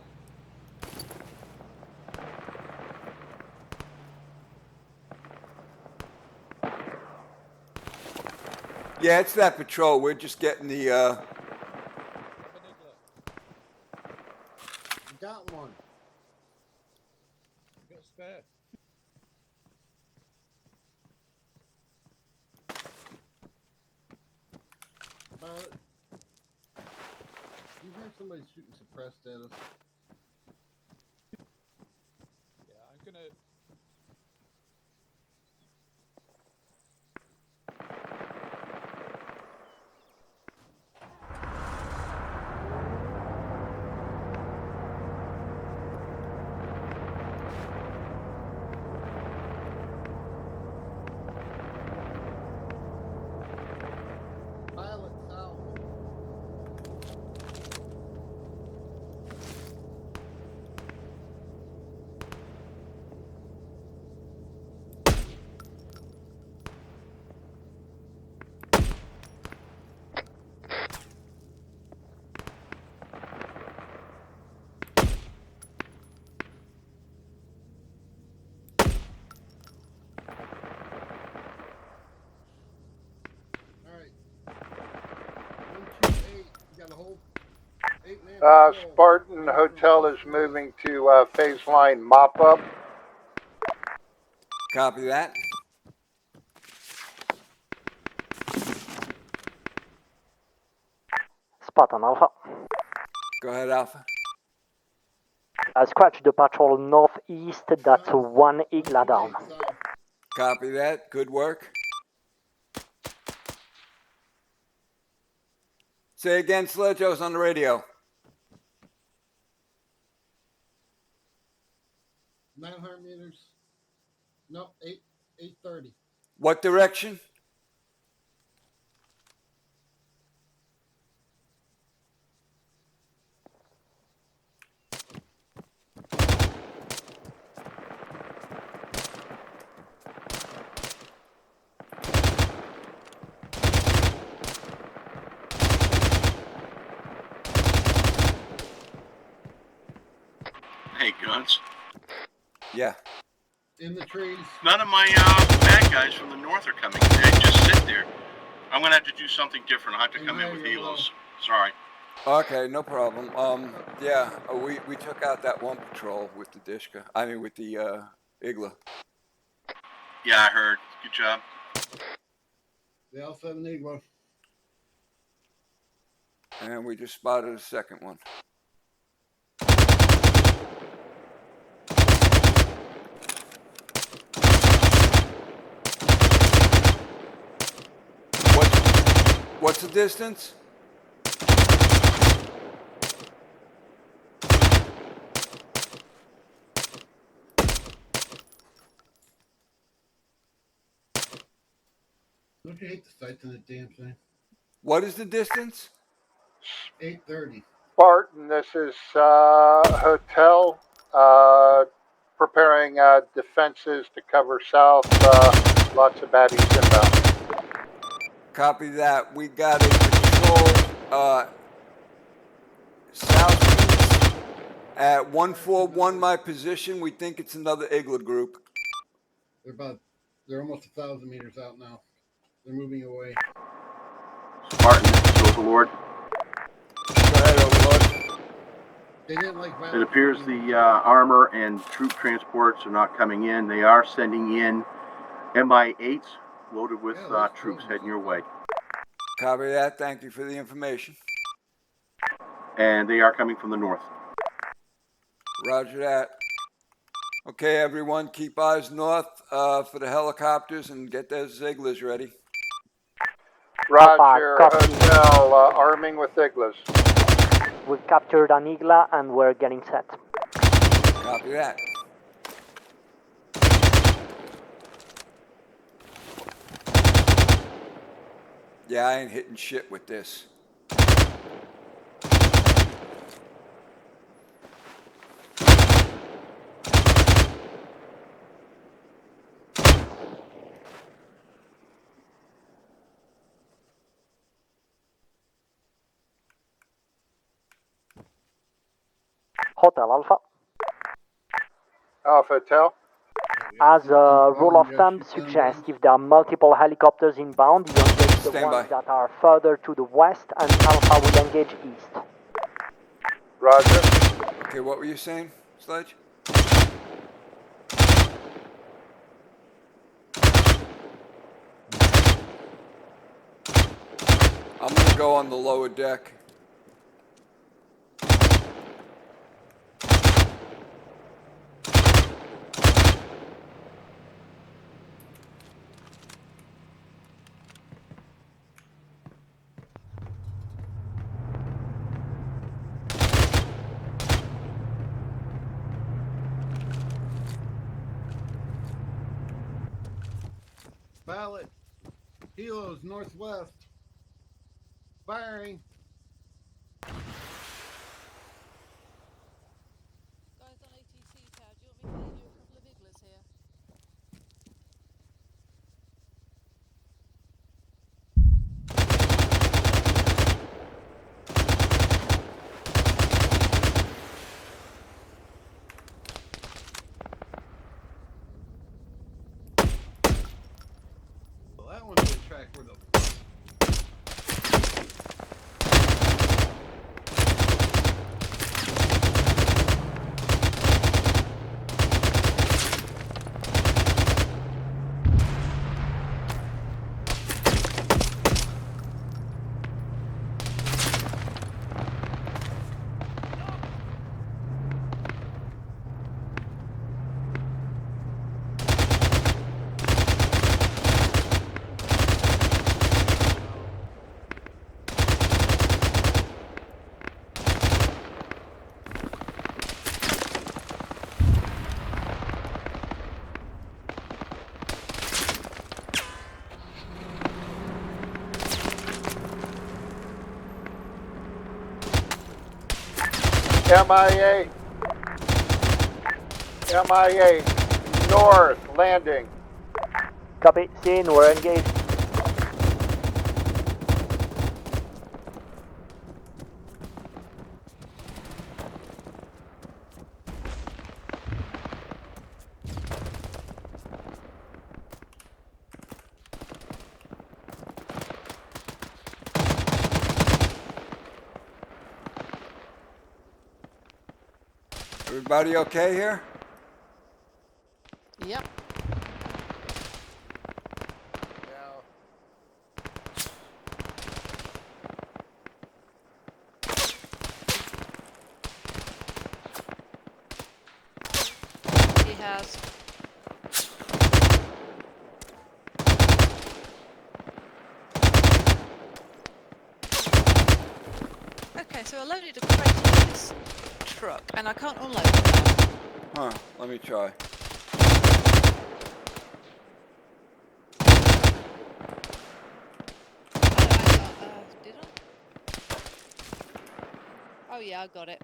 Yeah, it's that patrol. We're just getting the Got one. Got spare. You heard somebody shooting suppressed at us? Yeah, I'm gonna. Pilot south. Spartan Hotel is moving to phase line mop up. Copy that. Spartan Alpha. Go ahead, Alpha. Scratch the patrol northeast, that's one Igla down. Copy that. Good work. Say again, Sledge. I was on the radio. 900 meters. No, 830. What direction? Hey, Guns. Yeah. In the trees. None of my bad guys from the north are coming. They just sit there. I'm gonna have to do something different. I'll have to come in with helos. Sorry. Okay, no problem. Yeah, we took out that one patrol with the Dishka. I mean, with the Igla. Yeah, I heard. Good job. They also have an Igla. And we just spotted a second one. What's the distance? Don't you hate the sights on the damn thing? What is the distance? 8:30. Barton, this is Hotel, preparing defenses to cover south. Lots of baddies inbound. Copy that. We got a patrol southeast at 141 my position. We think it's another Igla group. They're almost 1,000 meters out now. They're moving away. Spartan, this is Overlord. Go ahead, Overlord. They didn't like violence. It appears the armor and troop transports are not coming in. They are sending in MI8s loaded with troops heading your way. Copy that. Thank you for the information. And they are coming from the north. Roger that. Okay, everyone, keep eyes north for the helicopters and get those Iglas ready. Roger, Hotel, arming with Iglas. We've captured an Igla and we're getting set. Copy that. Yeah, I ain't hitting shit with this. Hotel Alpha. Alpha Hotel. As a rule of thumb suggests, if there are multiple helicopters inbound, you engage the ones that are further to the west, and Alpha will engage east. Roger. Okay, what were you saying, Sledge? I'm gonna go on the lower deck. Pilot. Helos northwest. Firing. Guys on ATC tower, do you want me to leave you a couple of Iglas here? Well, that one's gonna track where the MIA. MIA. North, landing. Copy, seen, we're engaged. Everybody okay here? Yep. He has. Okay, so I loaded a crate in this truck, and I can't unload it. Huh, let me try. Did I? Oh yeah, I got it.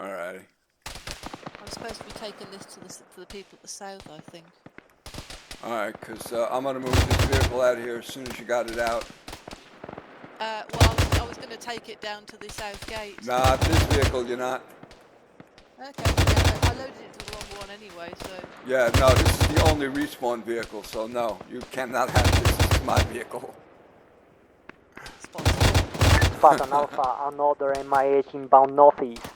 Alrighty. I'm supposed to be taking this to the people at the south, I think. Alright, because I'm going to move this vehicle out of here as soon as you got it out. Well, I was going to take it down to the south gate. Nah, this vehicle you're not. Okay, yeah, I loaded it to the wrong one anyway, so... Yeah, no, this is the only respawn vehicle, so no, you cannot have this. This is my vehicle. Spartan Alpha, another MI-8 inbound northeast.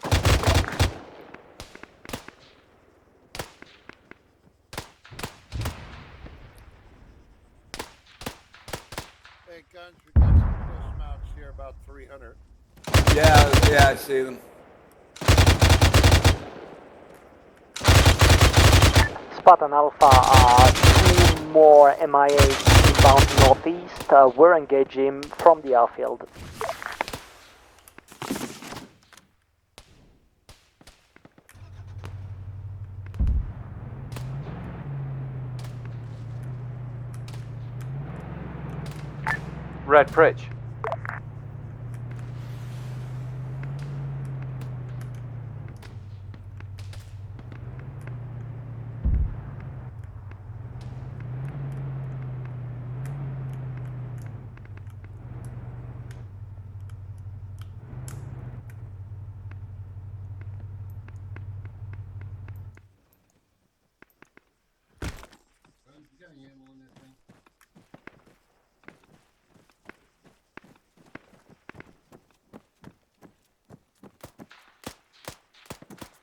Hey, Guns, we got some close mounts here, about 300. Yeah, I see them. Spartan Alpha, 2 more MI-8 inbound northeast. We're engaging from the airfield. Red Pritch. Guns, you got any ammo in this thing?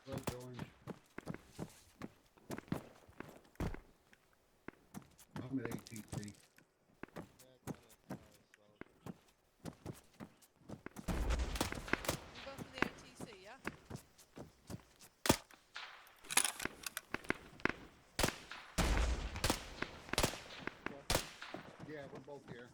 Blood orange. I'm at ATC. You go for the ATC, yeah? Yeah, we're both here.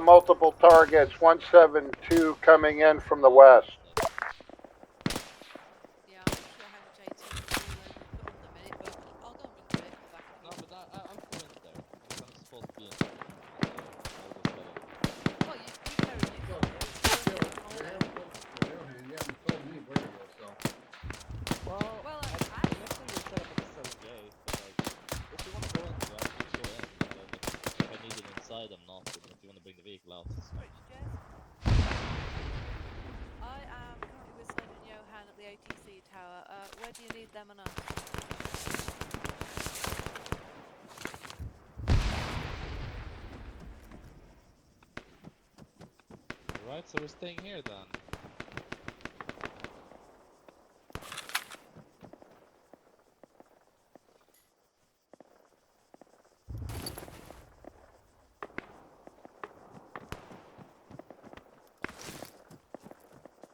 Multiple targets, 172 coming in from the west. Yeah, I'm not sure how much AT we've got on the minute, but I'll go and bring the vehicle back. No, but I'll go in there. Because I'm supposed to be in. Well, you carry it. You haven't told me where to go, so. Well, I actually will set up at the south gate, but like, if you want to go in, you actually go in. And then if I need it inside, I'm not. And if you want to bring the vehicle out, it's fine. I am currently with Sledge and Johan at the ATC tower. Where do you need them and us? Alright, so we're staying here then.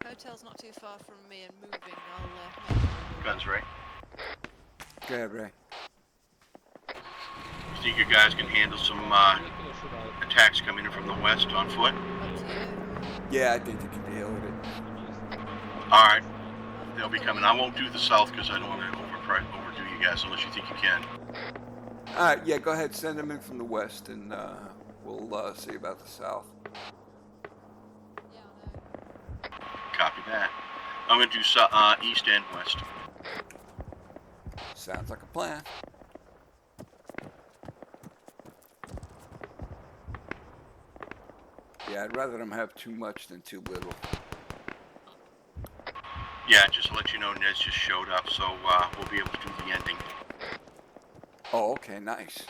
Hotel's not too far from me and moving. I'll make Guns, Ray. Go ahead, Ray. You think your guys can handle some attacks coming in from the west on foot? Yeah, I think you can deal with it. All right. They'll be coming. I won't do the south because I don't want to overdo you guys unless you think you can. Alright, yeah, go ahead, send them in from the west and we'll see about the south. Copy that. I'm going to do east and west. Sounds like a plan. Yeah, I'd rather them have too much than too little. Yeah, just to let you know, Nez just showed up, so we'll be able to do the ending. Oh, okay, nice.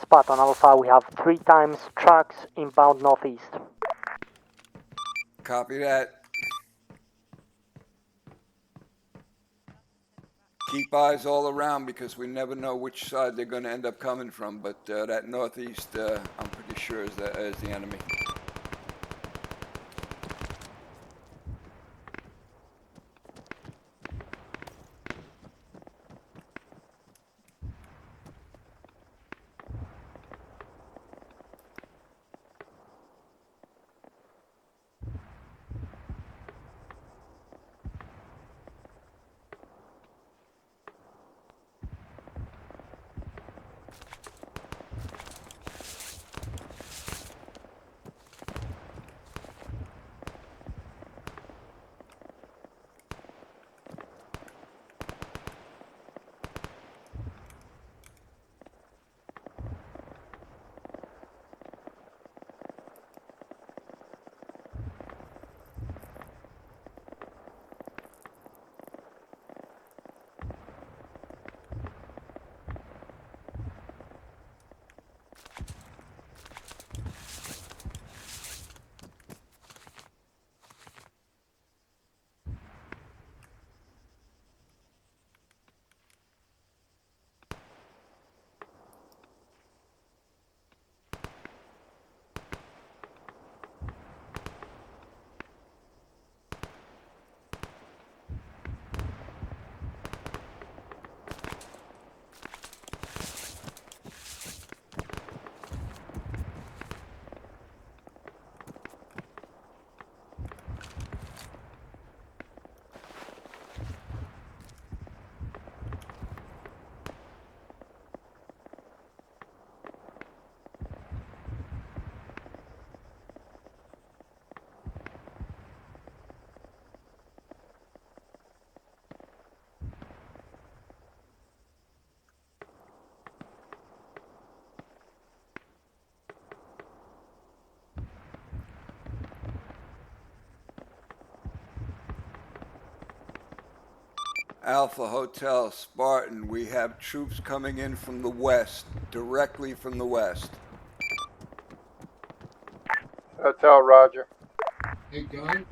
Spot on Alpha, we have 3 times trucks inbound northeast. Copy that. Keep eyes all around because we never know which side they're going to end up coming from, but that northeast, I'm pretty sure is the enemy. Alpha Hotel, Spartan, we have troops coming in from the west, directly from the west. Hotel, Roger. Hey, guys.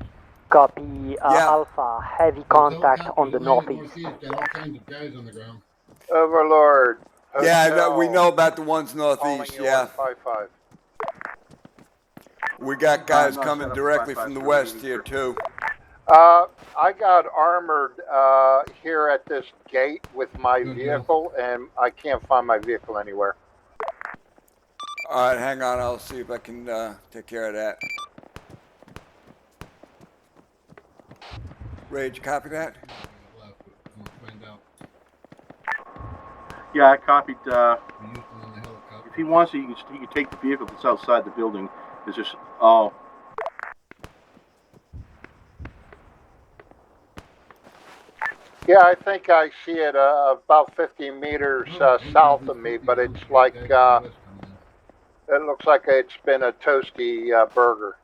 Copy Alpha, heavy contact on the northeast. Got all kinds of guys on the ground. Overlord. Yeah, Hotel, we know about the ones calling northeast, you yeah. on 5-5. We got guys coming directly from the west here, too. I got armored here at this gate with my vehicle, and I can't find my vehicle anywhere. All right, hang on. I'll see if I can take care of that. Rage, copy that? Yeah, I copied. If he wants to, he can take the vehicle that's outside the building. There's just Yeah, I think I see it about 50 meters south of me, but it's like, it looks like it's been a toasty burger.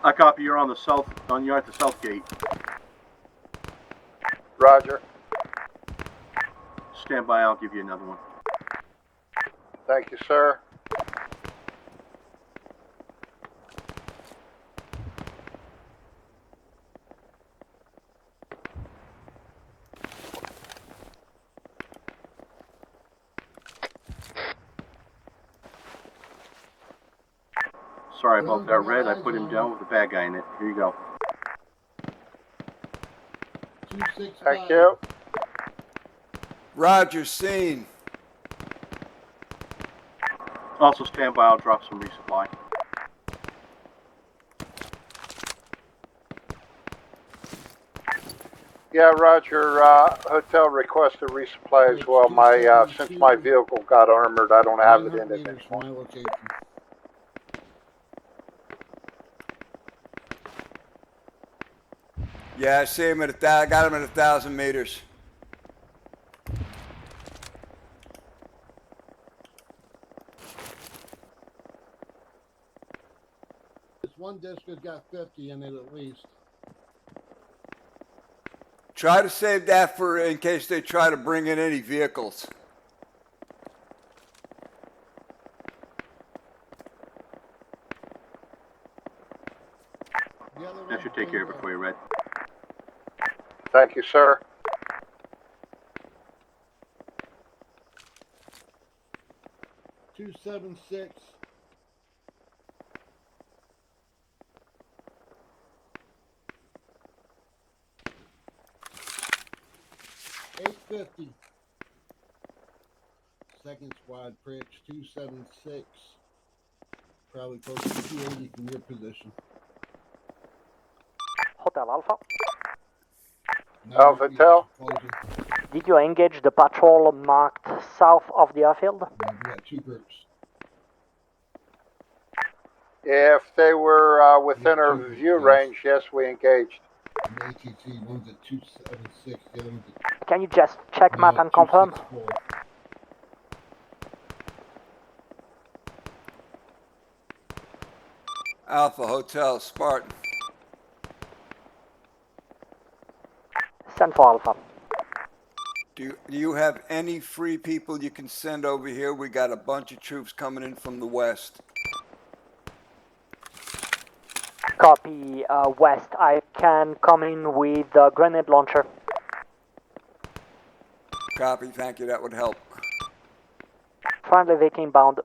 I copy. You're on the south. You're at the south gate. Roger. Stand by. I'll give you another one. Thank you, sir. Sorry about that, Red. I put him down with a bad guy in it. Here you go. Thank you. Roger, scene. Also stand by, I'll drop some resupply. Yeah, Roger. Hotel requested resupply as well. My since my vehicle got armored, I don't have it in it anymore. My location. Yeah, I see him at I got him at 1,000 meters. This one disc has got 50 in it at least. Try to save that for in case they try to bring in any vehicles. That should take care of it for you, Red. Thank you, sir. $276. $850. Second squad, Pritch, 276. Probably close to 280 from your position. Hotel Alpha. Alpha Tel. Did you engage the patrol marked south of the airfield? We got two groups. If they were within our view range, yes, we engaged. The ATC, one's at 276, the other one's at... Can you just check map and confirm? 264. Alpha Hotel Spartan. Send for Alpha. Do you have any free people you can send over here? We got a bunch of troops coming in from the west. Copy, west. I can come in with a grenade launcher. Copy, thank you, that would help. Friendly vehicle inbound.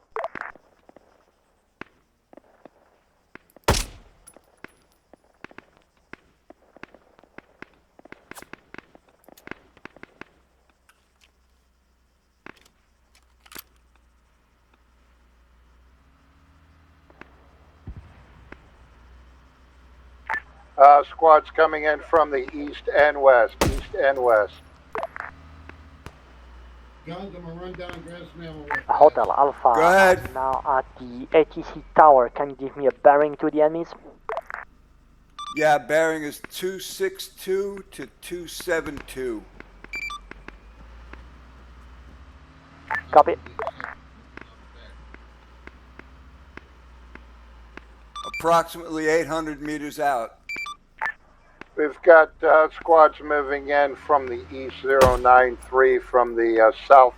Squads coming in from the east and west. Guns, I'm gonna run down Grasmere. Hotel Alpha. Go ahead. I'm now at the ATC tower. Can you give me a bearing to the enemies? Yeah, bearing is 262 to 272. Copy. Approximately 800 meters out. We've got squads moving in from the east 093 from the south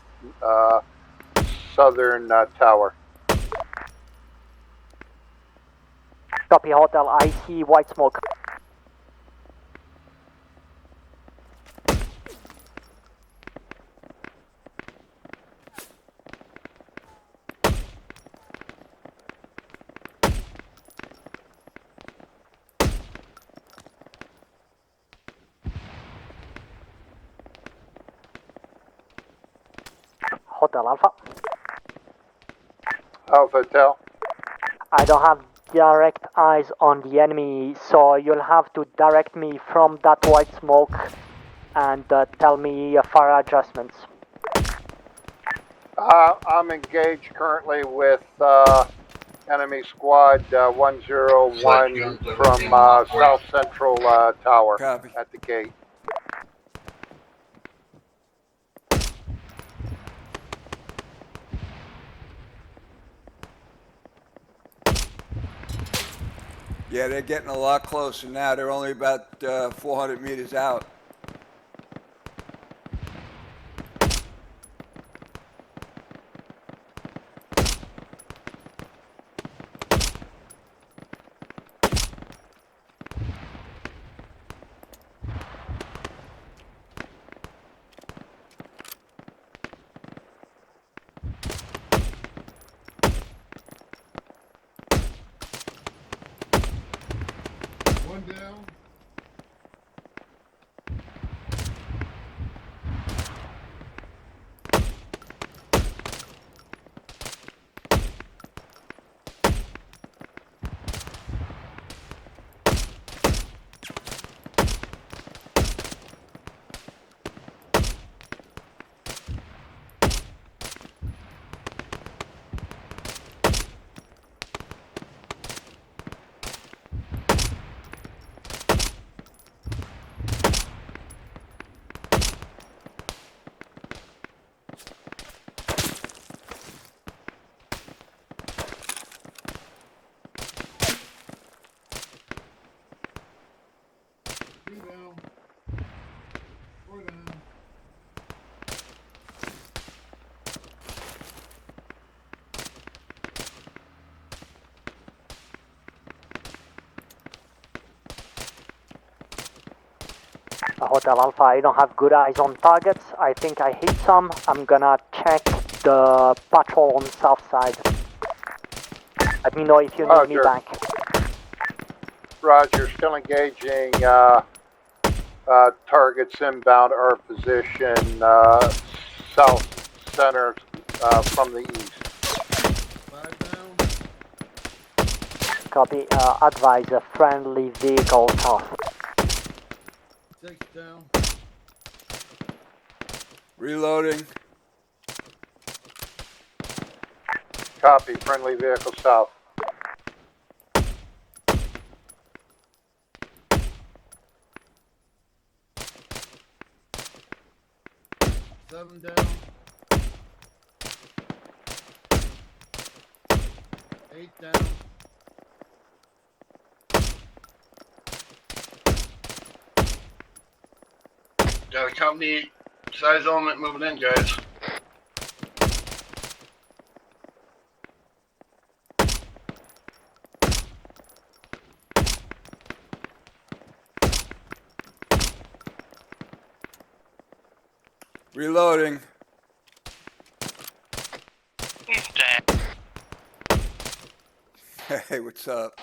southern tower. Copy, Hotel. I see white smoke. Hotel Alpha. Alpha Tel. I don't have direct eyes on the enemy, so you'll have to direct me from that white smoke and tell me fire adjustments. I'm engaged currently with enemy squad 101 from south central tower. Copy. At the gate. Yeah, they're getting a lot closer now. They're only about 400 meters out. One down. Hotel Alpha, I don't have good eyes on targets. I think I hit some. I'm gonna check the patrol on the south side. Let me know if you need me back. Roger, still engaging targets inbound our position south center from the east. Copy, advise a friendly vehicle south. 6 down. Reloading. Copy, friendly vehicle south. Seven down. 8 down. Got a company size element moving in, guys. Reloading. He's dead. Hey, what's up?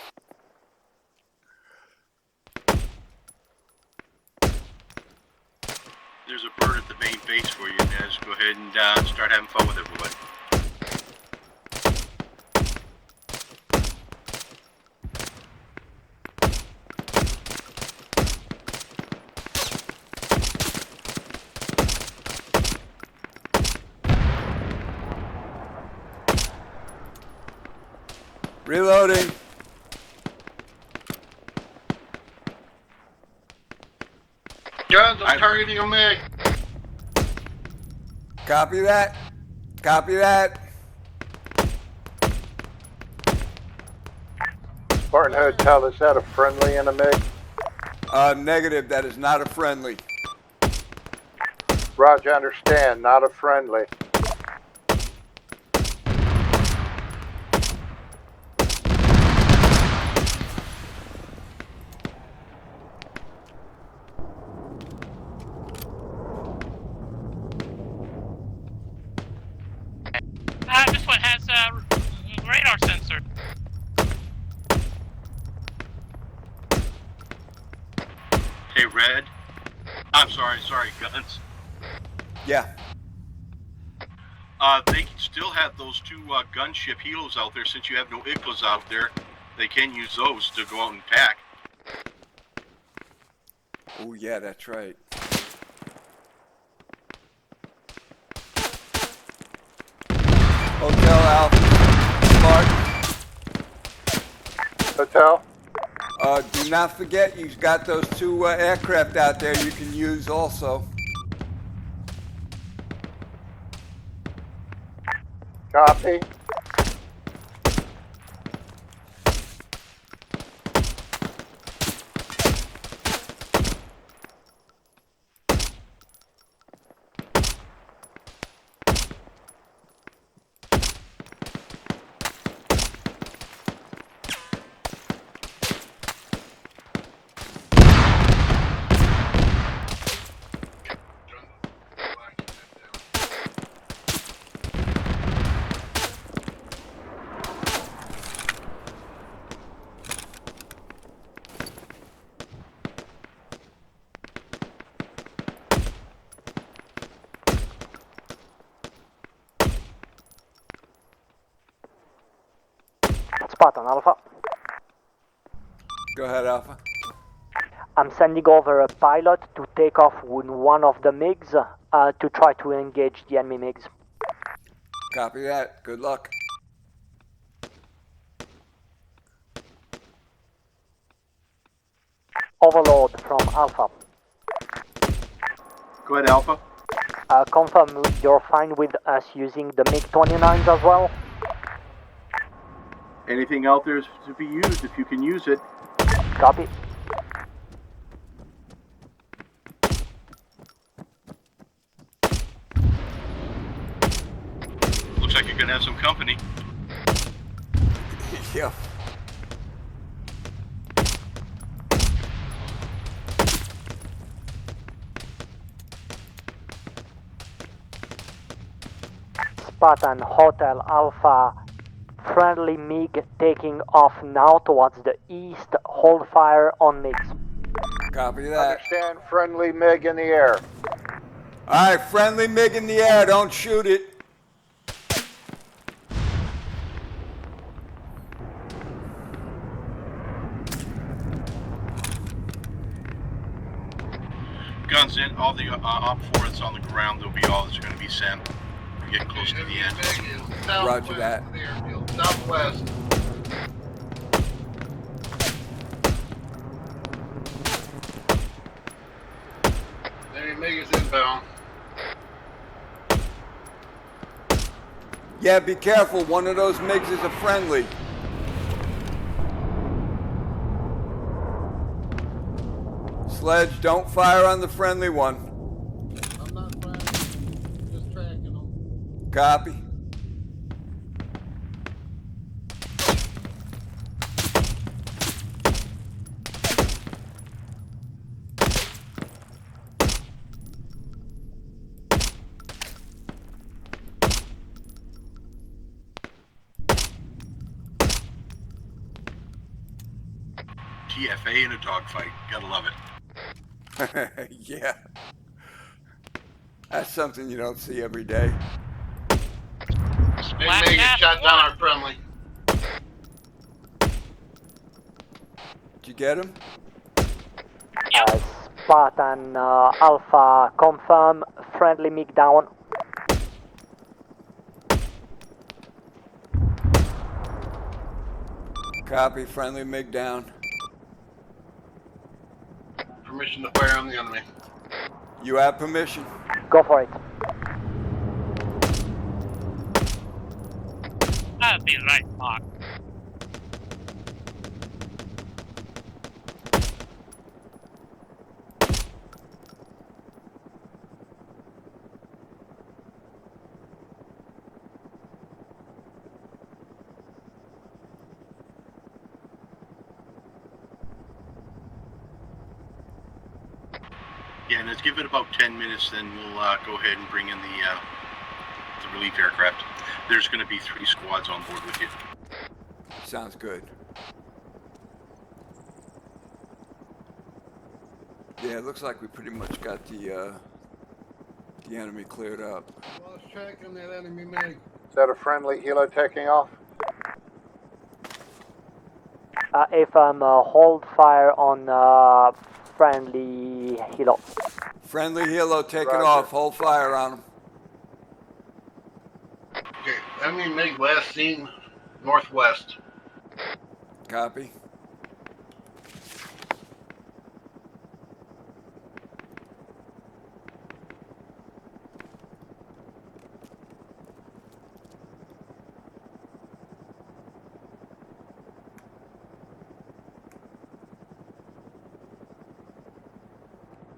There's a bird at the main base for you guys. Go ahead and start having fun with everybody. Reloading. Guys, I'm targeting a MiG. Copy that. Copy that. Spartan Hotel, is that a friendly and a MiG? Negative. That is not a friendly. Roger, understand, not a friendly. This one has radar sensor. Hey, Red. I'm sorry, Guns. Yeah. They can still have those two gunship helos out there since you have no IGLAs out there. They can use those to go out and pack. Oh, yeah, that's right. Hotel Alpha. Hotel? Do not forget, you've got those two aircraft out there you can use also. Copy. Spartan Alpha. Go ahead, Alpha. I'm sending over a pilot to take off with one of the MiGs to try to engage the enemy MiGs. Copy that. Good luck. Overlord from Alpha. Go ahead, Alpha. Confirm you're fine with us using the MiG-29s as well? Anything out there is to be used if you can use it. Copy. Looks like you're gonna have some company. Yeah. Spartan Hotel Alpha. Friendly MiG taking off now towards the east. Hold fire on MiGs. Copy that. Understand, friendly MiG in the air. All right, friendly MiG in the air. Don't shoot it. Guns in. All the Op 4 that's on the ground, they'll be all that's going to be sent. We're getting close to the end. Roger that. The airfield, southwest. Enemy MiG is inbound. Yeah, be careful. One of those MiGs is a friendly. Sledge, don't fire on the friendly one. I'm not firing. Just tracking them. Copy. TFA in a dogfight. Gotta love it. Yeah. That's something you don't see every day. Big MiG is shot down our friendly. Did you get him? Spartan Alpha, confirm. Friendly MiG down. Copy. Friendly MiG down. Permission to fire on the enemy. You have permission. Go for it. That'd be right, Mark. Yeah, and let's give it about 10 minutes, then we'll go ahead and bring in the relief aircraft. There's going to be 3 squads on board with you. Sounds good. Yeah, it looks like we pretty much got the enemy cleared up. Lost track on that enemy MiG. Is that a friendly helo taking off? AFM, hold fire on friendly helo. Friendly helo taking Roger. off. Hold fire on them. Okay, enemy MiG last seen northwest. Copy.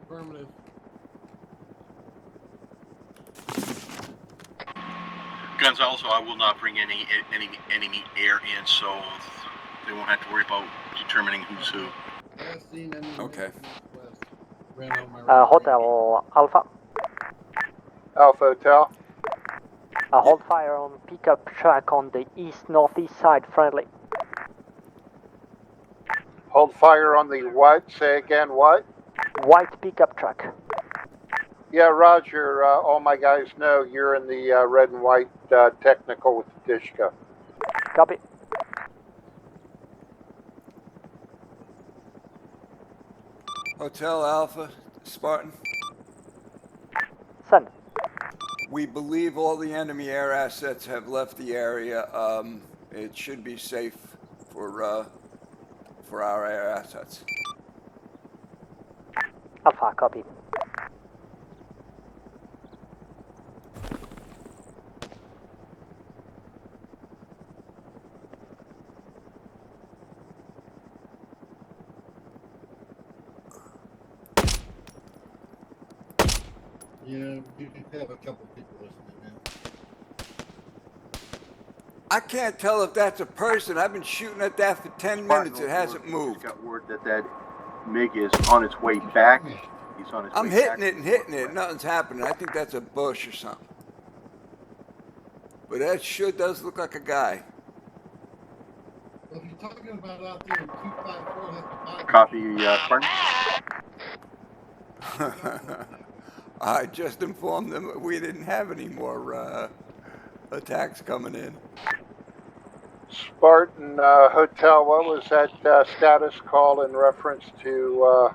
Affirmative. Guns also, I will not bring any enemy air in, so they won't have to worry about determining who's who. Last seen enemy Okay. northwest. Ran out my right. Hotel Alpha. Alpha Hotel. Hold fire on pickup truck on the east-northeast side, friendly. Hold fire on the what? Say again, what? White pickup truck. Yeah, Roger. All my guys know you're in the red and white technical with the Dishka. Copy. Hotel Alpha, Spartan. Send. We believe all the enemy air assets have left the area. It should be safe for our air assets. Alpha, copy. Yeah, you can have a couple people listening now. I can't tell if that's a person. I've been shooting at that for 10 minutes. It hasn't moved. Got word that MiG is on its way back. He's on his I'm way hitting back. it and hitting it. Nothing's happening. I think that's a bush or something. But that sure does look like a guy. Well, if you're talking about out there in 254, Copy, Spartan. I just informed them that we didn't have any more attacks coming in. Spartan Hotel, what was that status call in reference to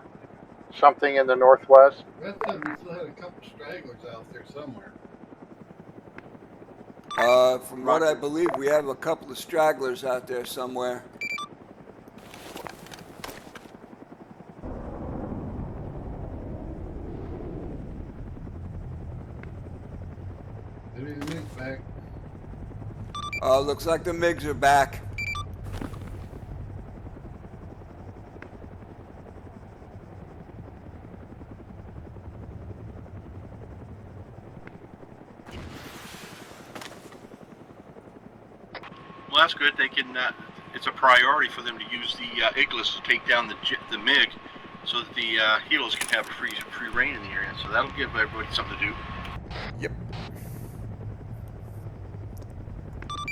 something in the northwest? Rest of them, we still had a couple stragglers out there somewhere. From what I believe, we have a couple of stragglers out there somewhere. Maybe the MiG's back. Looks like the MiGs are back. Well, that's good. They can. It's a priority for them to use the Iglis to take down the MiG, so that the helos can have a free reign in the area. So that'll give everybody something to do. Yep.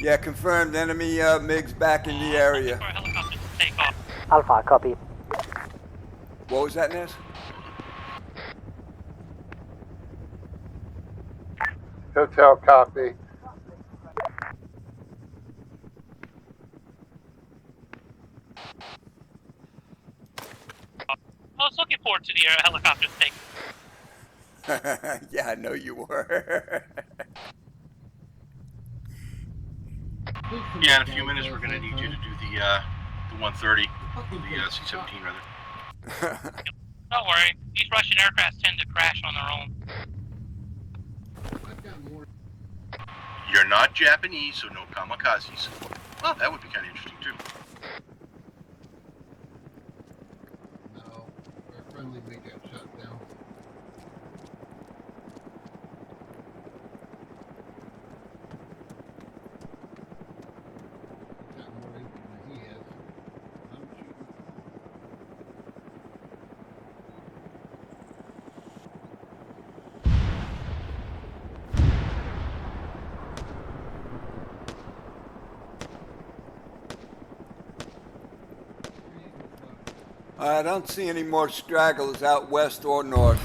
Yeah, confirmed. Enemy MiGs back in the area. Alpha, copy. What was that, Ness? Hotel, copy. I was looking forward to the helicopter thing. Yeah, I know you were. Yeah, in a few minutes we're going to need you to do the 130, the C-17 rather. Don't worry, these Russian aircraft tend to crash on their own. You're not Japanese, so no kamikazes. Well, that would be kind of interesting too. No, our friendly MiG got shot down. Got more ink than he has. I'm shooting. I don't see any more stragglers out west or north.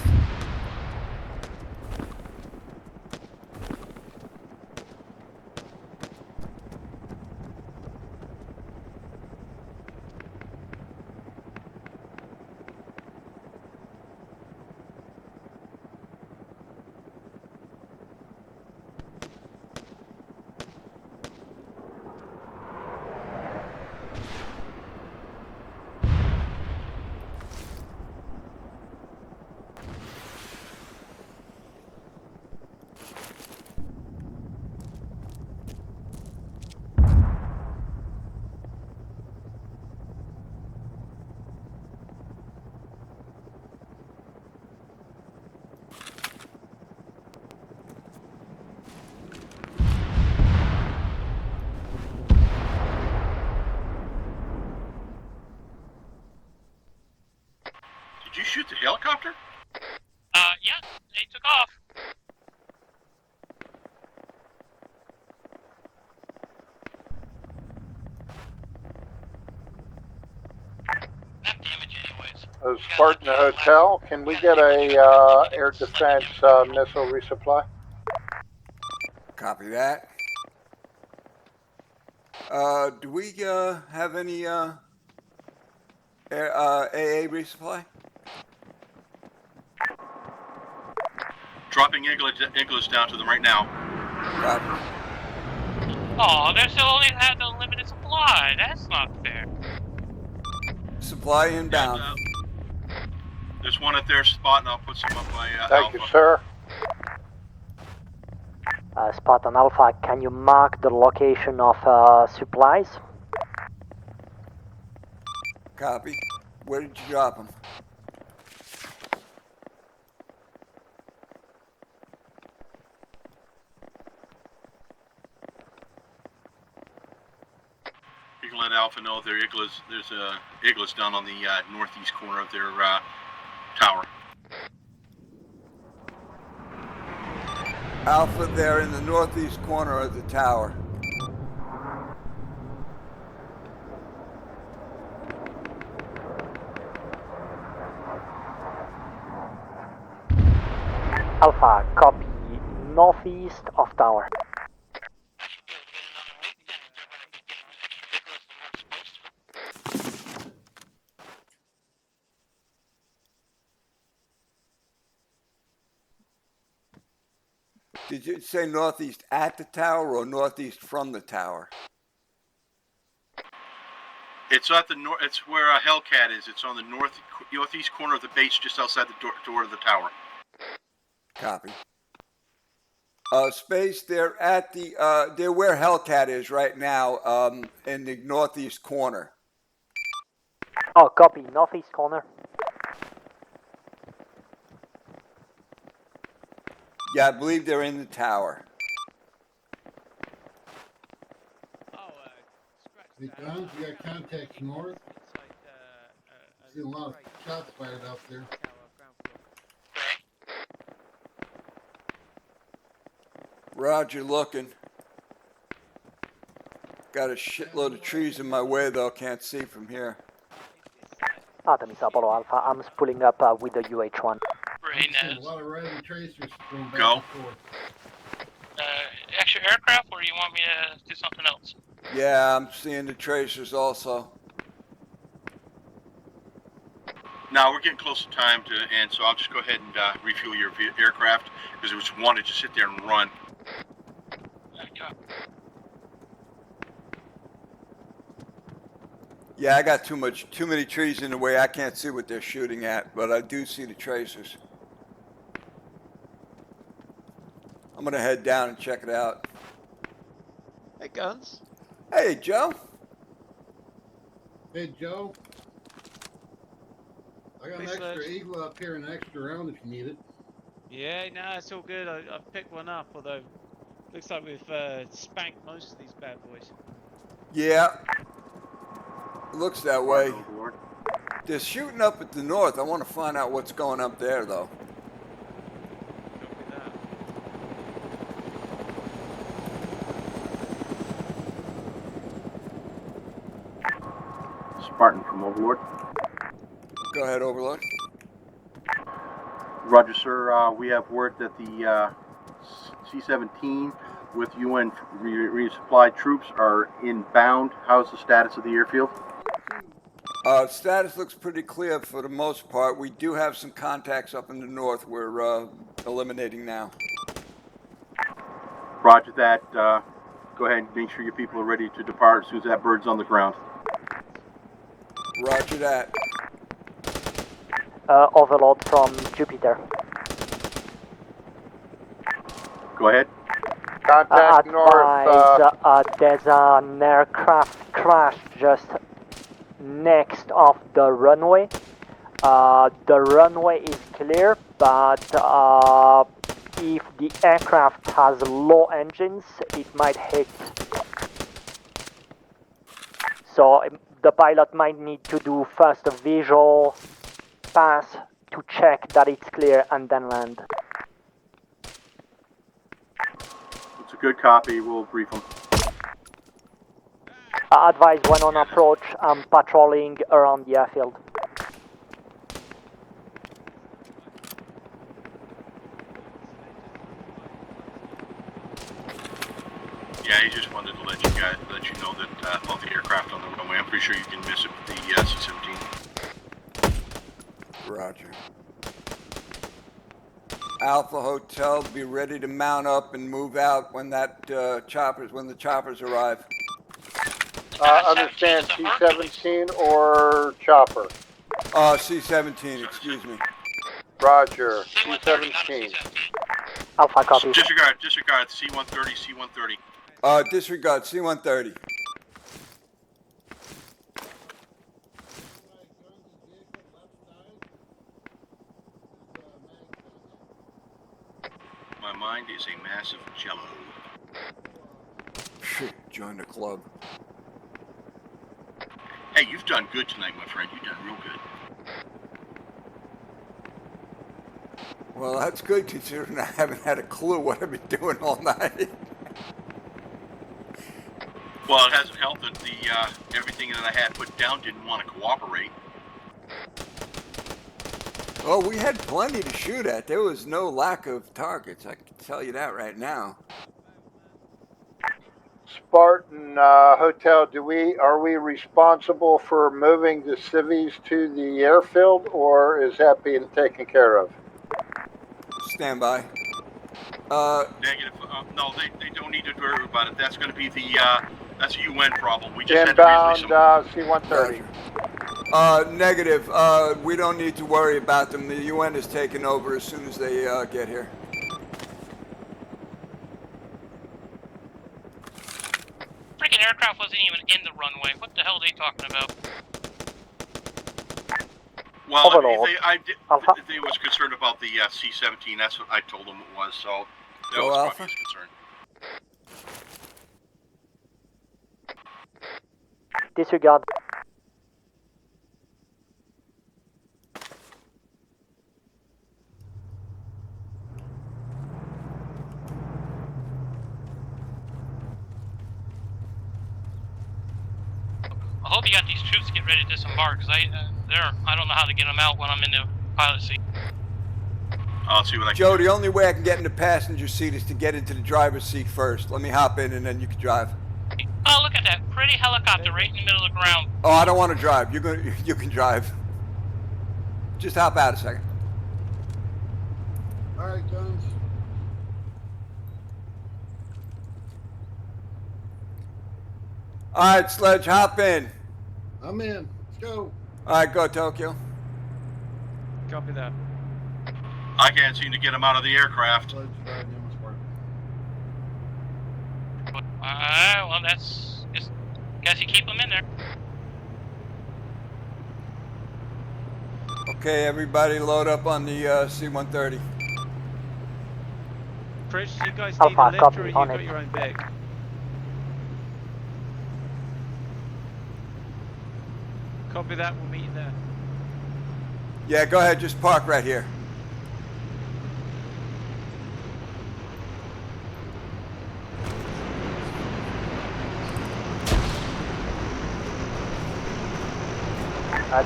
Did you shoot the helicopter? Yeah, they took off. Enough damage anyways. Spartan Hotel, can we get a air defense missile resupply? Copy that. Do we have any AA resupply? Dropping Iglis down to them right now. Copy. Oh, they still only had the limited supply. That's not fair. Supply inbound. There's one at their spot, and I'll put some up by Thank Alpha. you, sir. Spartan Alpha, can you mark the location of supplies? Copy. Where did you drop them? You can let Alpha know their Iglis. There's a Iglis down on the northeast corner of their tower. Alpha, they're in the northeast corner of the tower. Alpha, copy northeast of tower. Did you say northeast at the tower or northeast from the tower? It's at the north. It's where Hellcat is. It's on the northeast corner of the base, just outside the door of the tower. Copy. Space, they're at the they're where Hellcat is right now, in the northeast corner. Oh, copy northeast corner. Yeah, I believe they're in the tower. Hey, Guns, we got contacts north. See a lot of shots fired out there. Roger, looking. Got a shitload of trees in my way, though. Can't see from here. Artemis Apollo Alpha, I'm pulling up with the UH-1. A lot of riding tracers going back Go. and forth. Extra aircraft, or you want me to do something else? Yeah, I'm seeing the tracers also. Now we're getting close to time and so I'll just go ahead and refuel your aircraft because it was wanted to sit there and run. Okay. Yeah, I got too many trees in the way. I can't see what they're shooting at, but I do see the tracers. I'm gonna head down and check it out. Hey, Guns. Hey, Joe. Hey, Joe. I got an Thanks, extra Lurch. Eagle up here and an extra round if you need it. Yeah, no, it's all good. I picked one up, although looks like we've spanked most of these bad boys. Yeah. Looks that way. They're shooting up at the north. I want to find out what's going up there, though. Spartan from Overlord. Go ahead, Overlord. Roger, sir. We have word that the C-17 with UN resupplied troops are inbound. How's the status of the airfield? Status looks pretty clear for the most part. We do have some contacts up in the north we're eliminating now. Roger that. Go ahead and make sure your people are ready to depart as soon as that bird's on the ground. Roger that. Overlord from Jupiter. Go ahead. Contact north. There's an aircraft crash just next of the runway. The runway is clear, but if the aircraft has low engines, it might hit. So the pilot might need to do first a visual pass to check that it's clear and then land. It's a good copy. We'll brief them. Advise when on approach, I'm patrolling around the airfield. Yeah, he just wanted to let you know that all the aircraft on the runway. I'm pretty sure you can miss it with the C-17. Roger. Alpha Hotel, be ready to mount up and move out when that when the choppers arrive. Understand C-17 or chopper? C-17, excuse me. Roger, C-17. Alpha copy. Disregard, C-130, C-130. Disregard, C-130. My mind is a massive jello. Join the club. Hey, you've done good tonight, my friend. You've done real good. Well, that's good considering I haven't had a clue what I've been doing all night. Well, it hasn't helped that the everything that I had put down didn't want to cooperate. Oh, we had plenty to shoot at. There was no lack of targets. I can tell you that right now. Spartan Hotel, are we responsible for moving the civvies to the airfield, or is that being taken care of? Stand by. Negative. No, they don't need to worry about it. That's going to be that's a UN problem. We just Inbound had to C-130. Negative. We don't need to worry about them. The UN is taking over as soon as they get here. Freaking aircraft wasn't even in the runway. What the hell are they talking about? Well, they was concerned about the C-17. That's what I told them it was. So that Go was Alpha. probably his concern. Disregard. I hope you got these troops to get ready to disembark, because I don't know how to get them out when I'm in the pilot seat. I'll see what I can Joe, the only way I can get in the passenger seat is to get into the driver's seat first. Let me hop in and then you can drive. Oh, look at that pretty helicopter right in the middle of the ground. Oh, I don't want to drive. You can drive. Just hop out a second. All right, Jones. All right, Sledge, hop in. I'm in. Let's go. All right, go Tokyo. Copy that. I can't seem to get him out of the aircraft. Well, that's just guess you keep them in there. Okay, everybody load up on the C-130. Chris, you guys Alpha, need a lift, copy, or you on got it. your own bag? Copy that. We'll meet you there. Yeah, go ahead. Just park right here.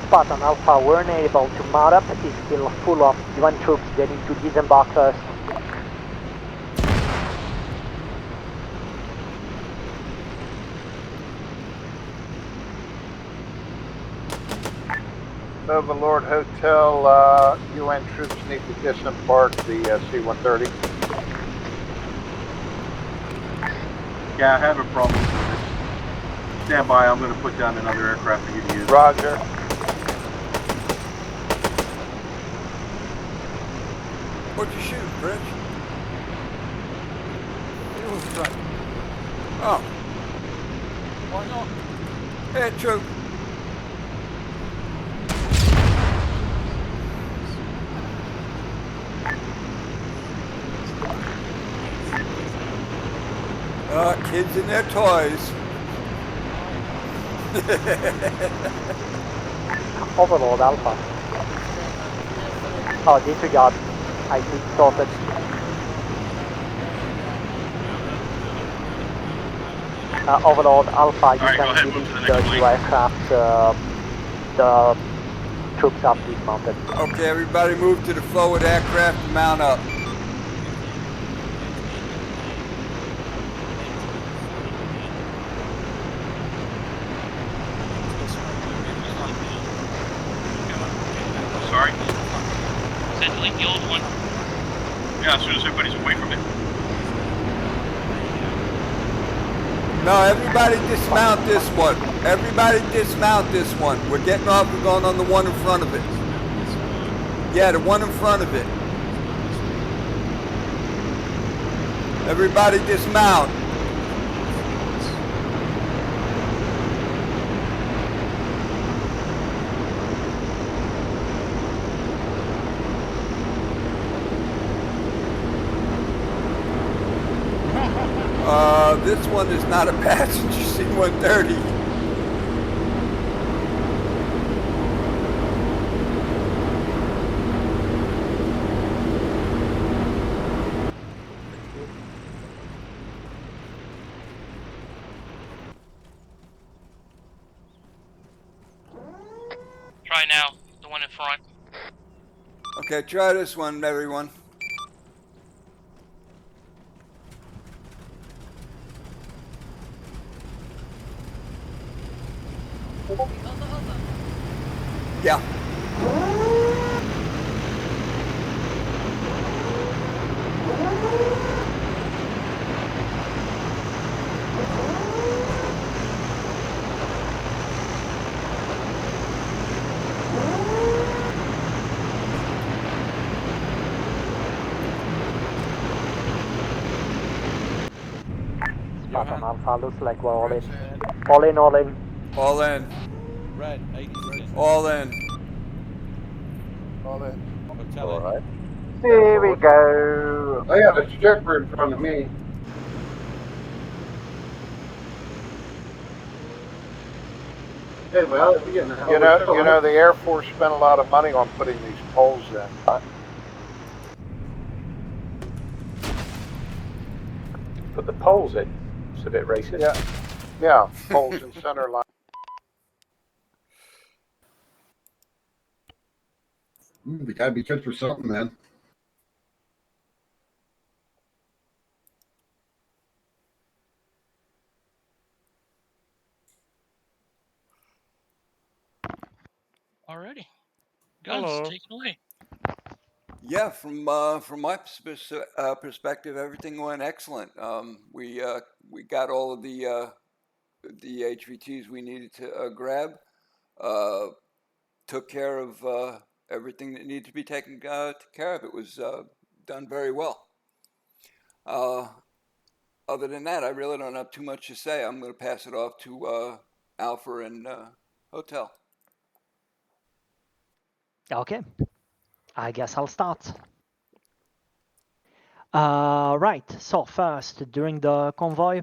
Spartan Alpha, we're unable to mount up. It's still full of UN troops. They need to disembark first. Overlord Hotel, UN troops need to disembark the C-130. Yeah, I have a problem with it. Stand by, I'm going to put down another aircraft for you to use. Roger. What'd you shoot, Rich? It was right. Oh. Why not? Hey, troop. Kids and their toys. Overlord Alpha. Oh, disregard. I need sorted. Overlord Alpha, you can release the new aircraft. The troops are dismounted. Okay, everybody move to the forward aircraft and mount up. Sorry? Said delete the old one. Yeah, as soon as everybody's away from it. No, everybody dismount this one. Everybody dismount this one. We're getting off, we're going on the one in front of it. Yeah, the one in front of it. Everybody dismount. This one is not a passenger C-130. try now, the one in front. Okay, try this one, everyone. Yeah. Spartan Alpha, looks like we're all in. All in, all in. All in. Red, 80 seconds. All in. All in. All right. Here we go. I got a stripper in front of me. Hey, well, if you're getting You know, the Air Force spent a lot of money on putting these poles in. Put the poles in. It's a bit racist. Yeah, poles in center line. They gotta be good for something, man. Alrighty. Guns, Hello. take it away. Yeah, from my perspective, everything went excellent. We got all of the HVTs we needed to grab. Took care of everything that needed to be taken care of. It was done very well. Other than that, I really don't have too much to say. I'm going to pass it off to Alpha and Hotel. Okay, I guess I'll start. Right, so first, during the convoy,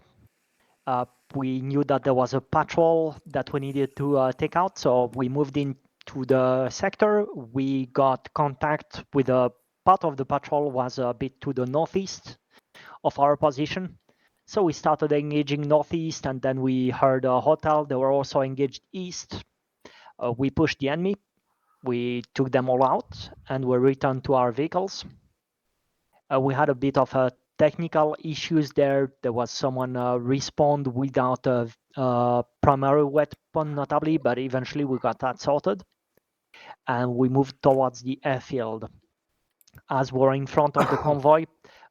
we knew that there was a patrol that we needed to take out, so we moved into the sector. We got contact with a part of the patrol was a bit to the northeast of our position. So we started engaging northeast, and then we heard a hotel. They were also engaged east. We pushed the enemy. We took them all out, and we returned to our vehicles. We had a bit of technical issues there. There was someone respawned without a primary weapon, notably, but eventually we got that sorted. And we moved towards the airfield. As we were in front of the convoy,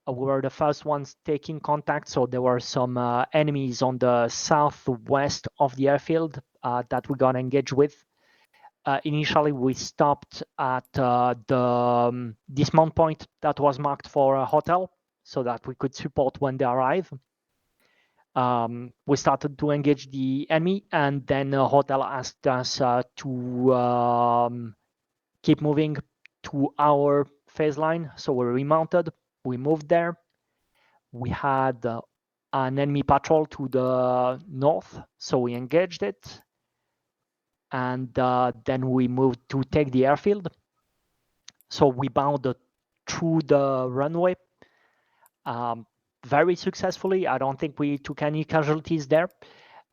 we were the first ones taking contact, so there were some enemies on the southwest of the airfield that we got engaged with. Initially, we stopped at the dismount point that was marked for a hotel so that we could support when they arrive. We started to engage the enemy, and then the hotel asked us to keep moving to our phase line. So we remounted, we moved there. We had an enemy patrol to the north, so we engaged it. And then we moved to take the airfield. So we bounded through the runway very successfully. I don't think we took any casualties there.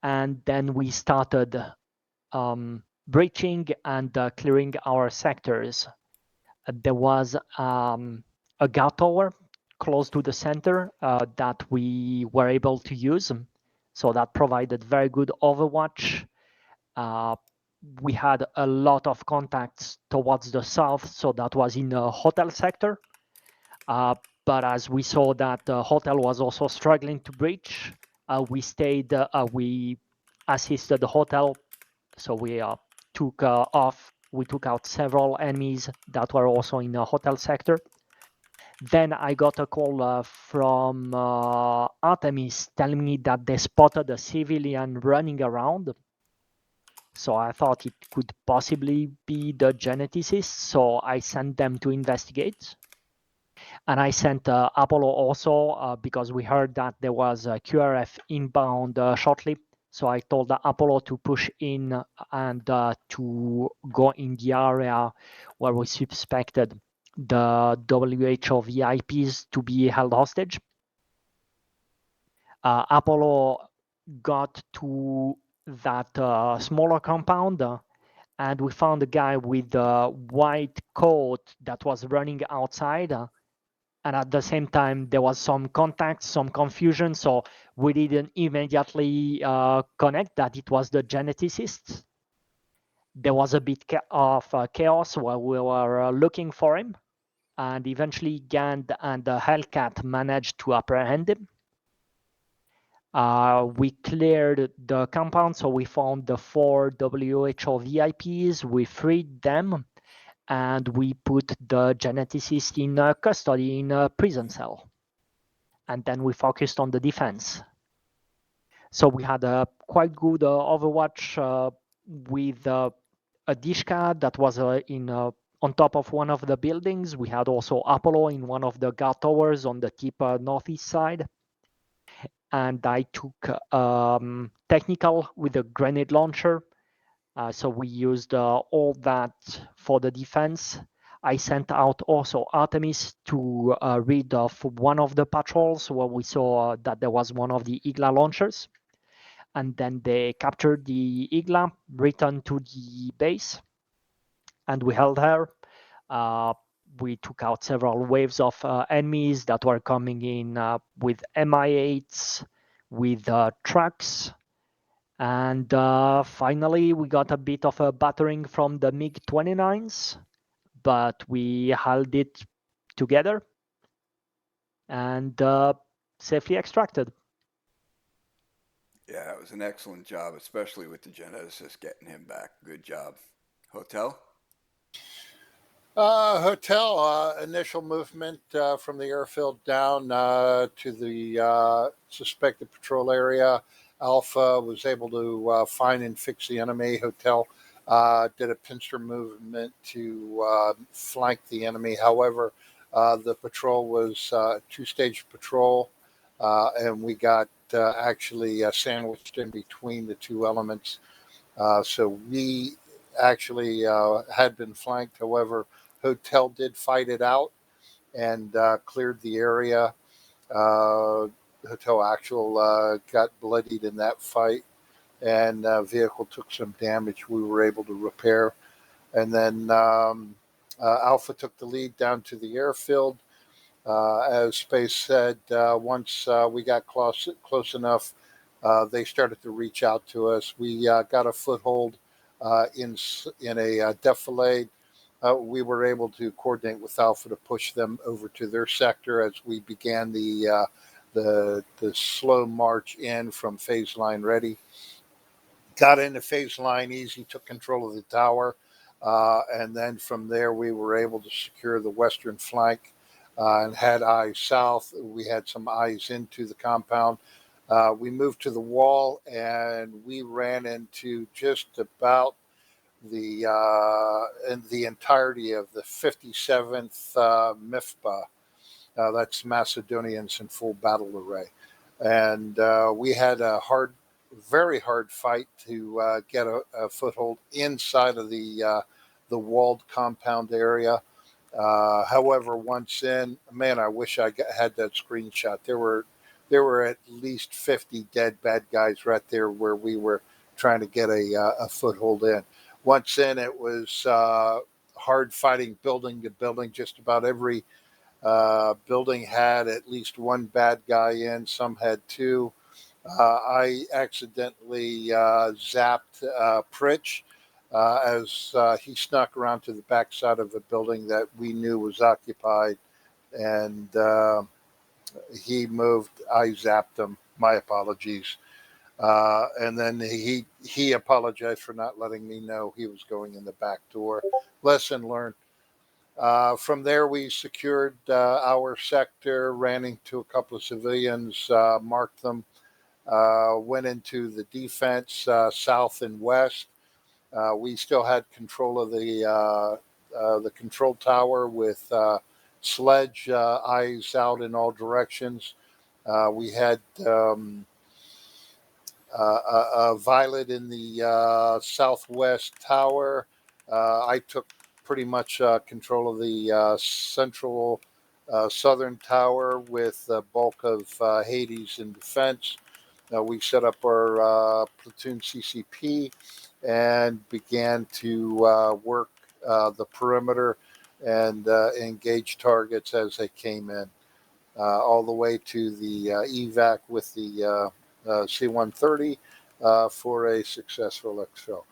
And then we started breaching and clearing our sectors. There was a guard tower close to the center that we were able to use. So that provided very good overwatch. We had a lot of contacts towards the south, so that was in the hotel sector. But as we saw that the hotel was also struggling to breach, we stayed, we assisted the hotel, so we took off. We took out several enemies that were also in the hotel sector. Then I got a call from Artemis telling me that they spotted a civilian running around. So I thought it could possibly be the geneticists, so I sent them to investigate. And I sent Apollo also because we heard that there was a QRF inbound shortly. So I told Apollo to push in and to go in the area where we suspected the WHO VIPs to be held hostage. Apollo got to that smaller compound and we found a guy with a white coat that was running outside. And at the same time, there was some contact, some confusion. So we didn't immediately connect that it was the geneticist. There was a bit of chaos while we were looking for him. And eventually Gand and Hellcat managed to apprehend him. We cleared the compound, so we found the 4 WHO VIPs, we freed them, and we put the geneticist in custody in a prison cell. And then we focused on the defense. So we had a quite good overwatch with a Dishka that was on top of one of the buildings. We had also Apollo in one of the guard towers on the tip northeast side. And I took technical with a grenade launcher. So we used all that for the defense. I sent out also Artemis to rid of one of the patrols where we saw that there was one of the Igla launchers. And then they captured the Igla, returned to the base, and we held her. We took out several waves of enemies that were coming in with Mi-8s, with trucks. And finally, we got a bit of a battering from the MiG-29s, but we held it together and safely extracted. Yeah, it was an excellent job, especially with the geneticist getting him back. Good job. Hotel? Hotel, initial movement from the airfield down to the suspected patrol area. Alpha was able to find and fix the enemy. Hotel did a pincer movement to flank the enemy. However, the patrol was a two-stage patrol, and we got actually sandwiched in between the two elements. So we actually had been flanked. However, Hotel did fight it out and cleared the area. Hotel Actual got bloodied in that fight, and vehicle took some damage we were able to repair. And then Alpha took the lead down to the airfield. As Space said, once we got close enough, they started to reach out to us. We got a foothold in a defilade. We were able to coordinate with Alpha to push them over to their sector as we began the slow march in from phase line ready. Got into phase line easy, took control of the tower, and then from there we were able to secure the western flank and had eyes south. We had some eyes into the compound. We moved to the wall and we ran into just about the entirety of the 57th MIFPA. That's Macedonians in full battle array. And we had a very hard fight to get a foothold inside of the walled compound area. However, once in, man, I wish I had that screenshot. There were at least 50 dead bad guys right there where we were trying to get a foothold in. Once in, it was hard fighting building to building. Just about every building had at least one bad guy in. Some had two. I accidentally zapped Pritch as he snuck around to the backside of a building that we knew was occupied, and he moved. I zapped him. My apologies. And then he apologized for not letting me know he was going in the back door. Lesson learned. From there, we secured our sector, ran into a couple of civilians, marked them, went into the defense south and west. We still had control of the control tower with sledge eyes out in all directions. We had Violet in the southwest tower. I took pretty much control of the central southern tower with the bulk of Hades in defense. We set up our platoon CCP, and began to work the perimeter and engage targets as they came in, all the way to the evac with the C-130 for a successful exfil.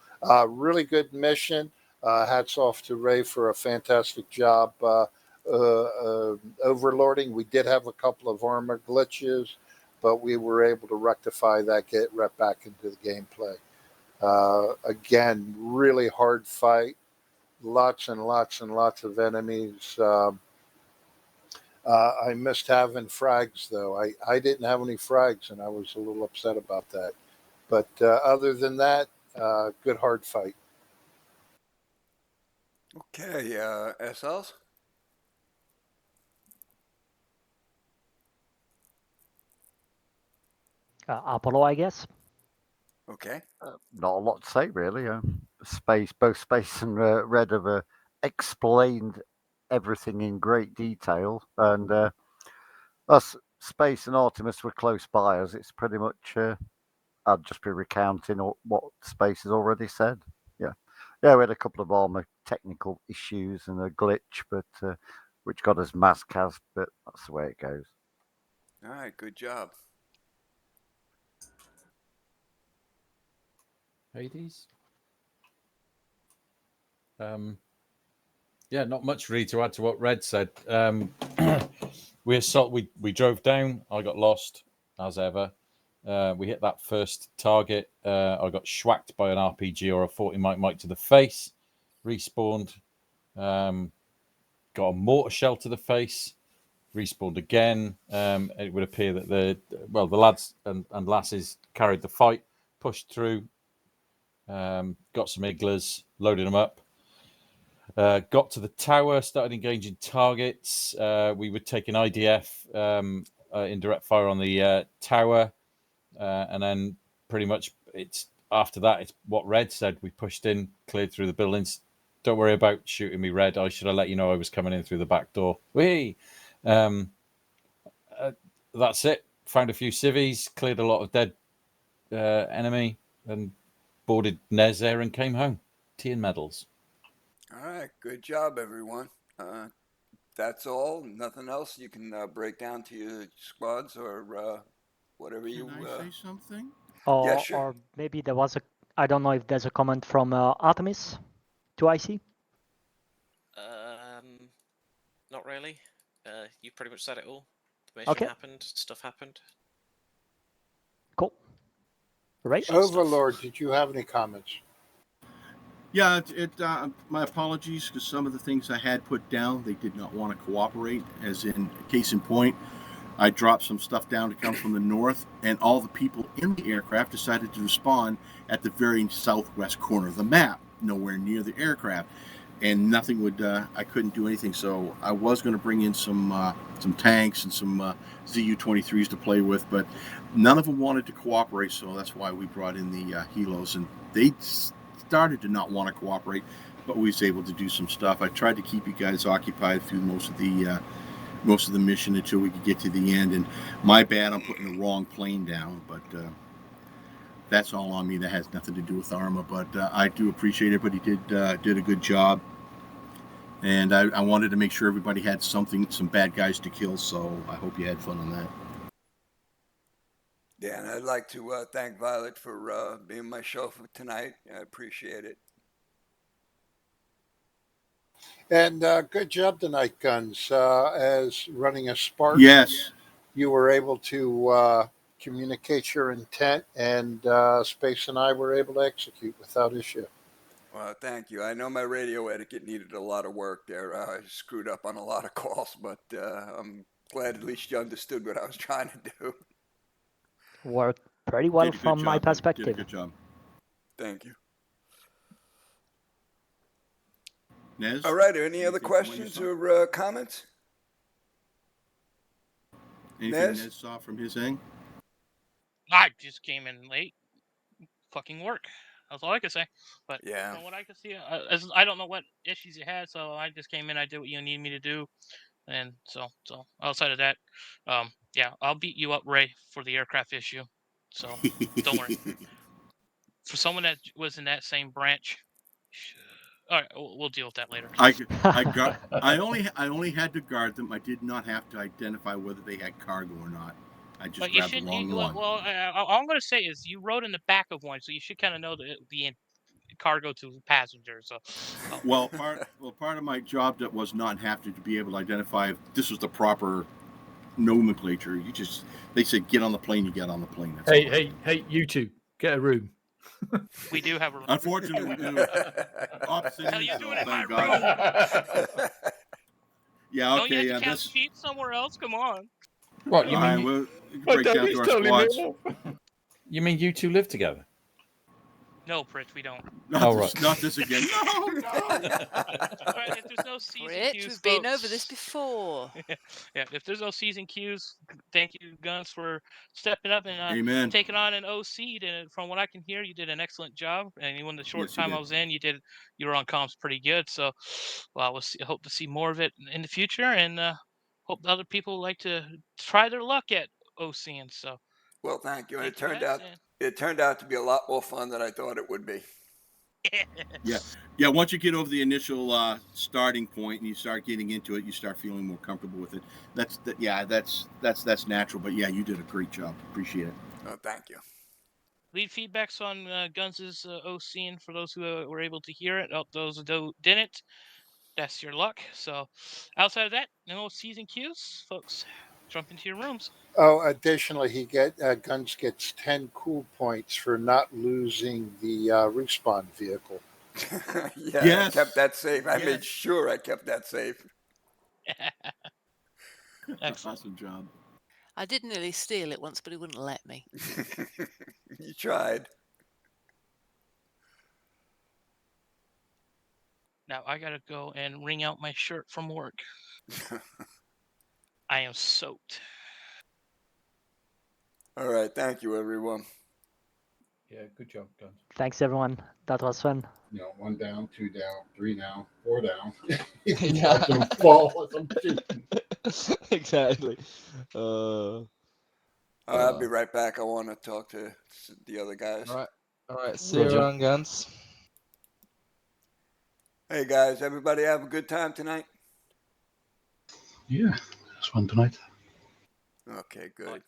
Really good mission. Hats off to Ray for a fantastic job overlording. We did have a couple of armor glitches, but we were able to rectify that, get right back into the gameplay. Again, really hard fight. Lots and lots and lots of enemies. I missed having frags, though. I didn't have any frags, and I was a little upset about that. But other than that, good hard fight. Okay, SLs? Apollo, I guess. Okay. Not a lot to say, really. Both Space and Red have explained everything in great detail, and us, Space and Artemis, were close by us. It's pretty much, I'd just be recounting what Space has already said. Yeah, we had a couple of armor technical issues and a glitch, but which got us mass cas, but that's the way it goes. All right, good job. Hades? Yeah, not much really to add to what Red said. We drove down. I got lost as ever. We hit that first target. I got schwacked by an RPG or a 40 Mike to the face. Respawned. Got a mortar shell to the face. Respawned again. It would appear that the lads and lasses carried the fight, pushed through. Got some Iglas, loaded them up. Got to the tower, started engaging targets. We were taking IDF indirect fire on the tower, and then pretty much after that. It's what Red said. We pushed in, cleared through the buildings. Don't worry about shooting me, Red. I should have let you know I was coming in through the back door. Whee! That's it. Found a few civvies, cleared a lot of dead enemy, and boarded Nez there and came home. Tea and medals. All right, good job, everyone. That's all. Nothing else. You can break down to your squads or whatever you. Can I say something? Or, Yeah, sure. or maybe there was I don't know if there's a comment from Artemis to IC. Not really. You pretty much said it all. The mission happened. Stuff happened. Cool. Right. Overlord, did you have any comments? Yeah, my apologies, because some of the things I had put down, they did not want to cooperate. As in, case in point, I dropped some stuff down to come from the north, and all the people in the aircraft decided to respawn at the very southwest corner of the map, nowhere near the aircraft, and nothing would. I couldn't do anything. So I was going to bring in some tanks and some ZU-23s to play with, but none of them wanted to cooperate. So that's why we brought in the helos, and they started to not want to cooperate, but we was able to do some stuff. I tried to keep you guys occupied through most of the mission until we could get to the end, and my bad, I'm putting the wrong plane down, but that's all on me. That has nothing to do with Arma, but I do appreciate everybody did a good job, and I wanted to make sure everybody had some bad guys to kill, so I hope you had fun on that. Yeah, and I'd like to thank Violet for being my chauffeur tonight. I appreciate it. And good job tonight, Guns. As running a Spark, yes, you were able to communicate your intent, and Space and I were able to execute without issue. Well, thank you. I know my radio etiquette needed a lot of work there. I screwed up on a lot of calls, but I'm glad at least you understood what I was trying to do. Worked pretty well from my perspective. Did a good job. Thank you. Nez? All right. Any other questions or comments? Anything Nez saw from his end? I just came in late. Fucking work. That's all I could say. But yeah, from what I could see, I don't know what issues you had, so I just came in. I did what you need me to do, and so outside of that, yeah, I'll beat you up, Ray, for the aircraft issue. So don't worry. for someone that was in that same branch. All right, we'll deal with that later. I only had to guard them. I did not have to identify whether they had cargo or not. I just But you grabbed the should. wrong Well, one. all I'm going to say is you rode in the back of one, so you should kind of know the cargo to passengers. So, Well, part of my job that was not have to be able to identify if this was the proper nomenclature. They said get on the plane, you get on the plane. That's all. Hey, you two, get a room. We do have a room. Unfortunately, we do. Opposite How you ends, doing though, in my thank God. room? Yeah, Don't you okay, have to yeah. count sheep somewhere else? Come on. What you All mean? right, we'll break down to our squads. You mean you two live together? No, Pritch, we don't. Not this again. No. All right, if there's no season Rich, cues, we've been over folks- this before. Yeah, if there's no season cues, thank you, Guns, for stepping up and Amen. taking on an OC. And from what I can hear, you did an excellent job. And even the short Yes, you time I did. was in, you were on comms pretty good. So, well, I hope to see more of it in the future, and hope other people like to try their luck at OCing. So, Well, thank you. And Thank you, guys, it turned out to be a lot more fun than I thought it would be. Yeah. Once you get over the initial starting point and you start getting into it, you start feeling more comfortable with it. That's natural. But yeah, you did a great job. Appreciate it. Oh, thank you. lead feedbacks on Guns' OCing for those who were able to hear it. Those who didn't, that's your luck. So, outside of that, no season cues, folks. Jump into your rooms. Oh, additionally, Guns gets 10 cool points for not losing the respawn vehicle. Yeah, Yes. I kept that safe. I Yes. made sure I kept that safe. Awesome job. I did nearly steal it once, but he wouldn't let me. You tried. Now I gotta go and wring out my shirt from work. I am soaked. All right, thank you, everyone. Yeah, good job, Guns. Thanks, everyone. That was fun. 1 down, 2 down, 3 down, 4 down. Yeah. Watch them fall as I'm shooting. Exactly. I'll be right back. I want to talk to the other guys. All right. See you around, Guns. Hey guys, everybody have a good time tonight? Yeah, it's fun tonight. Okay, good.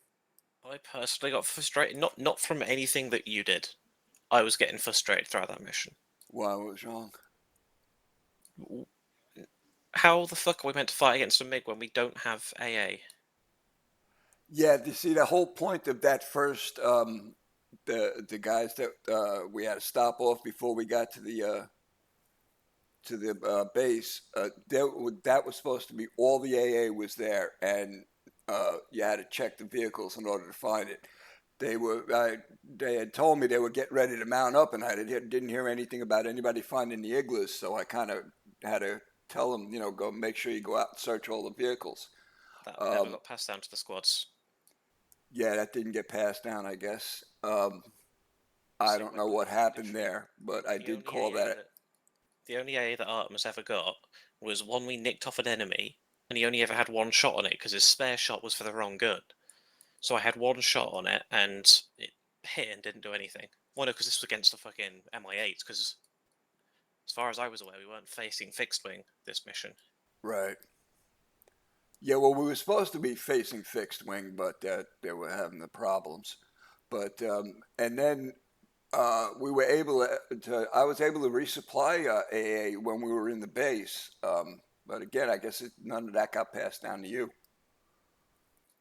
I personally got frustrated, not from anything that you did. I was getting frustrated throughout that mission. Why? What was wrong? How the fuck are we meant to fight against a MiG when we don't have AA? Yeah, you see, the whole point of that first, the guys that we had to stop off before we got to the base, that was supposed to be all the AA was there, and you had to check the vehicles in order to find it. They had told me they were getting ready to mount up, and I didn't hear anything about anybody finding the igloos, so I kind of had to tell them, go make sure you go out and search all the vehicles. That never got passed down to the squads. Yeah, that didn't get passed down, I guess. I don't know what happened there, but I did call that. The only AA that Artemis ever got was one we nicked off an enemy, and he only ever had one shot on it because his spare shot was for the wrong gun. So I had one shot on it, and it hit and didn't do anything. Well, no, because this was against the fucking MI8, because as far as I was aware, we weren't facing fixed wing this mission. Right. Yeah, well, we were supposed to be facing fixed wing, but they were having the problems. But and then we were able to. I was able to resupply AA when we were in the base. But again, I guess none of that got passed down to you.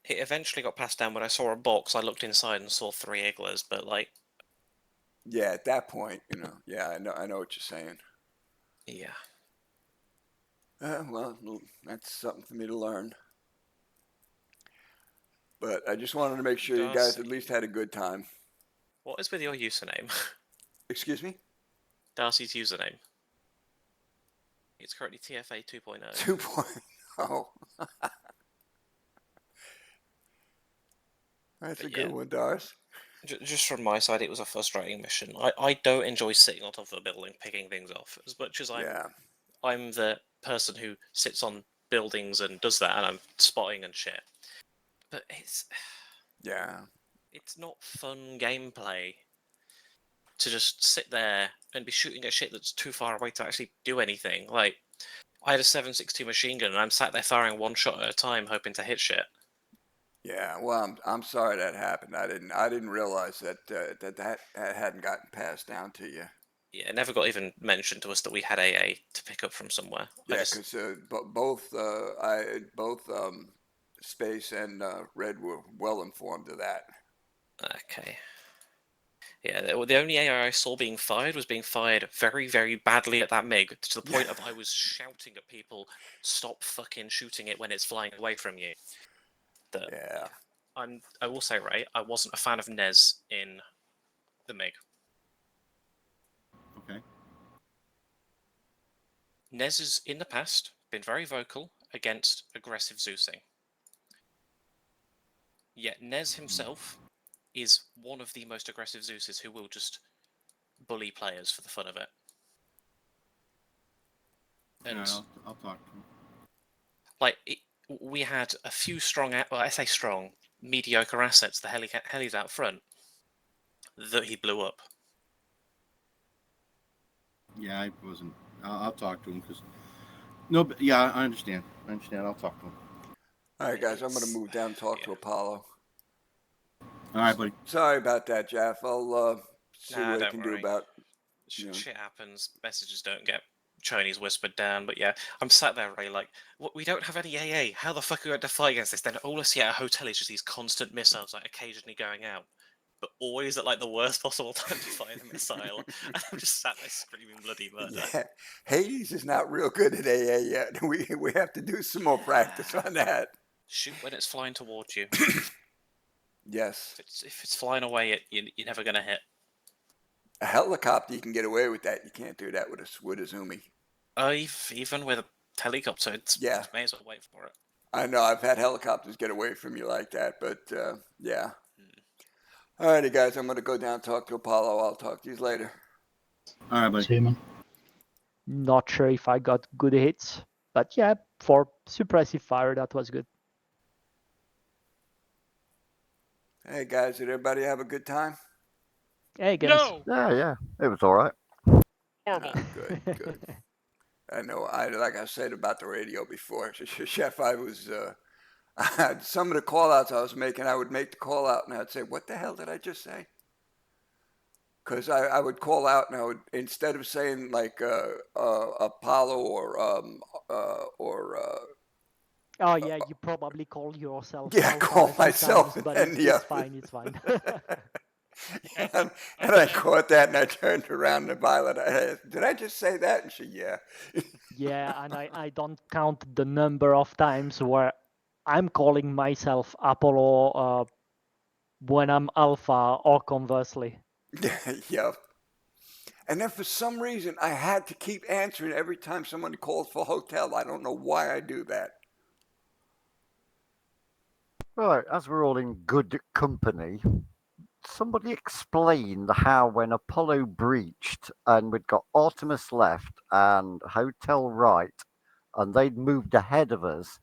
It eventually got passed down when I saw a box. I looked inside and saw 3 igloos, but yeah, at that point, yeah, I know what you're saying. Yeah. Well, that's something for me to learn. But I just wanted to make sure you guys at least had a good time. What is with your username? Excuse me? Darcy's username. It's currently TFA 2.0. 2.0. That's a good one, Darcy. Just from my side, it was a frustrating mission. I don't enjoy sitting on top of a building picking things off as much as I'm the person who sits on buildings and does that, and I'm spotting and shit. But it's not fun gameplay to just sit there and be shooting at shit that's too far away to actually do anything. Like, I had a 7.62 machine gun, and I'm sat there firing one shot at a time, hoping to hit shit. Yeah, well, I'm sorry that happened. I didn't realize that that hadn't gotten passed down to you. Yeah, it never got even mentioned to us that we had AA to pick up from somewhere. Yeah, because both Space and Red were well informed of that. Okay. Yeah, the only AI I saw being fired was being fired very, very badly at that MiG, to the point of I was shouting at people, "Stop fucking shooting it when it's flying away from you." Yeah. I will say, Ray, I wasn't a fan of Nez in the MiG. Okay. Nez has, in the past, been very vocal against aggressive Zeusing. Yet Nez himself is one of the most aggressive Zeuses who will just bully players for the fun of it. And Yeah, I'll talk to him. like, we had a few strong, well, I say strong, mediocre assets, the helis out front, that he blew up. Yeah, I wasn't. I'll talk to him because. No, but yeah, I understand. I'll talk to him. All right, guys, I'm going to move down and talk to Apollo. All right, buddy. Sorry about that, Jeff. I'll see what I don't can worry. do about. Shit happens. Messages don't get Chinese whispered down. But yeah, I'm sat there, Ray, like, we don't have any AA. How the fuck are we going to fight against this? Then all I see at a hotel is just these constant missiles, like, occasionally going out. But always at, like, the worst possible time to fire the missile. And I'm just sat there screaming bloody murder. Yeah. Hades is not real good at AA yet. We have to do some more practice on that. Shoot when it's flying towards you. Yes. If it's flying away, you're never going to hit. A helicopter, you can get away with that. You can't do that with a Zoomy. Even with a helicopter, you may as well wait for it. I know. I've had helicopters get away from you like that, but yeah. All righty, guys. I'm going to go down and talk to Apollo. I'll talk to you later. All right, buddy. See you, man. Not sure if I got good hits, but yeah, for suppressive fire, that was good. Hey, guys. Did everybody have a good time? Hey, guys. No. Yeah. It was all right. Horrible. Good. I know. Like I said about the radio before, Chef, I was some of the call-outs I was making, I would make the call-out and I'd say, "What the hell did I just say?" Because I would call out and I would, instead of saying like Apollo or Oh yeah, you probably call yourself. Yeah, call myself, times, but and it's fine. It's fine. and I caught that and I turned around to Violet. Did I just say that? And she, yeah. Yeah, and I don't count the number of times where I'm calling myself Apollo when I'm Alpha or conversely. Yep. And then for some reason, I had to keep answering every time someone calls for hotel. I don't know why I do that. Right, as we're all in good company, somebody explain how when Apollo breached and we'd got Artemis left and Hotel right, and they'd moved ahead of us,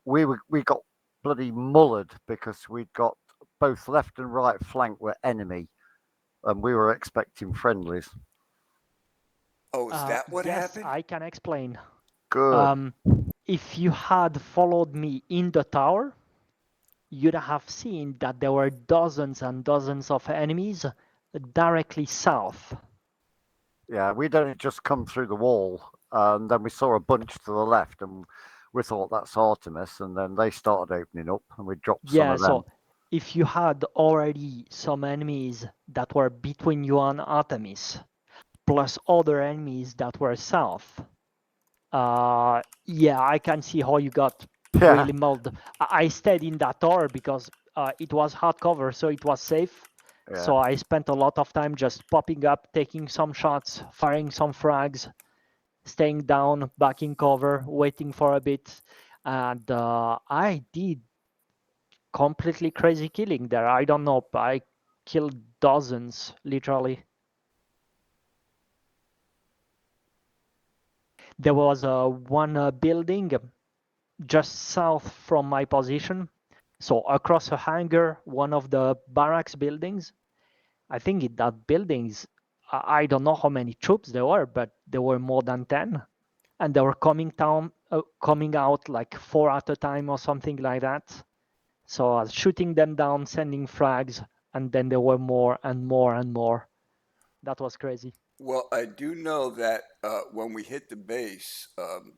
we got bloody mullered because we'd got both left and right flank were enemy, and we were expecting friendlies. Oh, is that what yes, happened? I can explain. Good. If you had followed me in the tower, you'd have seen that there were dozens and dozens of enemies directly south. Yeah, we'd only just come through the wall, and then we saw a bunch to the left, and we thought that's Artemis, and then they started opening up, and we dropped some of them. So if you had already some enemies that were between you and Artemis, plus other enemies that were south, yeah, I can see how you got really mauled. I stayed in that tower because it was hard cover, so it was safe. Yeah. So I spent a lot of time just popping up, taking some shots, firing some frags, staying down, back in cover, waiting for a bit. And I did completely crazy killing there. I don't know, I killed dozens, literally. There was one building just south from my position. So across a hangar, one of the barracks buildings. I think that building's I don't know how many troops there were, but there were more than 10, and they were coming out like 4 at a time or something like that. So I was shooting them down, sending frags, and then there were more and more and more. That was crazy. Well, I do know that when we hit the base,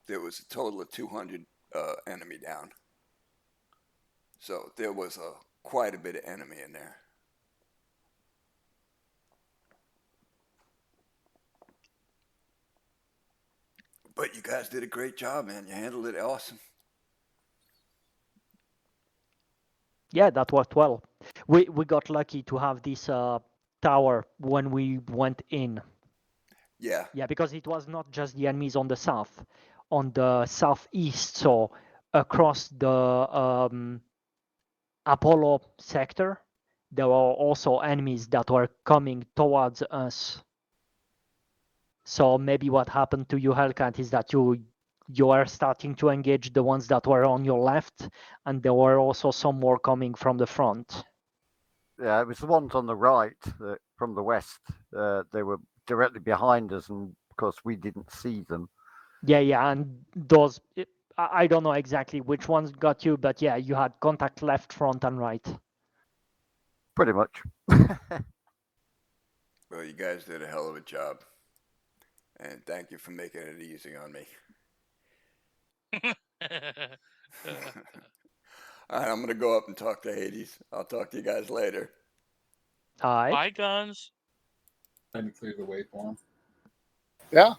there was a total of 200 enemy down. So there was quite a bit of enemy in there. But you guys did a great job, man. You handled it awesome. Yeah, that worked well. We got lucky to have this tower when we went in. Yeah. Yeah, because it was not just the enemies on the south, on the southeast, so across the Apollo sector, there were also enemies that were coming towards us. So maybe what happened to you, Hellcat, is that you are starting to engage the ones that were on your left, and there were also some more coming from the front. Yeah, it was the ones on the right from the west. They were directly behind us, and of course we didn't see them. Yeah, and those, I don't know exactly which ones got you, but yeah, you had contact left, front, and right. Pretty much. Well, you guys did a hell of a job. And thank you for making it easy on me. All right, I'm going to go up and talk to Hades. I'll talk to you guys later. All right. Bye, guns. Trying to clear the way for him. Yeah.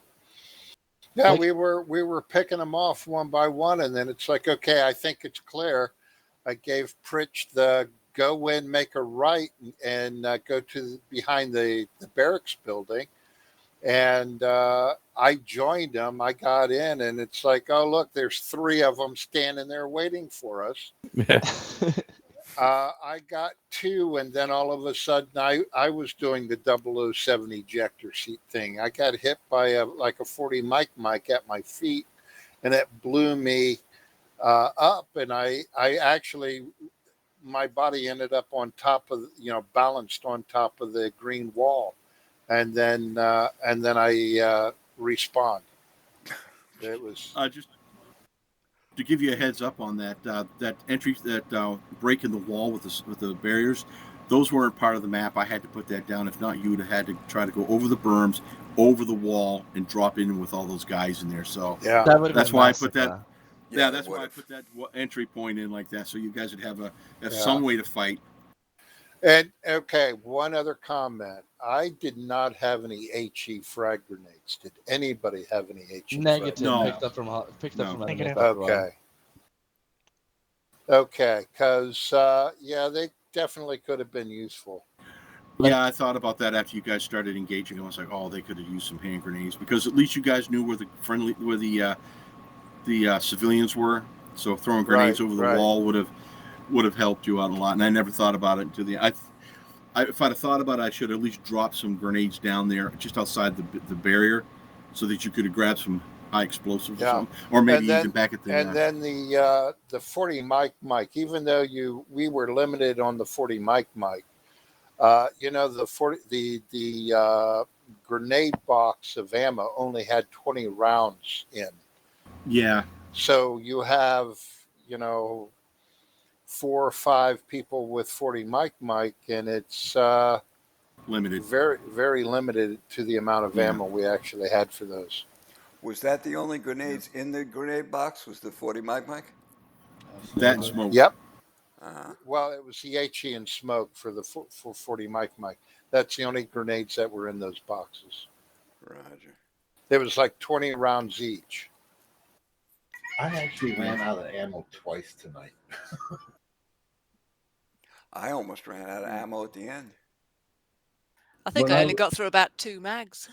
Yeah, we were picking them off one by one, and then it's like, okay, I think it's clear. I gave Pritch the go in, make a right, and go to behind the barracks building. And I joined them. I got in, and it's like, oh, look, there's 3 of them standing there waiting for us. Yeah. I got 2, and then all of a sudden, I was doing the 007 ejector seat thing. I got hit by a 40 mic at my feet, and it blew me up. And I actually, my body ended up on top of, balanced on top of the green wall. And then I respawned. It was just to give you a heads up on that that entry, that break in the wall with the barriers. Those weren't part of the map. I had to put that down. If not, you would have had to try to go over the berms, over the wall, and drop in with all those guys in there. So yeah, that's why I put that. Yeah, that's why I put that entry point in like that, so you guys would have some way to fight. And okay, one other comment. I did not have any HE frag grenades. Did anybody have any HE? Negative. No. Picked up from Negative. Okay, because they definitely could have been useful. Yeah, I thought about that after you guys started engaging. I was like, oh, they could have used some hand grenades, because at least you guys knew where the civilians were. So throwing grenades over the wall would have helped you out a lot. And I never thought about it until if I'd have thought about it, I should have at least dropped some grenades down there just outside the barrier, so that you could have grabbed some high explosives or something, or maybe even back at the. And then the 40 mic, even though we were limited on the 40 mic, the grenade box of ammo only had 20 rounds in. Yeah. So you have 4 or 5 people with 40 mic, and it's limited, very, very limited to the amount of ammo we actually had for those. Was that the only grenades in the grenade box? Was the 40 mic? That and smoke. Yep. Well, it was the HE and smoke for the 40 mic. That's the only grenades that were in those boxes. Roger. There was like 20 rounds each. I actually ran out of ammo twice tonight. I almost ran out of ammo at the end. I think I only got through about 2 mags.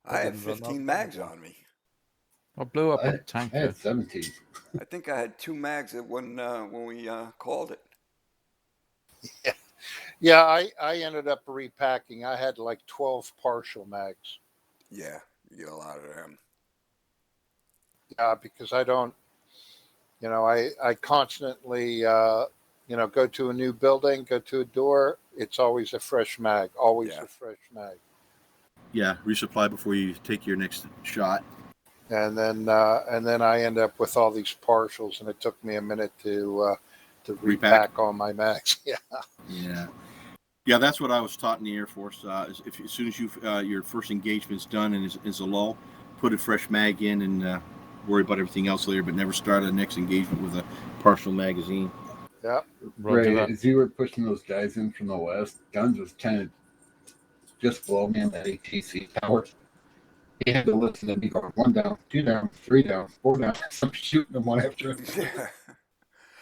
I had 15 mags on me. I blew up a tanker. I had 17. I think I had 2 mags when we called it. Yeah, I ended up repacking. I had like 12 partial mags. Yeah, you get a lot of them. Yeah, because I don't, I constantly, go to a new building, go to a door. It's always a fresh mag, a fresh mag. resupply before you take your next shot. And then I end up with all these partials, and it took me a minute to repack all my mags. Yeah, that's what I was taught in the Air Force. Is if as soon as your first engagement's done and is a lull, put a fresh mag in and worry about everything else later, but never start a next engagement with a partial magazine. Yeah. Ray, as you were pushing those guys in from the west, Guns was kind of just below me on that ATC tower. He had to listen to me going 1 down, 2 down, 3 down, 4 down. I'm shooting them one after another. Yeah.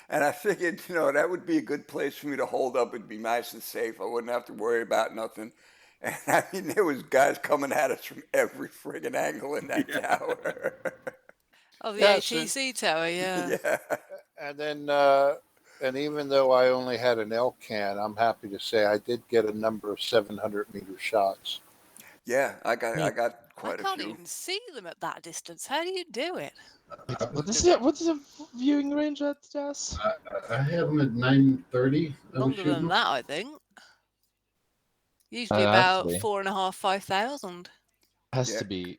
And I figured, that would be a good place for me to hold up. It'd be nice and safe. I wouldn't have to worry about nothing. And I mean, there was guys coming at us from every friggin' angle in that tower. Oh, the ATC tower, yeah. And then, and even though I only had an LCAN, I'm happy to say I did get a number of 700-meter shots. Yeah, I got quite a few. I can't even see them at that distance. How do you do it? What is the viewing range at, Jazz? I had them at 930. Longer than that, I think. Usually about 4,500, 5,000. Has to be.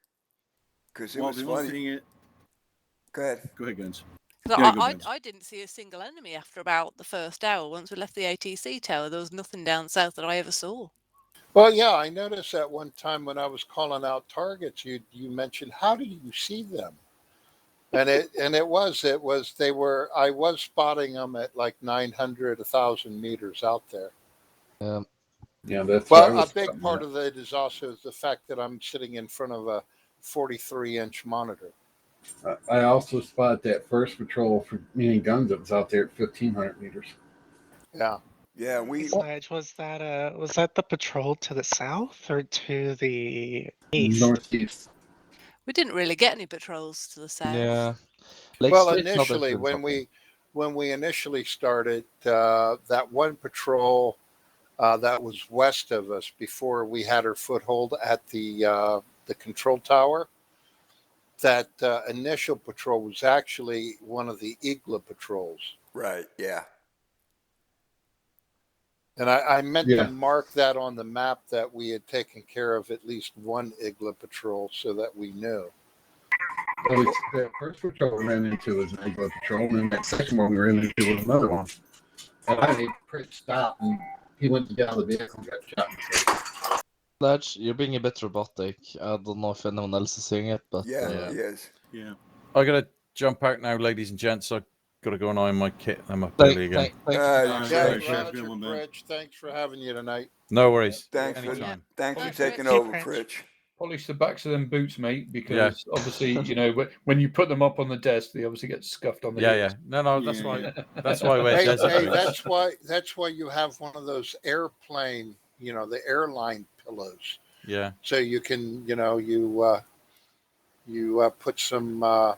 Because it was funny. Go ahead. Go ahead, Guns. I didn't see a single enemy after about the first hour. Once we left the ATC tower, there was nothing down south that I ever saw. Well, yeah, I noticed at one time when I was calling out targets, you mentioned, how did you see them? And I was spotting them at like 900, 1,000 meters out there. Yeah, that's a big part of it is also the fact that I'm sitting in front of a 43-inch monitor. I also spotted that first patrol for me and Guns that was out there at 1,500 meters. Yeah. Yeah, Sledge, was that the patrol to the south or to the east? Northeast. We didn't really get any patrols to the south. Yeah. Well, initially, when we initially started, that one patrol that was west of us before we had our foothold at the control tower, that initial patrol was actually one of the IGLA patrols. Right, yeah. And I meant to mark that on the map that we had taken care of at least one IGLA patrol so that we knew. Well, the first patrol we ran into was an IGLA patrol, and then that second one we ran into was another one. And I made Pritch stop, and he went to get out of the vehicle and got shot. Sledge, you're being a bit robotic. I don't know if anyone else is seeing it, but... Yeah, he is. Yeah. I got to jump out now, ladies and gents. I've got to go and iron my kit. I'm up early again. Roger, Pritch, thanks for having you tonight. No worries. Thanks for taking over, Pritch. Polish the backs of them boots, mate, because obviously, when you put them up on the desk, they obviously get scuffed on the Yeah. No, that's why. That's why we're desert boots. That's why you have one of those airplane, the airline pillows. Yeah. So you can, you put some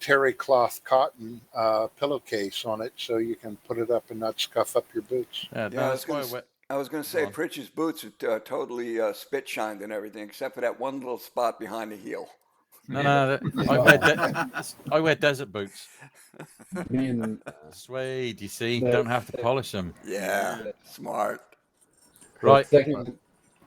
terry cloth cotton pillowcase on it, so you can put it up and not scuff up your boots. I was going to say, Pritch's boots are totally spit shined and everything, except for that one little spot behind the heel. No. I wear desert boots. Suede, you see, don't have to polish them. Yeah, smart. Right.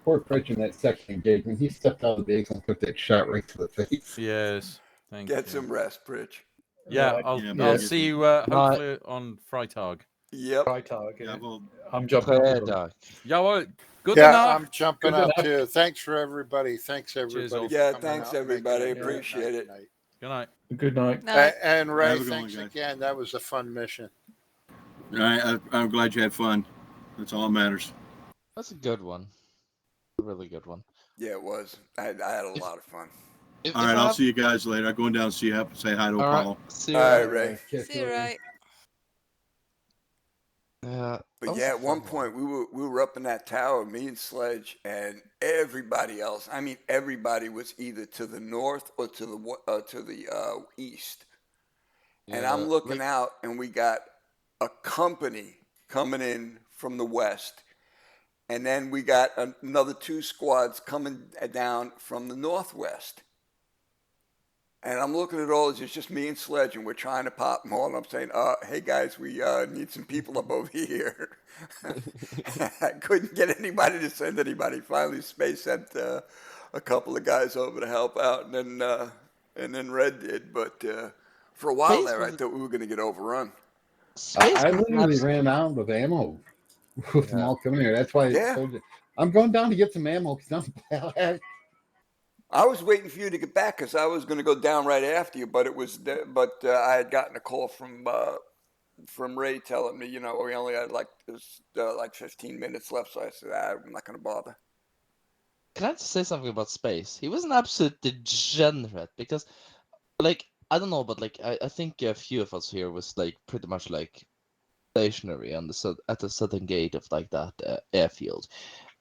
Poor Pritch in that second engagement, he stepped out of the vehicle and took that shot right to the face. Yes. Get some rest, Pritch. Yeah, I'll see you hopefully on Freitag. Yep. Freitag. Yeah, well, I'm jumping out. Yeah, well, good yeah, enough. I'm jumping out too. Thanks for everybody. Thanks everybody. Yeah, thanks everybody. Appreciate it. Good night. Good night. And Ray, thanks again. That was a fun mission. I'm glad you had fun. That's all that matters. That's a good one. A really good one. Yeah, it was. I had a lot of fun. All right, I'll see you guys later. I'm going down to say hi to Apollo. See you. All right, Ray. See you, Ray. But yeah, at one point we were up in that tower, me and Sledge, and everybody else. I mean, everybody was either to the north or to the east. And I'm looking out, and we got a company coming in from the west, and then we got another 2 squads coming down from the northwest. And I'm looking at all this, it's just me and Sledge, and we're trying to pop them all. And I'm saying, hey guys, we need some people up over here. I couldn't get anybody to send anybody. Finally, Space sent a couple of guys over to help out, and then Red did. But for a while Space there, I was- thought we were going to get overrun. I literally ran out with ammo with them all coming here. That's why Yeah. I told you. I'm going down to get some ammo because I'm I was waiting for you to get back because I was going to go down right after you, but I had gotten a call from Ray telling me, we only had like 15 minutes left, so I said I'm not going to bother. Can I just say something about Space? He was an absolute degenerate because, like, I don't know, but like, I think a few of us here was like pretty much like stationary on at the southern gate of like that airfield,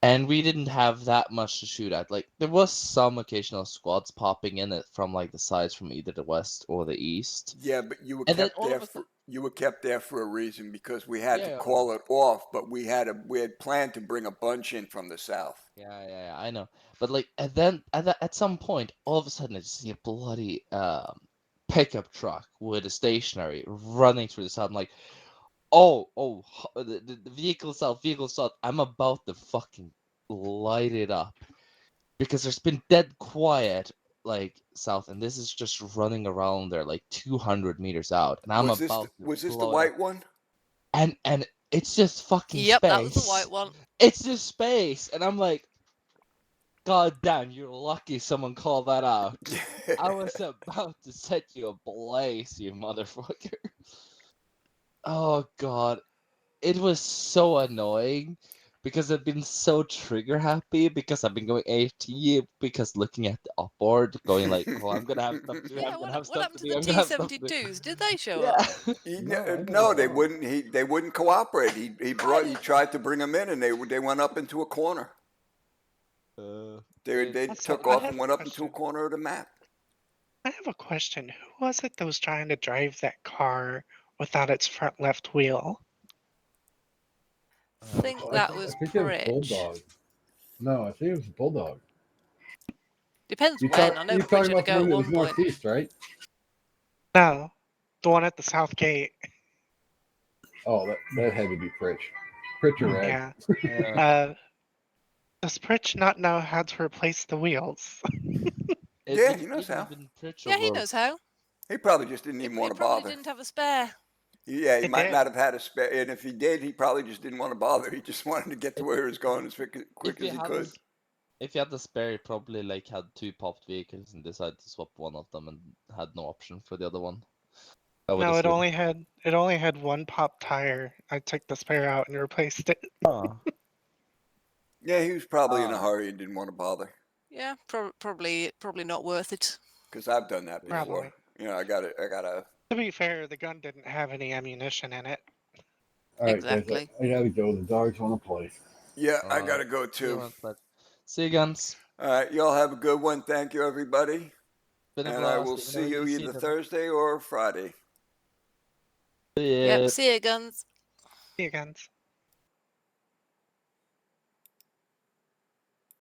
and we didn't have that much to shoot at. Like, there was some occasional squads popping in it from like the sides from either the west or the east. Yeah, but you were And then kept all there of a you were kept there for a reason because we had to Yeah. call it off, but we had planned to bring a bunch in from the south. Yeah, I know. But like, and then at some point, all of a sudden, I just see a bloody pickup truck with a stationary running through the south. I'm like, the vehicle south. I'm about to fucking light it up because there's been dead quiet like south, and this is just running around there like 200 meters out, and I'm Was this about was this the blow it white up. one? And it's just fucking Yep, space. that was the white one. It's just space, and I'm like, God damn, you're lucky someone called that out. I was about to set you ablaze, you motherfucker. Oh god, it was so annoying because I've been so trigger happy because I've been going AFT because looking at the upboard, going like, oh, I'm gonna have stuff to do. Yeah, I'm gonna have what stuff happened to to do. the I'm gonna have stuff to do. T-72s? Did they show Yeah. up? No, they wouldn't. They wouldn't cooperate. He tried to bring them in, and they went up into a corner. They Also, took I off have and a went up into a corner of the map. I have a question. Who was it that was trying to drive that car without its front left wheel? I think that was I think it was Pritch. Bulldog. No, I think it was Bulldog. Depends You when. talk- I know you Pritch talking had a about the go one at that was one point. northeast, right? No, the one at the south gate. Oh, that had to be Pritch. Pritch or Red. Yeah. Does Pritch not know how to replace the wheels? Yeah, he knows how. Yeah, he knows how. He probably just didn't even He want to probably bother. didn't have a spare. Yeah, he He might did. not have had a spare, and if he did, he probably just didn't want to bother. He just wanted to get to where he was going as quick as he could. If you had the spare, you probably like had two popped vehicles and decided to swap one of them and had no option for the other one. I would No, it assume. only had one pop tire. I took the spare out and replaced it. Oh. Yeah, he was probably in a hurry and didn't want to bother. Yeah, probably not worth it. Because I've done that before. Probably. I gotta. To be fair, the gun didn't have any ammunition in it. All right, Exactly. guys, I gotta go. The dogs want to play. Yeah, I gotta go too. See you, guns. All right, y'all have a good one. Thank you, everybody. Been a And I blast, will even see though you you see either them. Thursday or Friday. Yep, see you, guns. See you, guns.